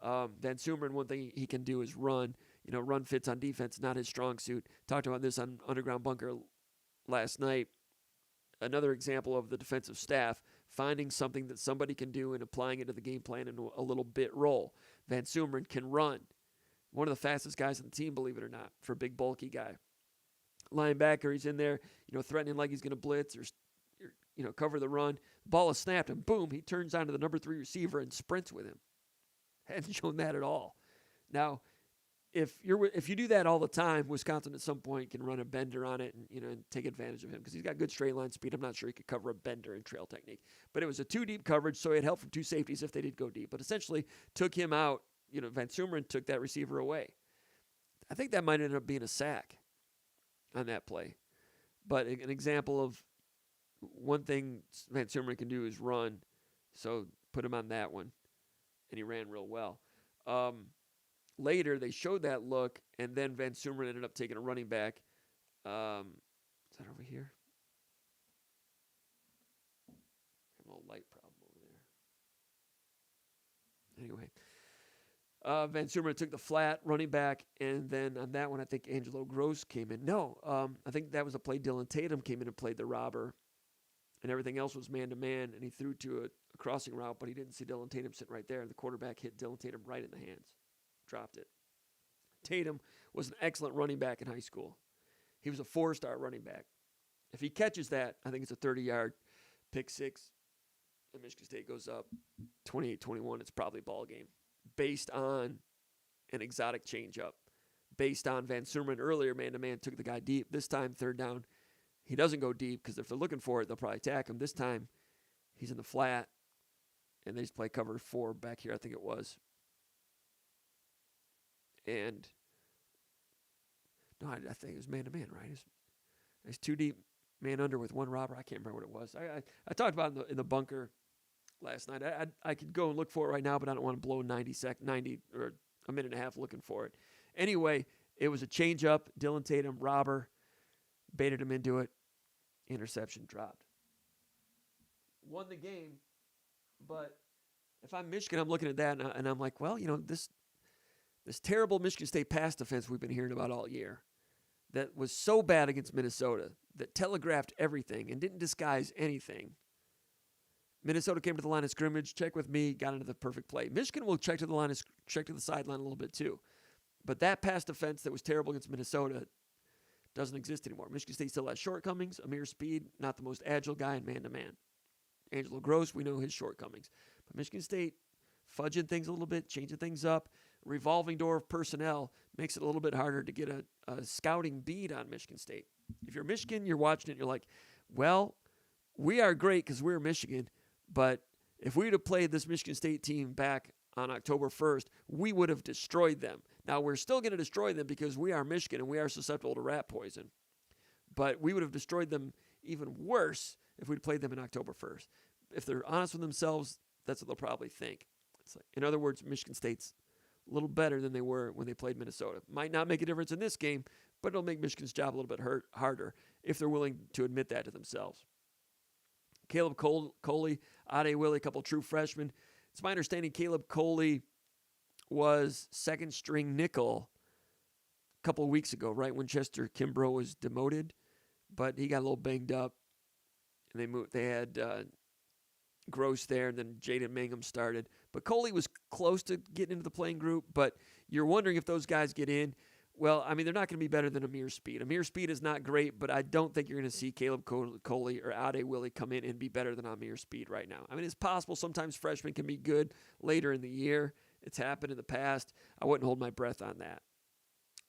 Van Sumeren, one thing he can do is run. Run fits on defense, not his strong suit. Talked about this on Underground Bunker last night. Another example of the defensive staff finding something that somebody can do and applying it to the game plan in a little bit role. Van Sumeren can run. One of the fastest guys on the team, believe it or not, for a big, bulky guy. Linebacker, he's in there, threatening like he's going to blitz or cover the run. Ball is snapped, and boom, he turns onto the number 3 receiver and sprints with him. Hasn't shown that at all. Now, if you do that all the time, Wisconsin at some point can run a bender on it and take advantage of him because he's got good straight line speed. I'm not sure he could cover a bender in trail technique, but it was a 2-deep coverage, so it helped from 2 safeties if they did go deep. But essentially, took him out. Van Sumeren took that receiver away. I think that might end up being a sack on that play. But an example of one thing Van Sumeren can do is run, so put him on that one, and he ran real well. Later, they showed that look, and then Van Sumeren ended up taking a running back. Is that over here? I have a little light problem over there. Anyway, Van Sumeren took the flat running back, and then on that one, I think Angelo Gross came in. No, I think that was a play Dylan Tatum came in and played the robber, and everything else was man-to-man, and he threw to a crossing route, but he didn't see Dylan Tatum sitting right there, and the quarterback hit Dylan Tatum right in the hands. Dropped it. Tatum was an excellent running back in high school. He was a 4-star running back. If he catches that, I think it's a 30-yard pick 6, and Michigan State goes up 28-21. It's probably a ball game based on an exotic changeup, based on Van Sumeren earlier man-to-man took the guy deep. This time, third down, he doesn't go deep because if they're looking for it, they'll probably attack him. This time, he's in the flat, and they just play cover 4 back here, I think it was. And no, I think it was man-to-man, right? It's 2 deep, man under with 1 robber. I can't remember what it was. I talked about it in the bunker last night. I could go and look for it right now, but I don't want to blow 90 or a minute and a half looking for it. Anyway, it was a change-up. Dylan Tatum, robber, baited him into it. Interception dropped. Won the game, but if I'm Michigan, I'm looking at that and I'm like, well, this terrible Michigan State pass defense we've been hearing about all year that was so bad against Minnesota, that telegraphed everything and didn't disguise anything. Minnesota came to the line of scrimmage, check with me, got into the perfect play. Michigan will check to the sideline a little bit too. But that pass defense that was terrible against Minnesota doesn't exist anymore. Michigan State still has shortcomings. Amir Speed, not the most agile guy in man-to-man. Angelo Gross, we know his shortcomings. But Michigan State fudging things a little bit, changing things up. Revolving door of personnel makes it a little bit harder to get a scouting bead on Michigan State. If you're Michigan, you're watching it, and you're like, well, we are great because we're Michigan, but if we would have played this Michigan State team back on October 1st, we would have destroyed them. Now, we're still going to destroy them because we are Michigan and we are susceptible to rat poison, but we would have destroyed them even worse if we'd played them in October 1st. If they're honest with themselves, that's what they'll probably think. It's like, in other words, Michigan State's a little better than they were when they played Minnesota. Might not make a difference in this game, but it'll make Michigan's job a little bit harder if they're willing to admit that to themselves. Caleb Coley, Ade Willie, a couple true freshmen. It's my understanding Caleb Coley was second-string nickel a couple of weeks ago, right when Chester Kimbrough was demoted, but he got a little banged up, and they had Gross there, and then Jaden Mangum started. But Coley was close to getting into the playing group, but you're wondering if those guys get in. Well, I mean, they're not going to be better than Amir Speed. Amir Speed is not great, but I don't think you're going to see Caleb Coley or Ade Willie come in and be better than Amir Speed right now. I mean, it's possible sometimes freshmen can be good later in the year. It's happened in the past. I wouldn't hold my breath on that.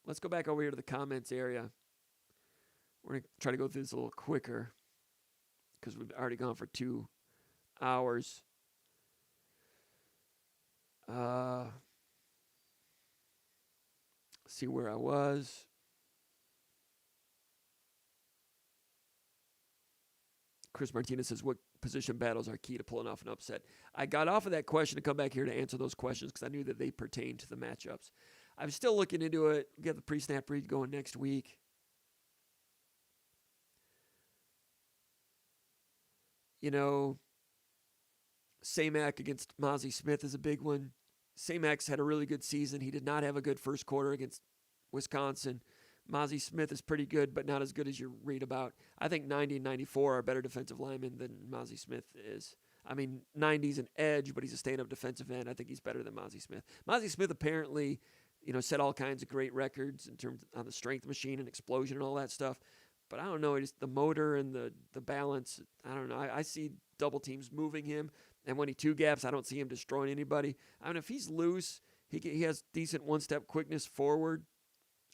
Let's go back over here to the comments area. We're going to try to go through this a little quicker because we've already gone for 2 hours. See where I was. Chris Martinez says, what position battles are key to pulling off an upset? I got off of that question to come back here to answer those questions because I knew that they pertained to the matchups. I'm still looking into it. We'll get the pre-snap read going next week. You know, Samac against Mozzie Smith is a big one. Samac's had a really good season. He did not have a good first quarter against Wisconsin. Mozzie Smith is pretty good, but not as good as you read about. I think 90 and 94 are better defensive linemen than Mozzie Smith is. I mean, 90's an edge, but he's a stand-up defensive end. I think he's better than Mozzie Smith. Mozzie Smith apparently, set all kinds of great records in terms on the strength machine and explosion and all that stuff. But I don't know, just the motor and the balance. I don't know. I see double teams moving him, and when he two gaps, I don't see him destroying anybody. I mean, if he's loose, he has decent one-step quickness forward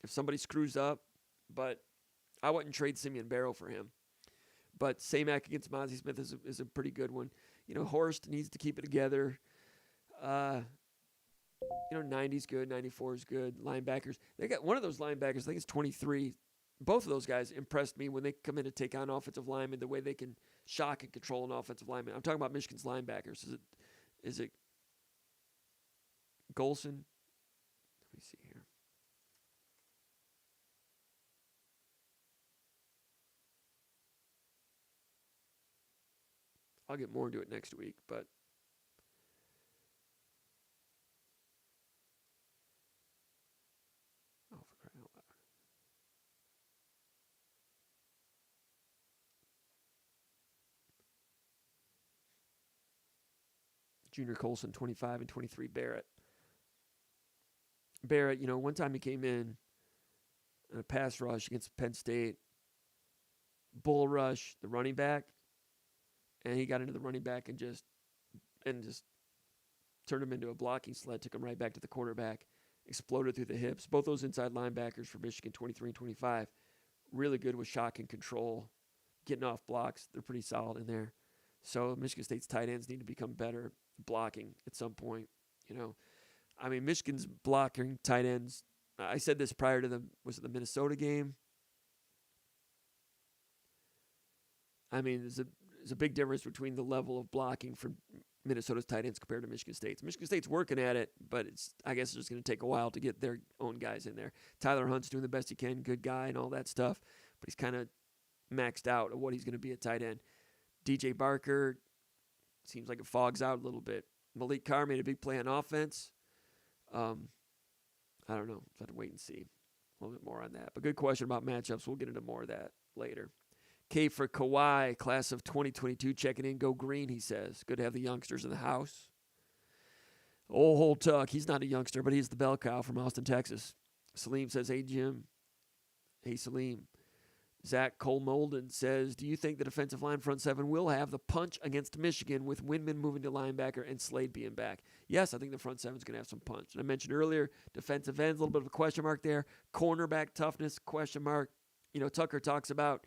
if somebody screws up. But I wouldn't trade Simeon Barrow for him. But Samac against Mozzie Smith is a pretty good one. Horst needs to keep it together. 90's good, 94's good. Linebackers, they got one of those linebackers, I think it's 23. Both of those guys impressed me when they come in to take on offensive linemen, the way they can shock and control an offensive lineman. I'm talking about Michigan's linebackers. Is it Golson? Let me see here. I'll get more into it next week, but for crying out loud. Junior Colson, 25, and 23, Barrett. Barrett, one time he came in a pass rush against Penn State, bull rush, the running back, and he got into the running back and just turned him into a blocking sled, took him right back to the quarterback, exploded through the hips. Both those inside linebackers for Michigan, 23 and 25, really good with shock and control, getting off blocks. They're pretty solid in there. So Michigan State's tight ends need to become better blocking at some point. I mean, Michigan's blocking tight ends. I said this prior to the Minnesota game. I mean, there's a big difference between the level of blocking for Minnesota's tight ends compared to Michigan State's. Michigan State's working at it, but I guess it's just going to take a while to get their own guys in there. Tyler Hunt's doing the best he can, good guy and all that stuff, but he's kind of maxed out of what he's going to be at tight end. DJ Barker seems like it fogs out a little bit. Malik Carr made a big play on offense. I don't know. I'll have to wait and see a little bit more on that. But good question about matchups. We'll get into more of that later. K for Kawhi, class of 2022, checking in. Go green, he says. Good to have the youngsters in the house. Old Tuck, he's not a youngster, but he's the bell cow from Austin, Texas. Salim says, hey, Jim. Hey, Salim. Zach Cole-Molden says, do you think the defensive line front seven will have the punch against Michigan with Whitman moving to linebacker and Slade being back? Yes, I think the front seven's going to have some punch. And I mentioned earlier, defensive ends, a little bit of a question mark there. Cornerback toughness, question mark. Tucker talks about,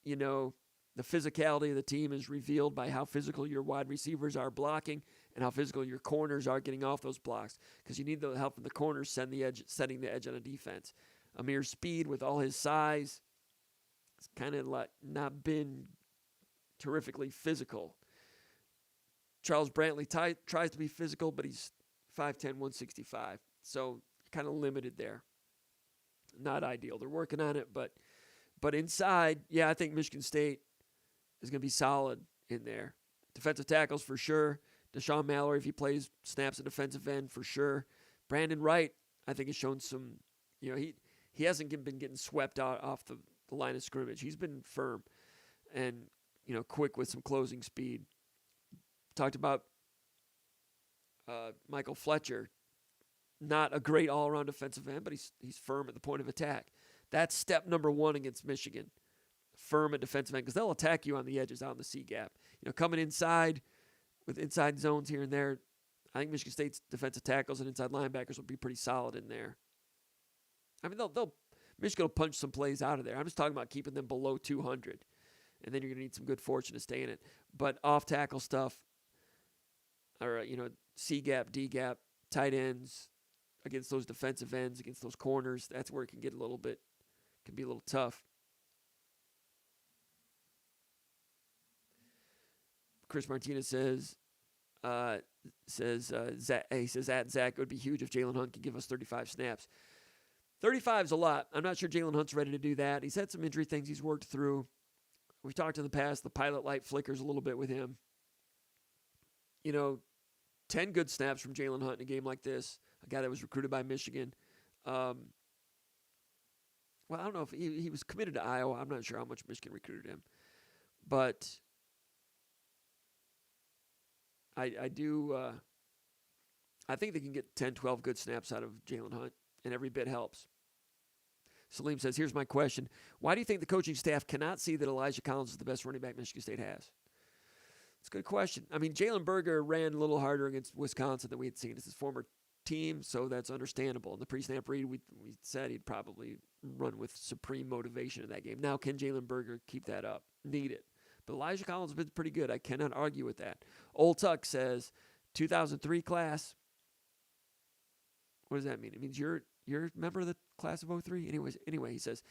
the physicality of the team is revealed by how physical your wide receivers are blocking and how physical your corners are getting off those blocks, because you need the help from the corners setting the edge on a defense. Amir Speed, with all his size, it's kind of like not been terrifically physical. Charles Brantley tries to be physical, but he's 5'10", 165. So kind of limited there. Not ideal. They're working on it, but inside, yeah, I think Michigan State is going to be solid in there. Defensive tackles for sure. Deshaun Mallory, if he plays snaps at defensive end, for sure. Brandon Wright, I think, has shown some, he hasn't been getting swept out off the line of scrimmage. He's been firm and, quick with some closing speed. Talked about Michael Fletcher. Not a great all-around defensive end, but he's firm at the point of attack. That's step number one against Michigan. Firm at defensive end, because they'll attack you on the edges out in the C gap. Coming inside with inside zones here and there, I think Michigan State's defensive tackles and inside linebackers will be pretty solid in there. I mean, Michigan will punch some plays out of there. I'm just talking about keeping them below 200, and then you're going to need some good fortune to stay in it. But off-tackle stuff, or C gap, D gap, tight ends against those defensive ends, against those corners, that's where it can be a little tough. Chris Martinez says, says, he says, at Zach, it would be huge if Jalen Hunt could give us 35 snaps. 35 is a lot. I'm not sure Jalen Hunt's ready to do that. He's had some injury things he's worked through. We've talked in the past, the pilot light flickers a little bit with him. 10 good snaps from Jalen Hunt in a game like this, a guy that was recruited by Michigan. Well, I don't know if he was committed to Iowa. I'm not sure how much Michigan recruited him. But I think they can get 10, 12 good snaps out of Jalen Hunt, and every bit helps. Salim says, here's my question. Why do you think the coaching staff cannot see that Elijah Collins is the best running back Michigan State has? It's a good question. I mean, Jalen Berger ran a little harder against Wisconsin than we had seen. It's his former team, so that's understandable. In the pre-snap read, we said he'd probably run with supreme motivation in that game. Now, can Jalen Berger keep that up? Need it. But Elijah Collins has been pretty good. I cannot argue with that. Old Tuck says, 2003 class. What does that mean? It means you're a member of the class of 03? Anyway, he says,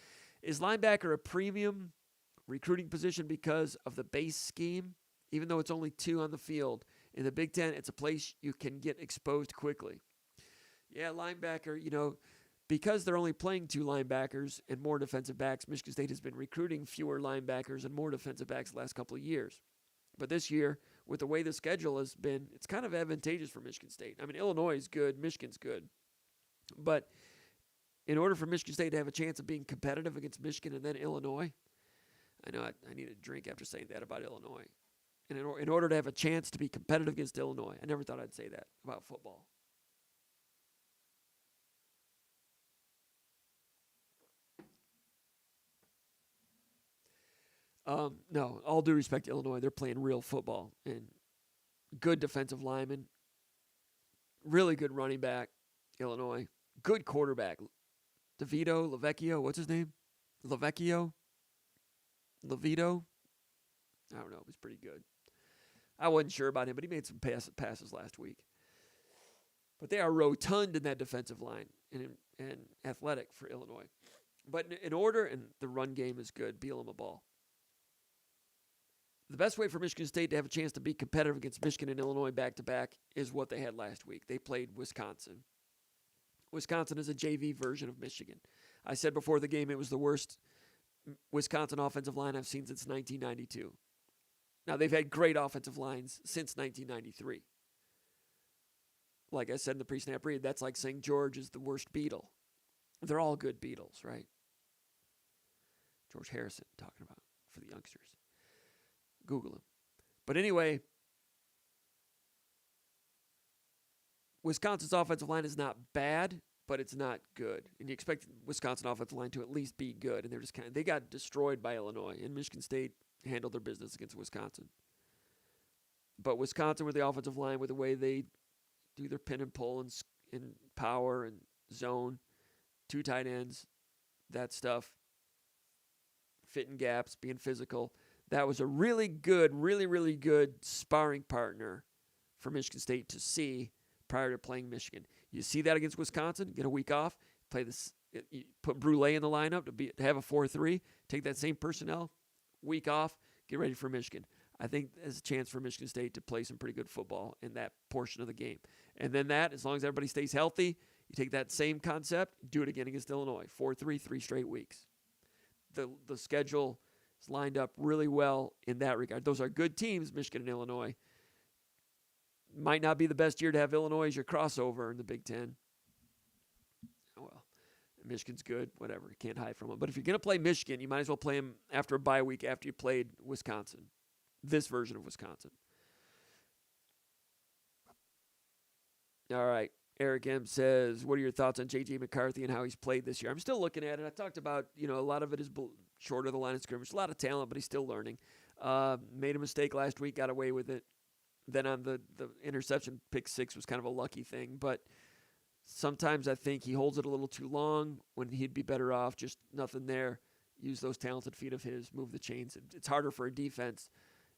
is linebacker a premium recruiting position because of the base scheme? Even though it's only 2 on the field. In the Big Ten, it's a place you can get exposed quickly. Yeah, linebacker, because they're only playing 2 linebackers and more defensive backs, Michigan State has been recruiting fewer linebackers and more defensive backs the last couple of years. But this year, with the way the schedule has been, it's kind of advantageous for Michigan State. I mean, Illinois is good, Michigan's good. But in order for Michigan State to have a chance of being competitive against Michigan and then Illinois, I know I need a drink after saying that about Illinois. And in order to have a chance to be competitive against Illinois, I never thought I'd say that about football. No, all due respect to Illinois, they're playing real football and good defensive lineman, really good running back, Illinois, good quarterback, Levecchio, what's his name? Levito? I don't know, it was pretty good. I wasn't sure about him, but he made some passes last week. But they are rotund in that defensive line and athletic for Illinois. But in order, and the run game is good, Bielema ball. The best way for Michigan State to have a chance to be competitive against Michigan and Illinois back-to-back is what they had last week. They played Wisconsin. Wisconsin is a JV version of Michigan. I said before the game it was the worst Wisconsin offensive line I've seen since 1992. Now, they've had great offensive lines since 1993. Like I said in the pre-snap read, that's like saying George is the worst Beatle. They're all good Beatles, right? George Harrison talking about for the youngsters. Google him. But anyway, Wisconsin's offensive line is not bad, but it's not good. And you expect Wisconsin offensive line to at least be good. And they're just they got destroyed by Illinois. And Michigan State handled their business against Wisconsin. But Wisconsin with the offensive line, with the way they do their pin and pull and power and zone, 2 tight ends, that stuff, fitting gaps, being physical. That was a really good, really, really good sparring partner for Michigan State to see prior to playing Michigan. You see that against Wisconsin, get a week off, play this, you put Brulay in the lineup to have a 4-3, take that same personnel, week off, get ready for Michigan. I think there's a chance for Michigan State to play some pretty good football in that portion of the game. And then as long as everybody stays healthy, you take that same concept, do it again against Illinois. 4-3, 3 straight weeks. The schedule is lined up really well in that regard. Those are good teams, Michigan and Illinois. Might not be the best year to have Illinois as your crossover in the Big Ten. Well, Michigan's good, whatever. You can't hide from them. But if you're going to play Michigan, you might as well play them after a bye week after you played Wisconsin. This version of Wisconsin. All right. Eric M. says, what are your thoughts on J.J. McCarthy and how he's played this year? I'm still looking at it. I talked about, a lot of it is short of the line of scrimmage. A lot of talent, but he's still learning. Made a mistake last week, got away with it. Then on the interception, pick 6 was kind of a lucky thing. But sometimes I think he holds it a little too long when he'd be better off. Just nothing there. Use those talented feet of his, move the chains. It's harder for a defense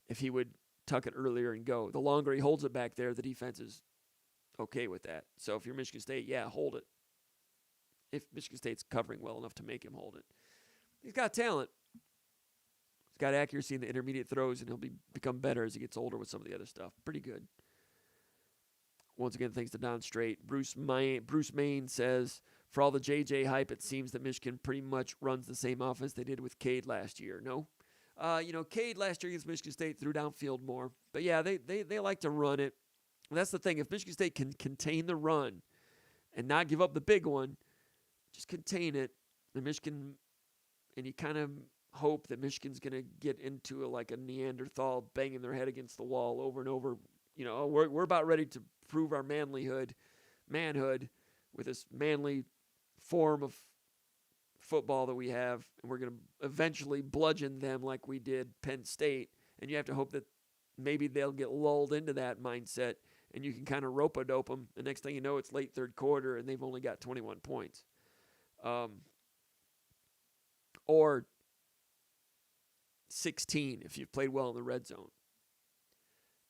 if he would tuck it earlier and go. The longer he holds it back there, the defense is okay with that. So if you're Michigan State, hold it. If Michigan State's covering well enough to make him hold it. He's got talent. He's got accuracy in the intermediate throws, and he'll become better as he gets older with some of the other stuff. Pretty good. Once again, thanks to Don Strait. Bruce Main says, for all the JJ hype, it seems that Michigan pretty much runs the same offense they did with Cade last year. No? Cade last year against Michigan State threw downfield more. But, yeah, they like to run it. And that's the thing. If Michigan State can contain the run and not give up the big one, just contain it, and you kind of hope that Michigan's going to get into like a Neanderthal banging their head against the wall over and over. We're about ready to prove our manhood with this manly form of football that we have, and we're going to eventually bludgeon them like we did Penn State. And you have to hope that maybe they'll get lulled into that mindset, and you can kind of rope-a-dope them. The next thing you know, it's late third quarter, and they've only got 21 points. Or 16 if you've played well in the red zone.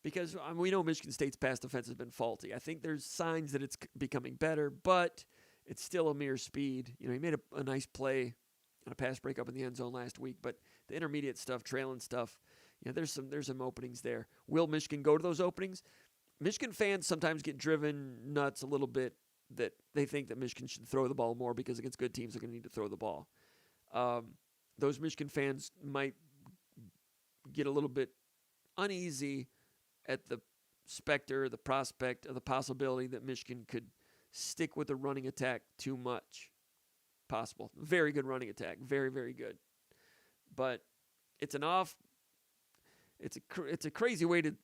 Because we know Michigan State's pass defense has been faulty. I think there's signs that it's becoming better, but it's still a mere speed. He made a nice play on a pass breakup in the end zone last week, but the intermediate stuff, trailing stuff, there's some openings there. Will Michigan go to those openings? Michigan fans sometimes get driven nuts a little bit that they think that Michigan should throw the ball more because against good teams they're going to need to throw the ball. Those Michigan fans might get a little bit uneasy at the the prospect of the possibility that Michigan could stick with the running attack too much. Possible. Very good running attack. Very, very good. But it's a crazy way to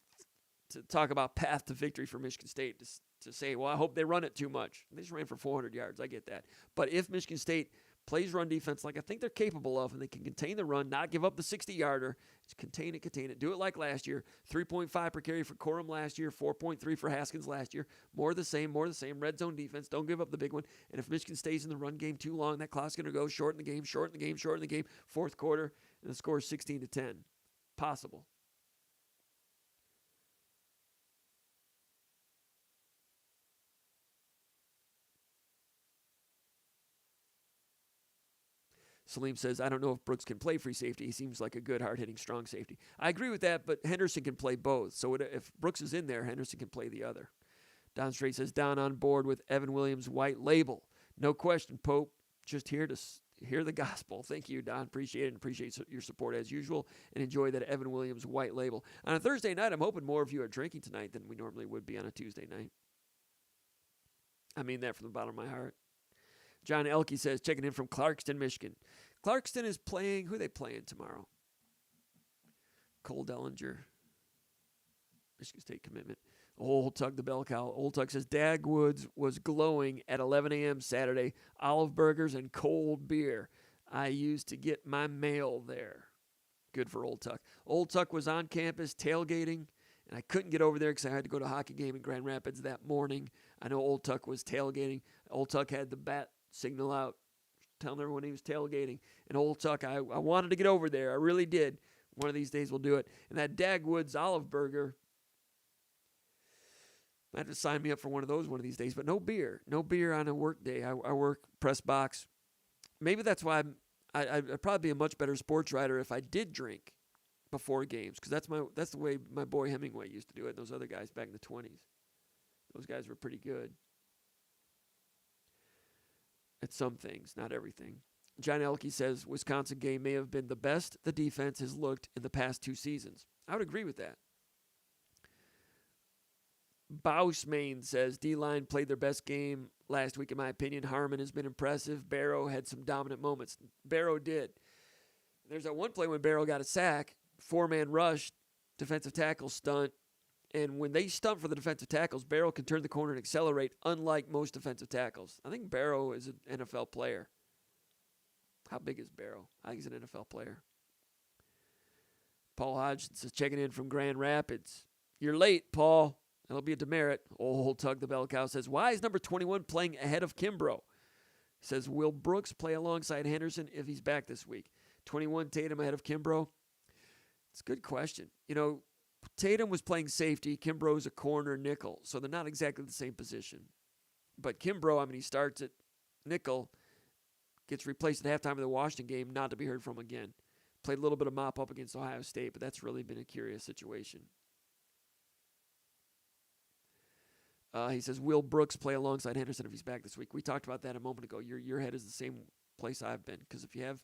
talk about path to victory for Michigan State to say, well, I hope they run it too much. They just ran for 400 yards. I get that. But if Michigan State plays run defense like I think they're capable of, and they can contain the run, not give up the 60-yarder, just contain it. Do it like last year. 3.5 per carry for Corum last year, 4.3 for Haskins last year. More of the same. Red zone defense. Don't give up the big one. And if Michigan stays in the run game too long, that clock's going to go shorten the game. Fourth quarter, and the score is 16-10. Possible. Salim says, I don't know if Brooks can play free safety. He seems like a good, hard-hitting, strong safety. I agree with that, but Henderson can play both. So if Brooks is in there, Henderson can play the other. Don Strait says, down on board with Evan Williams' white label. No question, Pope. Just here to hear the gospel. Thank you, Don. Appreciate it, and appreciate your support as usual, and enjoy that Evan Williams white label. On a Thursday night, I'm hoping more of you are drinking tonight than we normally would be on a Tuesday night. I mean that from the bottom of my heart. John Elke says, checking in from Clarkston, Michigan. Clarkston is playing, who are they playing tomorrow? Cole Dellinger. Michigan State commitment. Old Tug the bell cow. Old Tug says, Dagwoods was glowing at 11 a.m. Saturday. Olive burgers and cold beer. I used to get my mail there. Good for Old Tuck. Old Tuck was on campus tailgating, and I couldn't get over there because I had to go to a hockey game in Grand Rapids that morning. I know Old Tuck was tailgating. Old Tuck had the bat signal out, telling everyone he was tailgating. And Old Tuck, I wanted to get over there. I really did. One of these days we'll do it. And that Dagwoods Olive Burger, I have to sign me up for one of those one of these days. But no beer. No beer on a work day. I work press box. Maybe that's why I'd probably be a much better sports writer if I did drink before games. Because that's the way my boy Hemingway used to do it. And those other guys back in the 20s. Those guys were pretty good at some things, not everything. John Elke says, Wisconsin game may have been the best the defense has looked in the past 2 seasons. I would agree with that. Bausmain says, D-line played their best game last week, in my opinion. Harmon has been impressive. Barrow had some dominant moments. Barrow did. There's that one play when Barrow got a sack, 4-man rush, defensive tackle stunt. And when they stunt for the defensive tackles, Barrow can turn the corner and accelerate, unlike most defensive tackles. I think Barrow is an NFL player. How big is Barrow? I think he's an NFL player. Paul Hodgson says, checking in from Grand Rapids. You're late, Paul. That'll be a demerit. Old Tug the Bell Cow says, why is number 21 playing ahead of Kimbrough? He says, will Brooks play alongside Henderson if he's back this week? 21 Tatum ahead of Kimbrough? It's a good question. Tatum was playing safety. Kimbrough's a corner nickel, so they're not exactly the same position. But Kimbrough, he starts at nickel, gets replaced at halftime of the Washington game, not to be heard from again. Played a little bit of mop-up against Ohio State, but that's really been a curious situation. He says, will Brooks play alongside Henderson if he's back this week? We talked about that a moment ago. Your head is the same place I've been, because if you have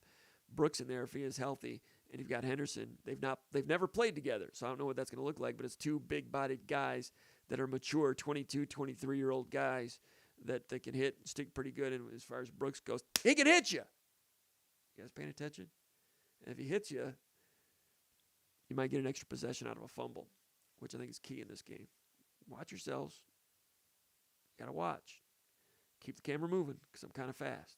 Brooks in there, if he is healthy, and you've got Henderson, they've never played together, so I don't know what that's going to look like, but it's two big-bodied guys that are mature, 22, 23-year-old guys that they can hit and stick pretty good. And as far as Brooks goes, he can hit you. You guys paying attention? And if he hits you, you might get an extra possession out of a fumble, which I think is key in this game. Watch yourselves. You got to watch. Keep the camera moving, because I'm kind of fast.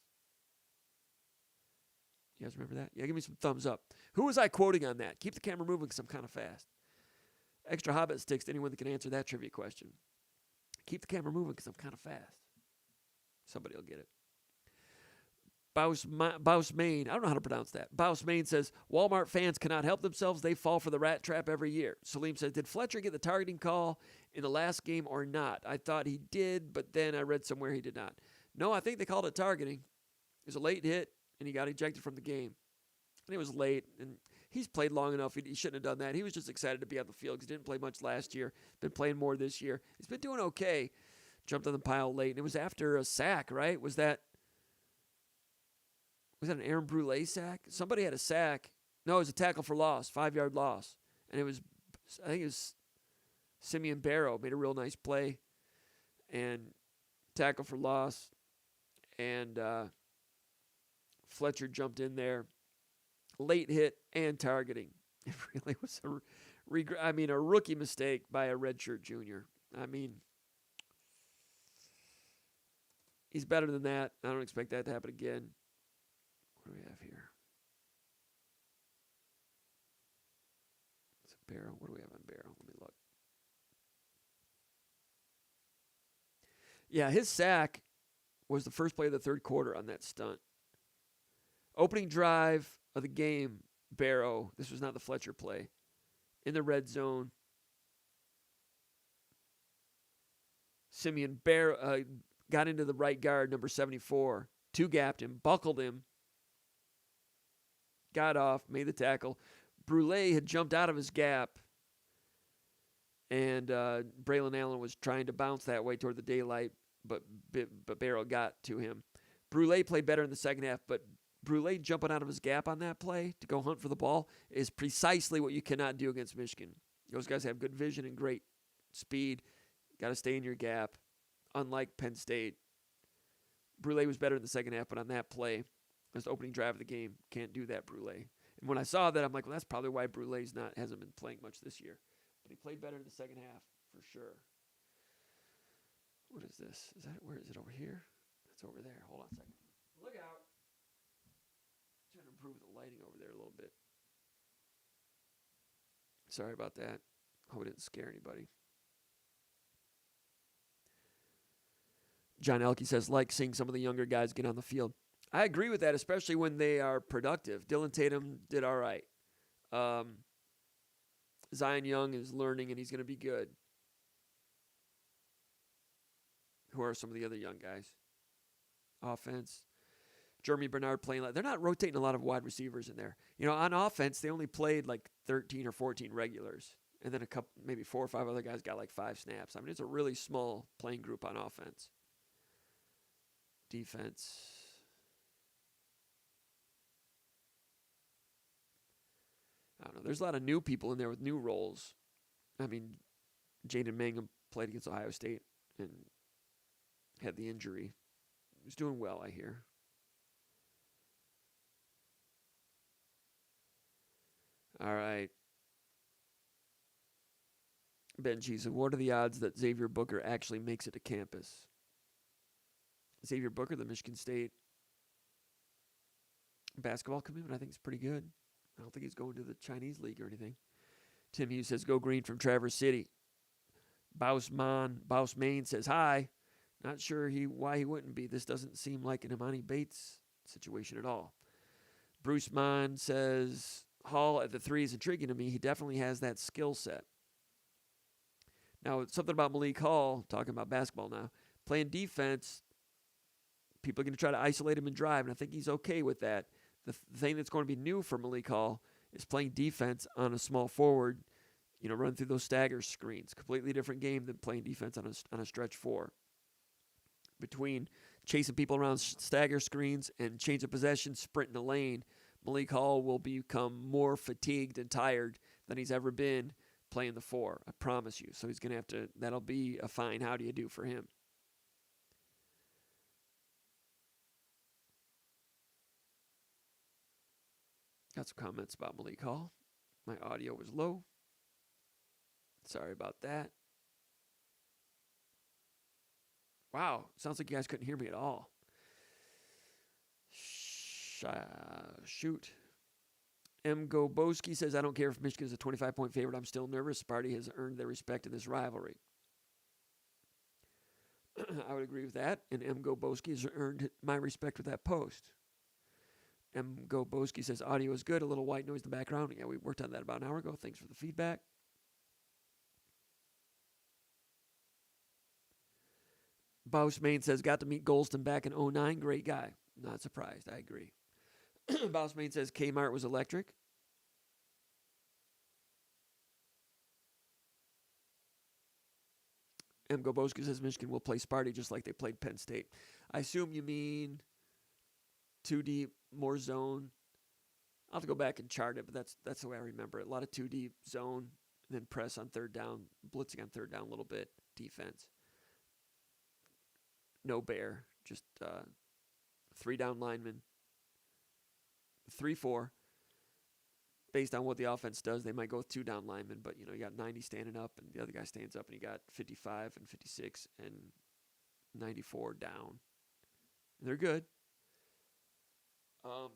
You guys remember that? Yeah, give me some thumbs up. Who was I quoting on that? Keep the camera moving, because I'm kind of fast. Extra Hobbit sticks to anyone that can answer that trivia question. Keep the camera moving, because I'm kind of fast. Somebody will get it. Baus Maine, I don't know how to pronounce that. Baus Maine says, Walmart fans cannot help themselves. They fall for the rat trap every year. Salim says, did Fletcher get the targeting call in the last game or not? I thought he did, but then I read somewhere he did not. No, I think they called it targeting. It was a late hit, and he got ejected from the game. And it was late, and he's played long enough. He shouldn't have done that. He was just excited to be on the field because he didn't play much last year. Been playing more this year. He's been doing okay. Jumped on the pile late, and it was after a sack, right? Was that an Aaron Brulay sack? Somebody had a sack. No, it was a tackle for loss, 5-yard loss. And I think it was Simeon Barrow made a real nice play and tackle for loss. And Fletcher jumped in there. Late hit and targeting. It really was a rookie mistake by a redshirt junior. I mean, he's better than that. I don't expect that to happen again. What do we have here? It's a Barrow. What do we have on Barrow? Let me look. Yeah, his sack was the first play of the third quarter on that stunt. Opening drive of the game, Barrow. This was not the Fletcher play. In the red zone. Simeon Barrow got into the right guard, number 74. Two-gapped him, buckled him. Got off, made the tackle. Brulay had jumped out of his gap, and Braylon Allen was trying to bounce that way toward the daylight, but Barrow got to him. Brulay played better in the second half, but Brulay jumping out of his gap on that play to go hunt for the ball is precisely what you cannot do against Michigan. Those guys have good vision and great speed. Got to stay in your gap, unlike Penn State. Brulay was better in the second half, but on that play, as the opening drive of the game, can't do that, Brulay. And when I saw that, I'm like, well, that's probably why Brulay's hasn't been playing much this year. But he played better in the second half, for sure. What is this? Where is it over here? It's over there. Hold on a second. Look out. I'm trying to improve the lighting over there a little bit. Sorry about that. Hope it didn't scare anybody. John Elke says, like seeing some of the younger guys get on the field. I agree with that, especially when they are productive. Dylan Tatum did all right. Zion Young is learning, and he's going to be good. Who are some of the other young guys? Offense. Jeremy Bernard playing. They're not rotating a lot of wide receivers in there. You know, on offense, they only played like 13 or 14 regulars. And then maybe 4 or 5 other guys got like 5 snaps. I mean, it's a really small playing group on offense. Defense. I don't know. There's a lot of new people in there with new roles. I mean, Jaden Mangum played against Ohio State and had the injury. He's doing well, I hear. All right. Benji, so what are the odds that Xavier Booker actually makes it to campus? Xavier Booker, the Michigan State basketball commitment, I think is pretty good. I don't think he's going to the Chinese league or anything. Tim Hughes says, go green from Traverse City. Baus Maine says, hi. Not sure why he wouldn't be. This doesn't seem like an Imani Bates situation at all. Bruce Mon says, Hall at the 3 is intriguing to me. He definitely has that skill set. Now, something about Malik Hall, talking about basketball now, playing defense, people are going to try to isolate him and drive, and I think he's okay with that. The thing that's going to be new for Malik Hall is playing defense on a small forward. run through those stagger screens. Completely different game than playing defense on a stretch 4. Between chasing people around stagger screens and change of possession, sprint in the lane, Malik Hall will become more fatigued and tired than he's ever been playing the 4. I promise you. So he's going to have to, that'll be a fine how do you do for him. Got some comments about Malik Hall. My audio was low. Sorry about that. Wow, sounds like you guys couldn't hear me at all. Shoot. M. Goboski says, I don't care if Michigan is a 25-point favorite. I'm still nervous. Sparty has earned their respect in this rivalry. I would agree with that. And M. Goboski has earned my respect with that post. M. Goboski says, audio is good. A little white noise in the background. Yeah, we worked on that about an hour ago. Thanks for the feedback. Baus Main says, got to meet Golston back in 09. Great guy. Not surprised. I agree. Baus Main says, Kmart was electric. M. Goboski says, Michigan will play Sparty just like they played Penn State. I assume you mean 2 deep, more zone. I'll have to go back and chart it, but that's the way I remember it. A lot of 2 deep zone, then press on third down, blitzing on third down a little bit, defense. No bear, just 3 down linemen. 3-4. Based on what the offense does, they might go with 2 down linemen, but you got 90 standing up, and the other guy stands up, and you got 55 and 56 and 94 down. And they're good. On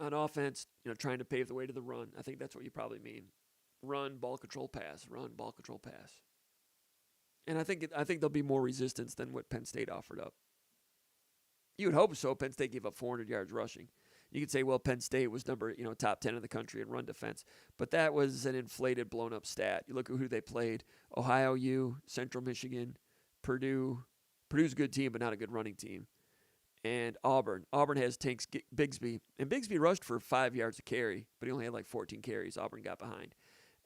offense, trying to pave the way to the run. I think that's what you probably mean. Run, ball control, pass. Run, ball control, pass. And I think there'll be more resistance than what Penn State offered up. You would hope so. Penn State gave up 400 yards rushing. You could say, well, Penn State was top 10 in the country in run defense. But that was an inflated, blown-up stat. You look at who they played. Ohio U, Central Michigan, Purdue. Purdue's a good team, but not a good running team. And Auburn. Auburn has Tanks Bigsby. And Bigsby rushed for 5 yards a carry, but he only had 14 carries. Auburn got behind.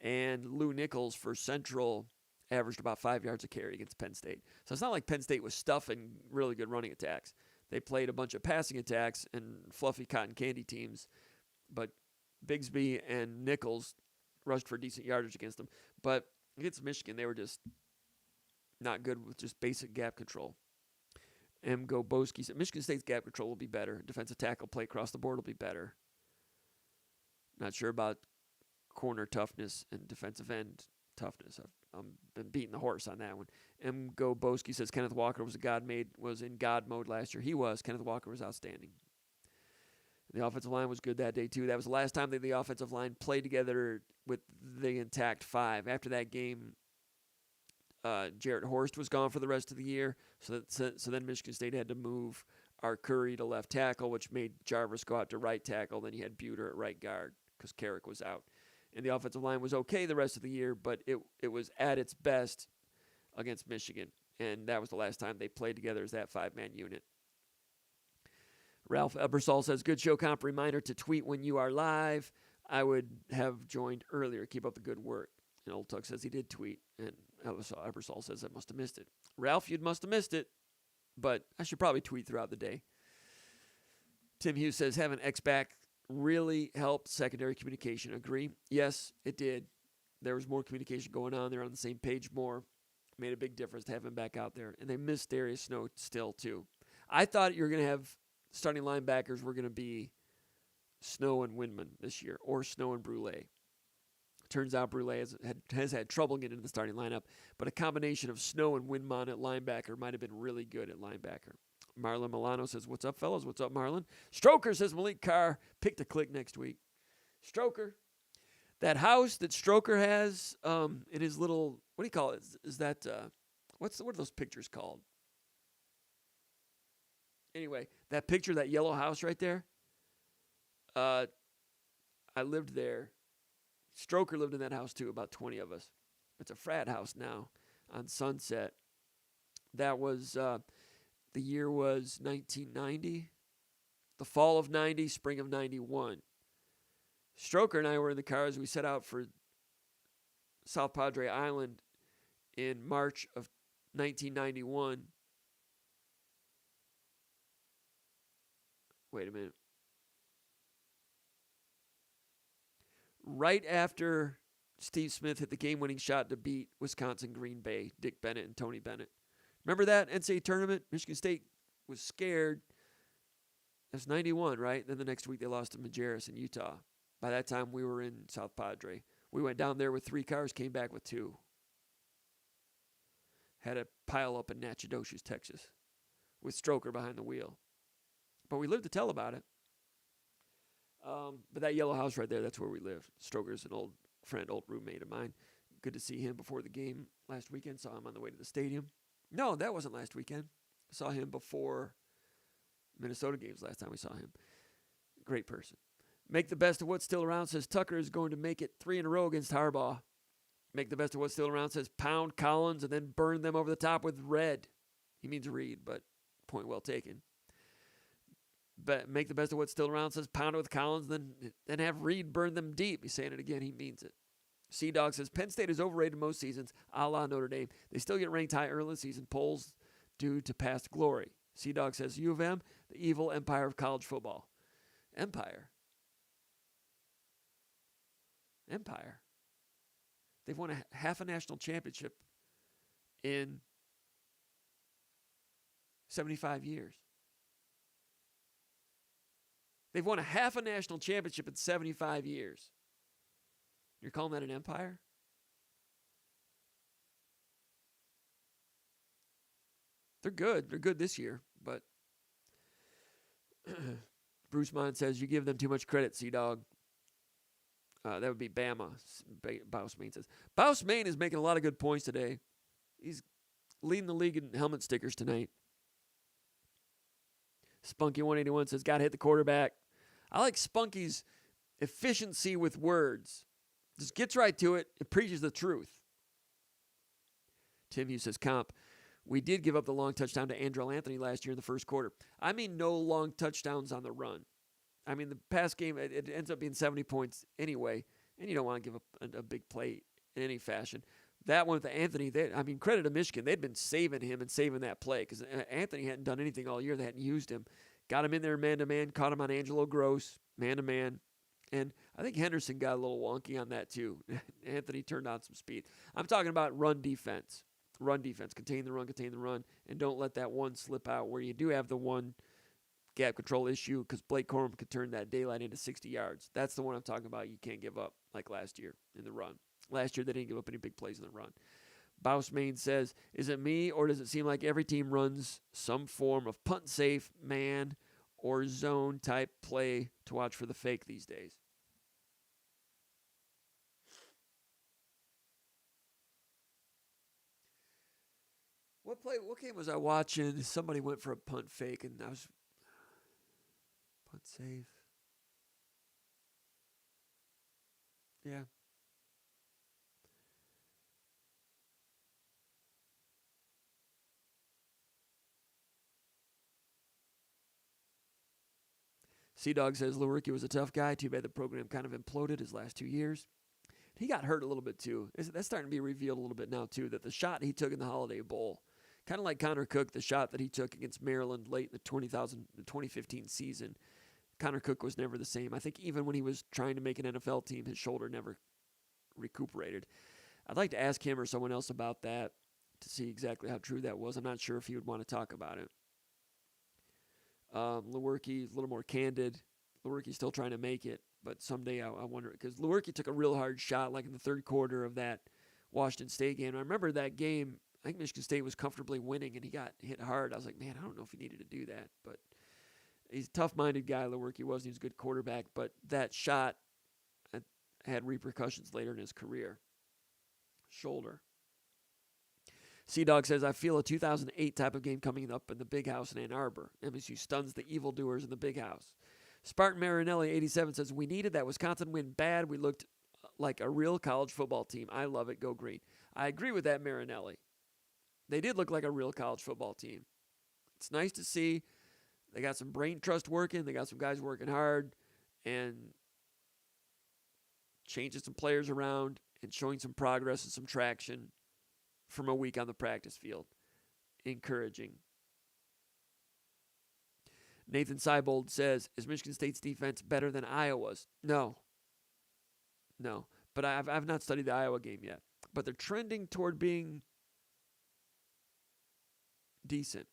And Lou Nichols for Central averaged about 5 yards a carry against Penn State. So it's not like Penn State was stuffing really good running attacks. They played a bunch of passing attacks and fluffy cotton candy teams, but Bigsby and Nichols rushed for decent yardage against them. But against Michigan, they were just not good with just basic gap control. M. Goboski said Michigan State's gap control will be better. Defensive tackle play across the board will be better. Not sure about corner toughness and defensive end toughness. I've been beating the horse on that one. M. Goboski says Kenneth Walker was in God mode last year. He was. Kenneth Walker was outstanding. The offensive line was good that day, too. That was the last time that the offensive line played together with the intact 5. After that game, Jarrett Horst was gone for the rest of the year. So then Michigan State had to move our Curry to left tackle, which made Jarvis go out to right tackle. Then you had Buter at right guard because Carrick was out. And the offensive line was okay the rest of the year, but it was at its best against Michigan. And that was the last time they played together as that 5-man unit. Ralph Ebersol says, good show comp reminder to tweet when you are live. I would have joined earlier. Keep up the good work. And Old Tuck says he did tweet. And Ebersol says I must have missed it. Ralph, you must have missed it. But I should probably tweet throughout the day. Tim Hughes says, having X-back really helped secondary communication. Agree? Yes, it did. There was more communication going on. They're on the same page more. Made a big difference to have him back out there. And they missed Darius Snow still, too. I thought you were going to have starting linebackers were going to be Snow and Whitman this year, or Snow and Brulay. Turns out Brulay has had trouble getting into the starting lineup, but a combination of Snow and Winmon at linebacker might have been really good at linebacker. Marlon Milano says, what's up, fellas? What's up, Marlon? Stroker says Malik Carr picked a click next week. Stroker. That house that Stroker has in his little, what do you call it? Is that, what are those pictures called? Anyway, that picture, that yellow house right there, I lived there. Stroker lived in that house too, about 20 of us. It's a frat house now on Sunset. That was, the year was 1990, the fall of 90, spring of 91. Stroker and I were in the car as we set out for South Padre Island in March of 1991. Wait a minute. Right after Steve Smith hit the game-winning shot to beat Wisconsin Green Bay, Dick Bennett and Tony Bennett. Remember that NCAA tournament? Michigan State was scared. It was 91, right? Then the next week they lost to Majerus in Utah. By that time, we were in South Padre. We went down there with 3 cars, came back with 2. Had a pile up in Natchitoches, Texas, with Stroker behind the wheel. But we lived to tell about it. But that yellow house right there, that's where we live. Stroker's an old friend, old roommate of mine. Good to see him before the game last weekend. Saw him on the way to the stadium. No, that wasn't last weekend. Saw him before Minnesota games last time we saw him. Great person. Make the best of what's still around says Tucker is going to make it 3 in a row against Harbaugh. Make the best of what's still around says pound Collins and then burn them over the top with red. He means Reed, but point well taken. But make the best of what's still around says pound it with Collins, then have Reed burn them deep. He's saying it again. He means it. Sea-Dog says Penn State is overrated most seasons, a la Notre Dame. They still get ranked high early in the season polls due to past glory. Sea-Dog says U of M, the evil empire of college football. Empire. They've won half a national championship in 75 years. They've won a half a national championship in 75 years. You're calling that an empire? They're good. They're good this year, but Bruce Mon says you give them too much credit, Sea-Dog. That would be Bama, Baus Main says. Baus Main is making a lot of good points today. He's leading the league in helmet stickers tonight. Spunky181 says, got to hit the quarterback. I like Spunky's efficiency with words. Just gets right to it. It preaches the truth. Tim Hughes says, Comp, we did give up the long touchdown to Andrell Anthony last year in the first quarter. I mean, no long touchdowns on the run. I mean, the past game, it ends up being 70 points anyway, and you don't want to give up a big play in any fashion. That one with Anthony, credit to Michigan. They'd been saving him and saving that play because Anthony hadn't done anything all year. They hadn't used him. Got him in there man-to-man, caught him on Angelo Gross, man-to-man. And I think Henderson got a little wonky on that too. Anthony turned on some speed. I'm talking about run defense. Run defense. Contain the run, and don't let that one slip out where you do have the one gap control issue because Blake Corum could turn that daylight into 60 yards. That's the one I'm talking about. You can't give up like last year in the run. Last year, they didn't give up any big plays in the run. Baus Main says, is it me or does it seem like every team runs some form of punt safe, man, or zone type play to watch for the fake these days? What game was I watching? Somebody went for a punt fake and I was punt safe. Yeah. Sea-Dog says Lewerke was a tough guy. Too bad the program kind of imploded his last 2 years. He got hurt a little bit too. That's starting to be revealed a little bit now too, that the shot he took in the Holiday Bowl, kind of like Connor Cook, the shot that he took against Maryland late in the 2015 season, Connor Cook was never the same. I think even when he was trying to make an NFL team, his shoulder never recuperated. I'd like to ask him or someone else about that to see exactly how true that was. I'm not sure if he would want to talk about it. Lewerke, a little more candid. Lewerke's still trying to make it, but someday I wonder, because Lewerke took a real hard shot like in the third quarter of that Washington State game. And I remember that game, I think Michigan State was comfortably winning, and he got hit hard. I was like, man, I don't know if he needed to do that. But he's a tough-minded guy, Lewerke was. He was a good quarterback, but that shot had repercussions later in his career. Shoulder. Sea-Dog says, I feel a 2008 type of game coming up in the Big House in Ann Arbor. MSU stuns the evildoers in the Big House. Spartan Marinelli, 87, says, we needed that Wisconsin win bad. We looked like a real college football team. I love it. Go green. I agree with that, Marinelli. They did look like a real college football team. It's nice to see. They got some brain trust working. They got some guys working hard and changing some players around. and showing some progress and some traction from a week on the practice field. Encouraging. Nathan Seibold says, is Michigan State's defense better than Iowa's? No. But I've not studied the Iowa game yet. But they're trending toward being decent.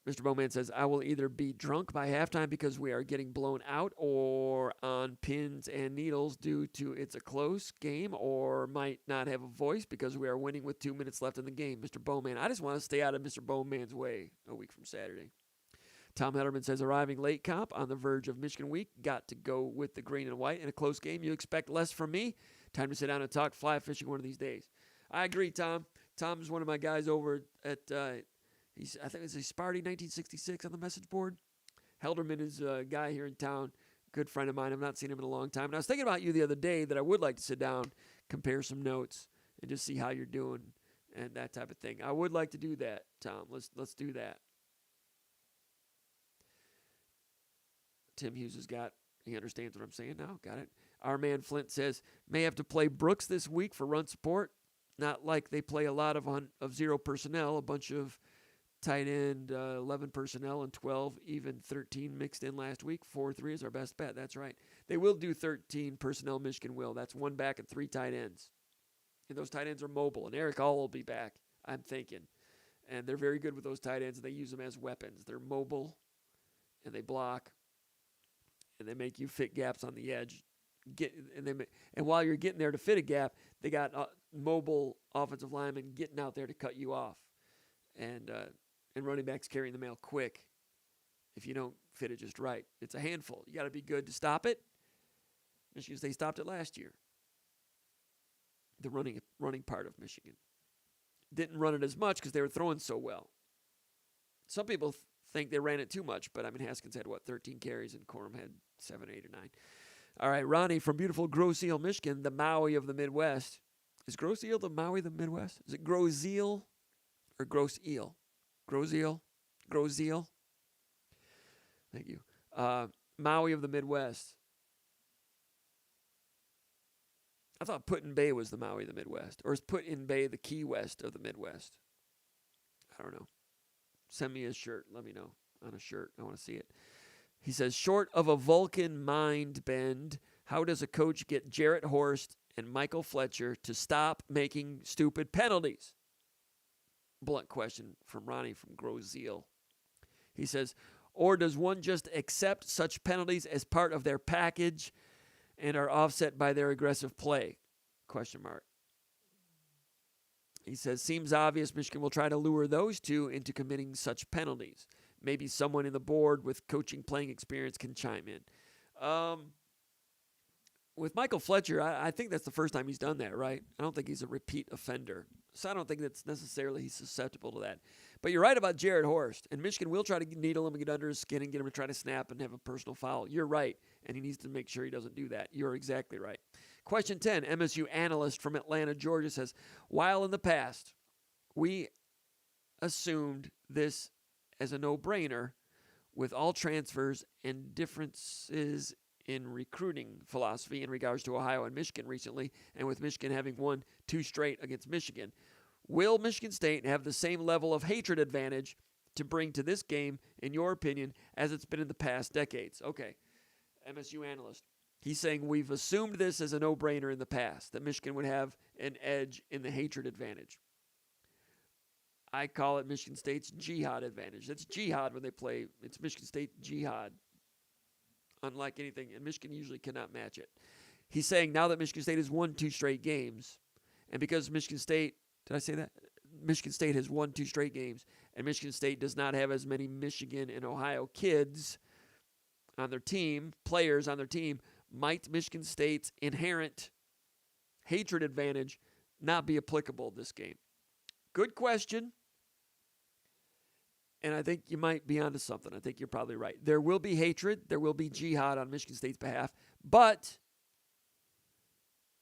Mr. Bowman says, I will either be drunk by halftime because we are getting blown out or on pins and needles due to it's a close game, or might not have a voice because we are winning with 2 minutes left in the game. Mr. Bowman, I just want to stay out of Mr. Bowman's way a week from Saturday. Tom Hellerman says, arriving late comp on the verge of Michigan week. Got to go with the green and white in a close game. You expect less from me? Time to sit down and talk fly fishing one of these days. I agree, Tom. Tom's one of my guys over at I think it's a Sparty 1966 on the message board. Helderman is a guy here in town, good friend of mine. I've not seen him in a long time. And I was thinking about you the other day that I would like to sit down, compare some notes, and just see how you're doing and that type of thing. I would like to do that, Tom. Let's do that. Tim Hughes he understands what I'm saying now. Got it. Our man Flint says, may have to play Brooks this week for run support. Not like they play a lot of zero personnel, a bunch of tight end, 11 personnel, and 12, even 13 mixed in last week. 4-3 is our best bet. That's right. They will do 13 personnel, Michigan will. That's 1 back and 3 tight ends. And those tight ends are mobile. And Eric Hall will be back, I'm thinking. And they're very good with those tight ends, and they use them as weapons. They're mobile, and they block, and they make you fit gaps on the edge. And while you're getting there to fit a gap, they got mobile offensive linemen getting out there to cut you off. And running backs carrying the mail quick if you don't fit it just right. It's a handful. You got to be good to stop it. Michigan State stopped it last year. The running part of Michigan. Didn't run it as much because they were throwing so well. Some people think they ran it too much, but I mean, Haskins had, 13 carries, and Corum had 7, 8, or 9. All right, Ronnie from beautiful Grosse Ile, Michigan, the Maui of the Midwest. Is Grosse Ile the Maui of the Midwest? Is it Grosse Ile or Grosse Ile? Grosse Ile? Grosse Ile? Thank you. Maui of the Midwest. I thought Put-in-Bay was the Maui of the Midwest. Or is Put-in-Bay the Key West of the Midwest? I don't know. Send me a shirt. Let me know on a shirt. I want to see it. He says, short of a Vulcan mind bend, how does a coach get Jarrett Horst and Michael Fletcher to stop making stupid penalties? Blunt question from Ronnie from Grosse Ile. He says, or does one just accept such penalties as part of their package and are offset by their aggressive play? Question mark. He says, seems obvious Michigan will try to lure those two into committing such penalties. Maybe someone in the board with coaching playing experience can chime in. With Michael Fletcher, I think that's the first time he's done that, right? I don't think he's a repeat offender. So I don't think that's necessarily he's susceptible to that. But you're right about Jarrett Horst. And Michigan will try to needle him and get under his skin and get him to try to snap and have a personal foul. You're right. And he needs to make sure he doesn't do that. You're exactly right. Question 10, MSU analyst from Atlanta, Georgia says, while in the past we assumed this as a no-brainer with all transfers and differences in recruiting philosophy in regards to Ohio and Michigan recently, and with Michigan having won 2 straight against Michigan, will Michigan State have the same level of hatred advantage to bring to this game, in your opinion, as it's been in the past decades? Okay, MSU analyst. He's saying we've assumed this as a no-brainer in the past, that Michigan would have an edge in the hatred advantage. I call it Michigan State's jihad advantage. That's jihad when they play. It's Michigan State jihad. Unlike anything, and Michigan usually cannot match it. He's saying now that Michigan State has won 2 straight games, and because Michigan State, did I say that? Michigan State has won 2 straight games, and Michigan State does not have as many Michigan and Ohio kids on their team, players on their team, might Michigan State's inherent hatred advantage not be applicable this game? Good question. And I think you might be onto something. I think you're probably right. There will be hatred. There will be jihad on Michigan State's behalf. But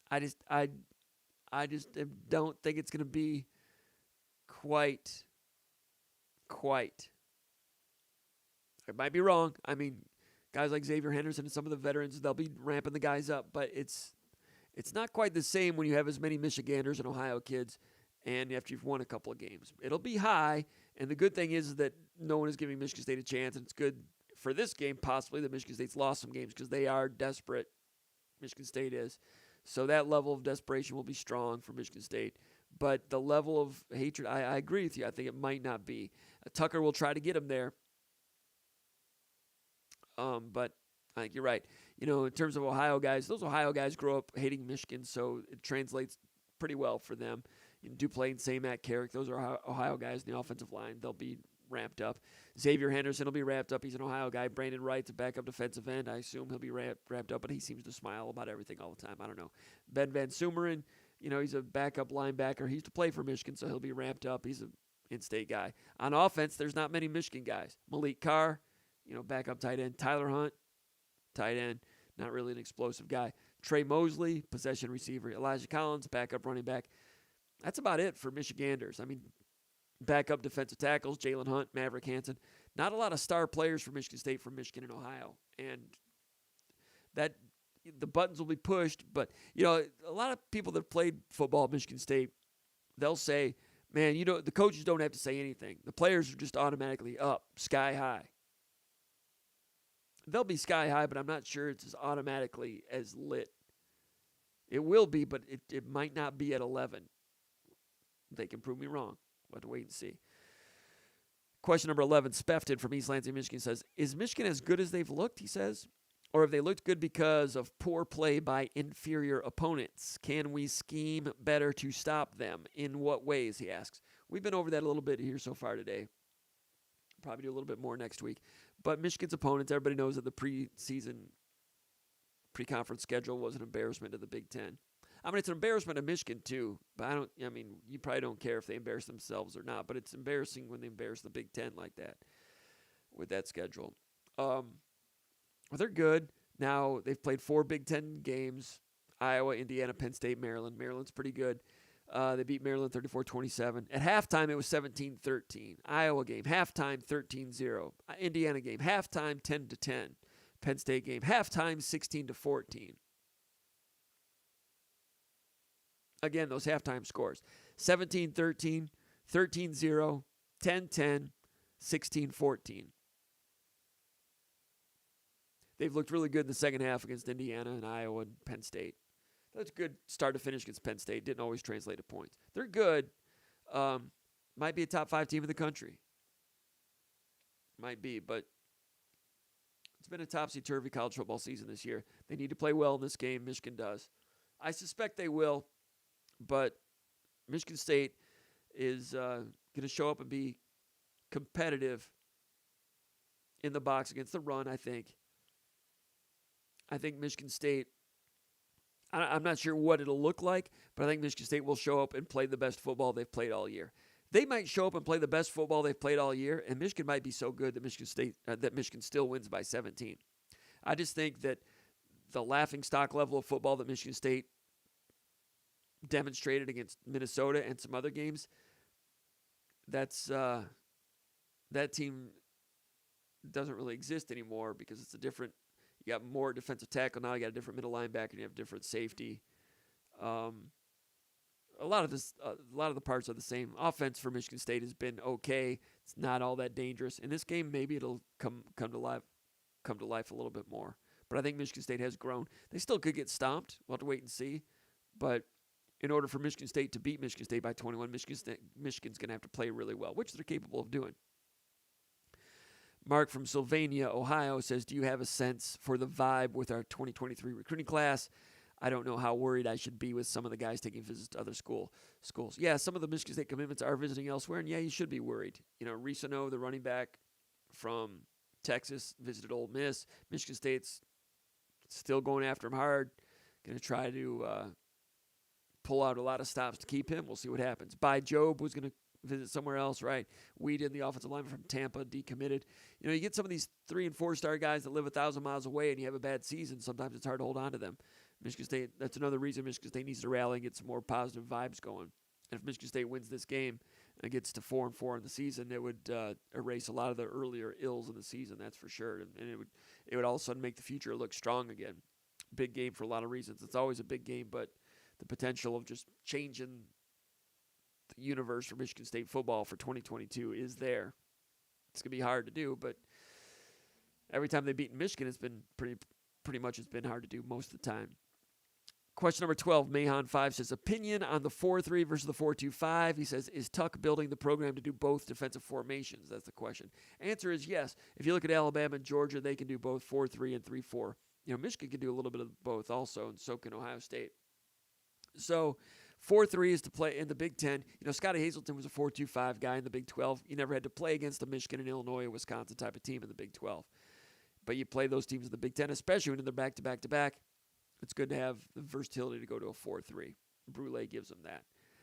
I just don't think it's going to be quite. I might be wrong. I mean, guys like Xavier Henderson and some of the veterans, they'll be ramping the guys up. But it's not quite the same when you have as many Michiganders and Ohio kids and after you've won a couple of games. It'll be high, and the good thing is that no one is giving Michigan State a chance, and it's good for this game possibly that Michigan State's lost some games because they are desperate. Michigan State is. So that level of desperation will be strong for Michigan State. But the level of hatred, I agree with you. I think it might not be. Tucker will try to get him there. But I think you're right. In terms of Ohio guys, those Ohio guys grow up hating Michigan, so it translates pretty well for them. Duplain, Matt Carrick, those are Ohio guys in the offensive line. They'll be ramped up. Xavier Henderson will be ramped up. He's an Ohio guy. Brandon Wright's a backup defensive end. I assume he'll be ramped up, but he seems to smile about everything all the time. I don't know. Ben Van Sumeren, he's a backup linebacker. He used to play for Michigan, so he'll be ramped up. He's an in-state guy. On offense, there's not many Michigan guys. Malik Carr, backup tight end. Tyler Hunt, tight end. Not really an explosive guy. Trey Mosley, possession receiver. Elijah Collins, backup running back. That's about it for Michiganders. I mean, backup defensive tackles, Jalen Hunt, Maverick Hansen. Not a lot of star players for Michigan State from Michigan and Ohio. And that the buttons will be pushed. But, a lot of people that played football at Michigan State, they'll say, man, the coaches don't have to say anything. The players are just automatically up, sky high. They'll be sky high, but I'm not sure it's as automatically as lit. It will be, but it might not be at 11. They can prove me wrong. We'll have to wait and see. Question number 11, Spefted from East Lansing, Michigan says, is Michigan as good as they've looked, he says? Or have they looked good because of poor play by inferior opponents? Can we scheme better to stop them? In what ways, he asks. We've been over that a little bit here so far today. Probably do a little bit more next week. But Michigan's opponents, everybody knows that the pre-conference schedule was an embarrassment to the Big Ten. I mean, it's an embarrassment to Michigan, too. But you probably don't care if they embarrass themselves or not. But it's embarrassing when they embarrass the Big Ten like that with that schedule. Well, they're good. Now, they've played 4 Big Ten games. Iowa, Indiana, Penn State, Maryland. Maryland's pretty good. They beat Maryland 34-27. At halftime, it was 17-13. Iowa game, halftime 13-0. Indiana game, halftime 10-10. Penn State game, halftime 16-14. Again, those halftime scores. 17-13, 13-0, 10-10, 16-14. They've looked really good in the second half against Indiana and Iowa and Penn State. That's a good start to finish against Penn State. Didn't always translate to points. They're good. Might be a top 5 team in the country. Might be, but it's been a topsy-turvy college football season this year. They need to play well in this game. Michigan does. I suspect they will, but Michigan State is going to show up and be competitive in the box against the run, I think. I think Michigan State, I'm not sure what it'll look like, but I think Michigan State will show up and play the best football they've played all year. They might show up and play the best football they've played all year, and Michigan might be so good that Michigan still wins by 17. I just think that the laughingstock level of football that Michigan State demonstrated against Minnesota and some other games, that team doesn't really exist anymore because it's a different. You got more defensive tackle now. You got a different middle linebacker. You have different safety. A lot of the parts are the same. Offense for Michigan State has been okay. It's not all that dangerous. In this game, maybe it'll come to life a little bit more. But I think Michigan State has grown. They still could get stomped. We'll have to wait and see. But in order for Michigan State to beat Michigan State by 21, Michigan's going to have to play really well, which they're capable of doing. Mark from Sylvania, Ohio says, do you have a sense for the vibe with our 2023 recruiting class? I don't know how worried I should be with some of the guys taking visits to other schools. Yeah, some of the Michigan State commitments are visiting elsewhere, and yeah, you should be worried. Risano, the running back from Texas, visited Ole Miss. Michigan State's still going after him hard. Going to try to pull out a lot of stops to keep him. We'll see what happens. Job was going to visit somewhere else, right? Weedon, the offensive lineman from Tampa, decommitted. You get some of these 3- and 4-star guys that live 1,000 miles away and you have a bad season. Sometimes it's hard to hold on to them. Michigan State, that's another reason Michigan State needs to rally and get some more positive vibes going. And if Michigan State wins this game, and it gets to 4-4 in the season, it would erase a lot of the earlier ills in the season. That's for sure, and it would all of a sudden make the future look strong again. Big game for a lot of reasons. It's always a big game, but the potential of just changing the universe for Michigan State football for 2022 is there. It's gonna be hard to do, but every time they've beaten Michigan, it's been pretty much it's been hard to do most of the time. Question number 12, Mahan5 says, opinion on the 4-3 versus the 4-2-5. He says, is Tuck building the program to do both defensive formations? That's the question. Answer is yes. If you look at Alabama and Georgia, they can do both 4-3 and 3-4. Michigan can do a little bit of both also, and so can Ohio State. So 4-3 is to play in the Big Ten. Scotty Hazelton was a 4-2-5 guy in the Big 12. You never had to play against a Michigan and Illinois or Wisconsin type of team in the Big 12. But you play those teams in the Big Ten, especially when they're back-to-back-to-back. It's good to have the versatility to go to a 4-3. Brulay gives him that.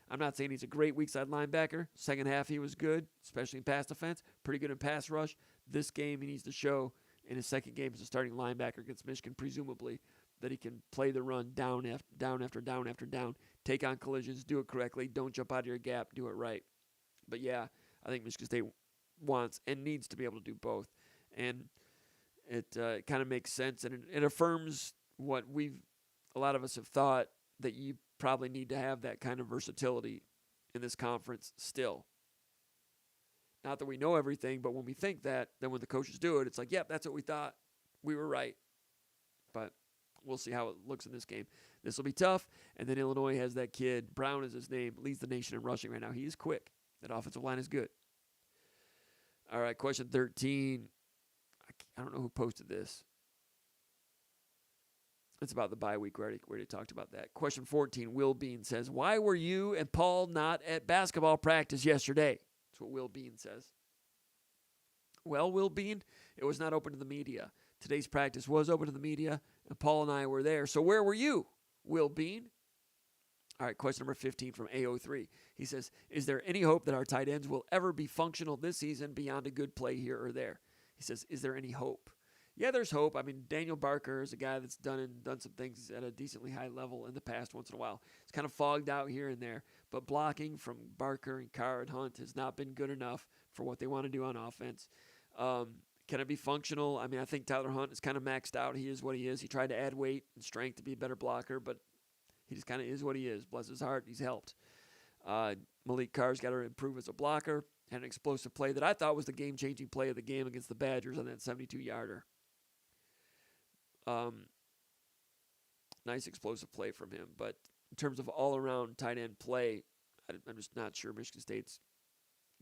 I'm not saying he's a great weak side linebacker. Second half, he was good, especially in pass defense. Pretty good in pass rush. This game, he needs to show in his second game as a starting linebacker against Michigan, presumably, that he can play the run down after down, take on collisions, do it correctly, don't jump out of your gap, do it right. But, yeah, I think Michigan State wants and needs to be able to do both. And it kind of makes sense, and it affirms what a lot of us have thought, that you probably need to have that kind of versatility in this conference still. Not that we know everything, but when we think that, then when the coaches do it, it's like, yep, that's what we thought. We were right. But we'll see how it looks in this game. This will be tough. And then Illinois has that kid, Brown is his name, leads the nation in rushing right now. He is quick. That offensive line is good. All right, question 13. I don't know who posted this. It's about the bye week. We already talked about that. Question 14, Will Bean says, why were you and Paul not at basketball practice yesterday? That's what Will Bean says. Well, Will Bean, it was not open to the media. Today's practice was open to the media, and Paul and I were there. So where were you, Will Bean? All right, question number 15 from AO3. He says, is there any hope that our tight ends will ever be functional this season beyond a good play here or there? He says, is there any hope? Yeah, there's hope. I mean, Daniel Barker is a guy that's done some things at a decently high level in the past once in a while. It's kind of fogged out here and there, but blocking from Barker and Carr and Hunt has not been good enough for what they want to do on offense. Can it be functional? I mean, I think Tyler Hunt is kind of maxed out. He is what he is. He tried to add weight and strength to be a better blocker, but he just kind of is what he is. Bless his heart, he's helped. Malik Carr's got to improve as a blocker. Had an explosive play that I thought was the game-changing play of the game against the Badgers on that 72-yarder. Nice explosive play from him. But in terms of all-around tight end play, I'm just not sure Michigan State's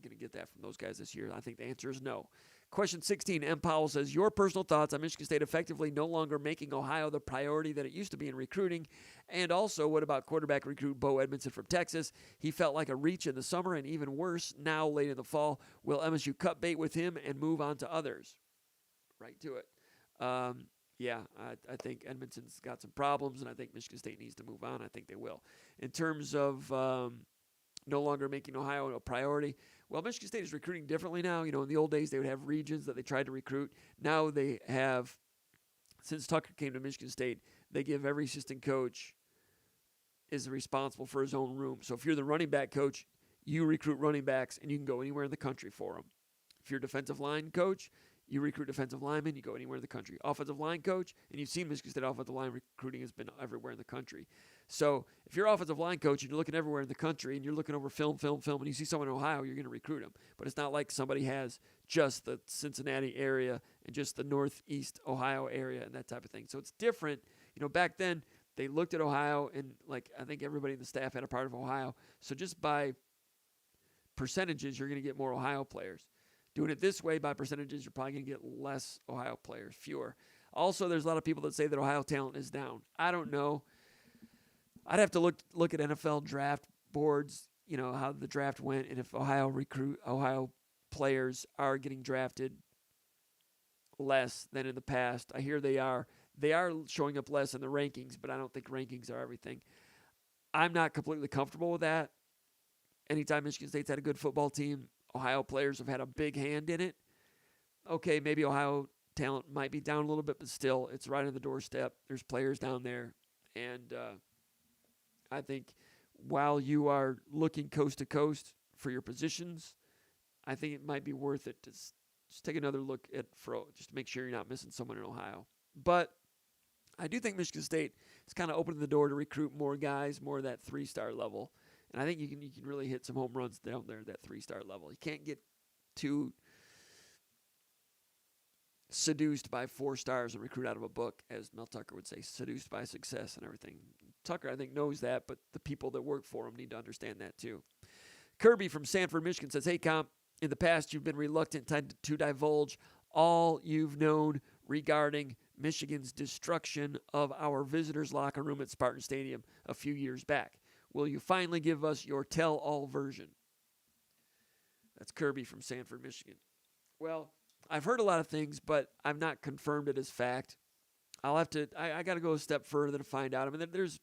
going to get that from those guys this year. I think the answer is no. Question 16, M. Powell says, your personal thoughts on Michigan State effectively no longer making Ohio the priority that it used to be in recruiting? And also, what about quarterback recruit Bo Edmondson from Texas? He felt like a reach in the summer and even worse now late in the fall. Will MSU cut bait with him and move on to others? Right to it. Yeah, I think Edmondson's got some problems, and I think Michigan State needs to move on. I think they will. In terms of no longer making Ohio a priority, well, Michigan State is recruiting differently now. In the old days, they would have regions that they tried to recruit. Now they have, since Tucker came to Michigan State, they give every assistant coach is responsible for his own room. So if you're the running back coach, you recruit running backs, and you can go anywhere in the country for them. If you're a defensive line coach, you recruit defensive linemen, you go anywhere in the country. Offensive line coach, and you've seen Michigan State offensive line recruiting has been everywhere in the country. So if you're offensive line coach and you're looking everywhere in the country and you're looking over film, and you see someone in Ohio, you're going to recruit them. But it's not like somebody has just the Cincinnati area and just the Northeast Ohio area and that type of thing. So it's different. Back then, they looked at Ohio, and I think everybody in the staff had a part of Ohio. So just by percentages, you're going to get more Ohio players. Doing it this way by percentages, you're probably going to get less Ohio players, fewer. Also, there's a lot of people that say that Ohio talent is down. I don't know. I'd have to look at NFL draft boards, how the draft went, and if Ohio players are getting drafted less than in the past. I hear they are showing up less in the rankings, but I don't think rankings are everything. I'm not completely comfortable with that. Anytime Michigan State's had a good football team, Ohio players have had a big hand in it. Okay, maybe Ohio talent might be down a little bit, but still, it's right on the doorstep. There's players down there. And I think while you are looking coast to coast for your positions, I think it might be worth it to just take another look at Fro, just to make sure you're not missing someone in Ohio. But I do think Michigan State is kind of opening the door to recruit more guys, more of that 3-star level. And I think you can really hit some home runs down there at that 3-star level. You can't get too seduced by 4 stars and recruit out of a book, as Mel Tucker would say, seduced by success and everything. Tucker, I think, knows that, but the people that work for him need to understand that too. Kirby from Sanford, Michigan says, hey, Comp, in the past you've been reluctant to divulge all you've known regarding Michigan's destruction of our visitors' locker room at Spartan Stadium a few years back. Will you finally give us your tell-all version? That's Kirby from Sanford, Michigan. Well, I've heard a lot of things, but I've not confirmed it as fact. I got to go a step further to find out. I mean, there's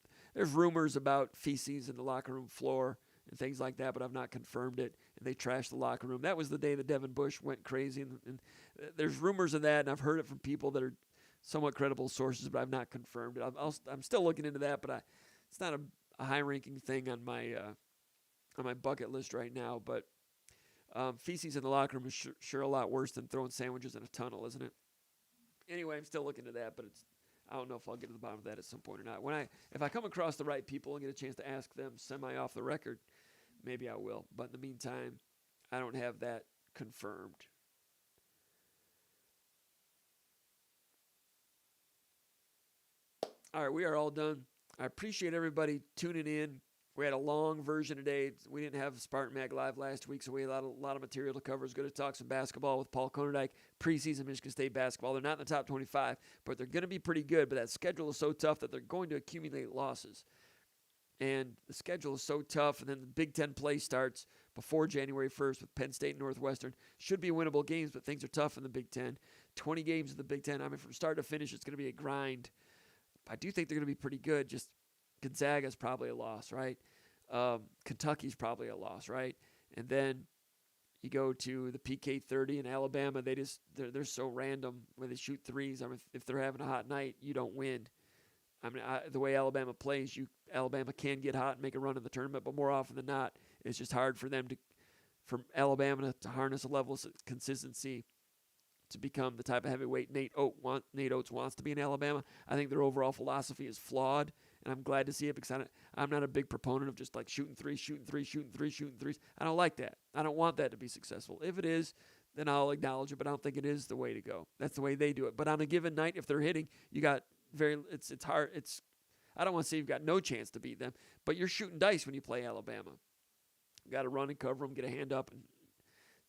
rumors about feces in the locker room floor and things like that, but I've not confirmed it. And they trashed the locker room. That was the day that Devin Bush went crazy. And there's rumors of that, and I've heard it from people that are somewhat credible sources, but I've not confirmed it. I'm still looking into that, but it's not a high-ranking thing on my bucket list right now. But feces in the locker room is sure a lot worse than throwing sandwiches in a tunnel, isn't it? Anyway, I'm still looking into that, but I don't know if I'll get to the bottom of that at some point or not. If I come across the right people and get a chance to ask them semi off the record, maybe I will. But in the meantime, I don't have that confirmed. All right, we are all done. I appreciate everybody tuning in. We had a long version today. We didn't have SpartanMag Live last week, so we had a lot of material to cover. It's going to talk some basketball with Paul Konerdijk, preseason Michigan State basketball. They're not in the top 25, but they're going to be pretty good. But that schedule is so tough that they're going to accumulate losses. And the schedule is so tough, and then the Big Ten play starts before January 1st with Penn State and Northwestern. Should be winnable games, but things are tough in the Big Ten. 20 games in the Big Ten. I mean, from start to finish, it's going to be a grind. I do think they're going to be pretty good. Just Gonzaga's probably a loss, right? Kentucky's probably a loss, right? And then you go to the PK 30 in Alabama. They're so random when they shoot threes. I mean, if they're having a hot night, you don't win. I mean, the way Alabama plays, Alabama can get hot and make a run in the tournament, but more often than not, it's just hard for Alabama to harness a level of consistency to become the type of heavyweight Nate Oates wants to be in Alabama. I think their overall philosophy is flawed, and I'm glad to see it because I'm not a big proponent of just like shooting threes. I don't like that. I don't want that to be successful. If it is, then I'll acknowledge it, but I don't think it is the way to go. That's the way they do it. But on a given night, if they're hitting, it's hard. I don't want to say you've got no chance to beat them, but you're shooting dice when you play Alabama. You got to run and cover them, get a hand up, and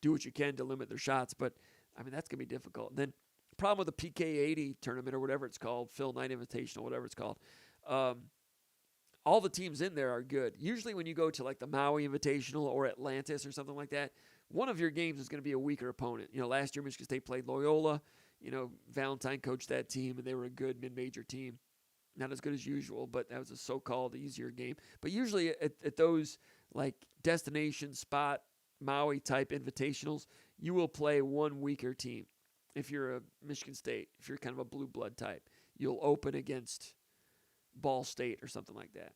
do what you can to limit their shots. But I mean, that's going to be difficult. And then the problem with the PK 80 tournament or whatever it's called, Phil Knight Invitational, whatever it's called, all the teams in there are good. Usually when you go to like the Maui Invitational or Atlantis or something like that, one of your games is going to be a weaker opponent. You know, last year Michigan State played Loyola. You know, Valentine coached that team, and they were a good mid-major team. Not as good as usual, but that was a so-called easier game. But usually at those like destination spot Maui-type invitationals, you will play one weaker team. If you're a Michigan State, if you're kind of a blue blood type, you'll open against Ball State or something like that.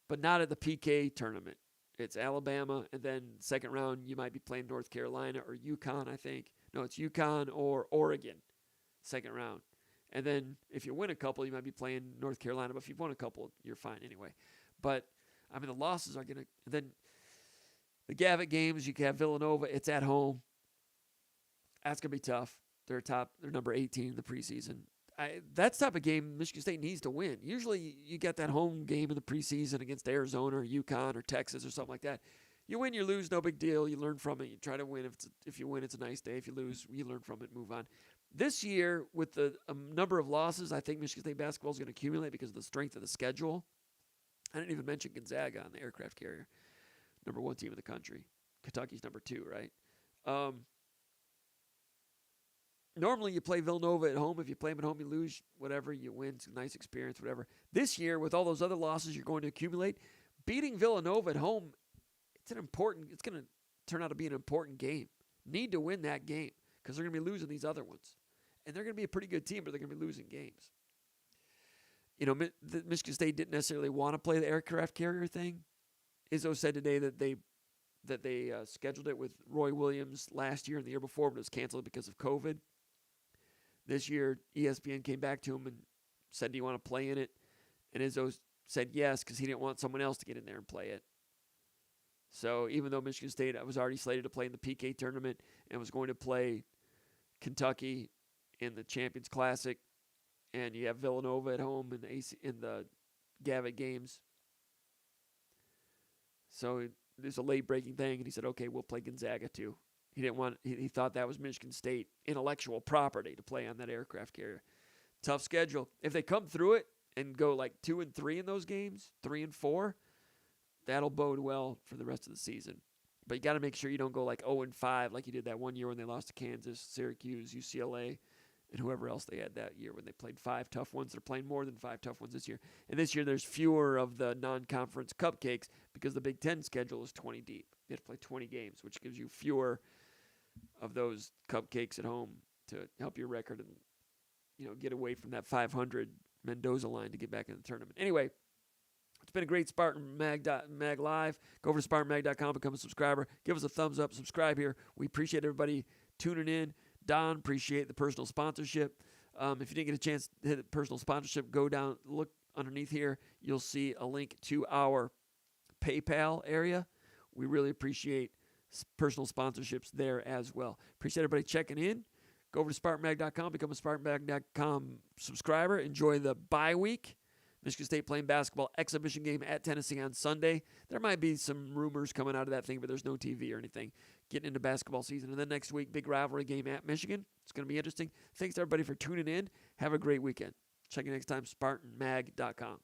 But not at the PK tournament. It's Alabama, and then second round you might be playing North Carolina or UConn, I think. No, it's UConn or Oregon, second round. And then if you win a couple, you might be playing North Carolina. But if you've won a couple, you're fine anyway. But, I mean, the losses are going to – then the Gavitt games, you can have Villanova. It's at home. That's going to be tough. They're number 18 in the preseason. That's the type of game Michigan State needs to win. Usually you get that home game in the preseason against Arizona or UConn or Texas or something like that. You win, you lose, no big deal. You learn from it. You try to win. If you win, it's a nice day. If you lose, you learn from it, move on. This year, with the number of losses, I think Michigan State basketball is going to accumulate because of the strength of the schedule. I didn't even mention Gonzaga on the aircraft carrier, number 1 team in the country. Kentucky's number 2, right? Normally, you play Villanova at home. If you play them at home, you lose, whatever. You win. It's a nice experience, whatever. This year, with all those other losses you're going to accumulate, beating Villanova at home, it's going to turn out to be an important game. Need to win that game because they're going to be losing these other ones. And they're going to be a pretty good team, but they're going to be losing games. You know, Michigan State didn't necessarily want to play the aircraft carrier thing. Izzo said today that they that they scheduled it with Roy Williams last year and the year before, but it was canceled because of COVID. This year, ESPN came back to him and said, do you want to play in it? And Izzo said yes, because he didn't want someone else to get in there and play it. So even though Michigan State was already slated to play in the PK tournament and was going to play Kentucky in the Champions Classic, and you have Villanova at home in the Gavitt games. So there's a late-breaking thing, and he said, okay, we'll play Gonzaga too. He thought that was Michigan State intellectual property to play on that aircraft carrier. Tough schedule. If they come through it and go like 2-3 in those games, 3-4, that'll bode well for the rest of the season. But you got to make sure you don't go like 0-5 like you did that one year when they lost to Kansas, Syracuse, UCLA, and whoever else they had that year when they played 5 tough ones. They're playing more than 5 tough ones this year. And this year there's fewer of the non-conference cupcakes because the Big Ten schedule is 20 deep. You have to play 20 games, which gives you fewer of those cupcakes at home to help your record and get away from that 500 Mendoza line to get back in the tournament. Anyway, it's been a great SpartanMag Live. Go over to SpartanMag.com, become a subscriber. Give us a thumbs up, subscribe here. We appreciate everybody tuning in. Don, appreciate the personal sponsorship. If you didn't get a chance to hit personal sponsorship, go down, look underneath here. You'll see a link to our PayPal area. We really appreciate personal sponsorships there as well. Appreciate everybody checking in. Go over to SpartanMag.com, become a SpartanMag.com subscriber. Enjoy the bye week. Michigan State playing basketball exhibition game at Tennessee on Sunday. There might be some rumors coming out of that thing, but there's no TV or anything getting into basketball season. And then next week, big rivalry game at Michigan. It's going to be interesting. Thanks to everybody for tuning in. Have a great weekend. Check you next time, SpartanMag.com.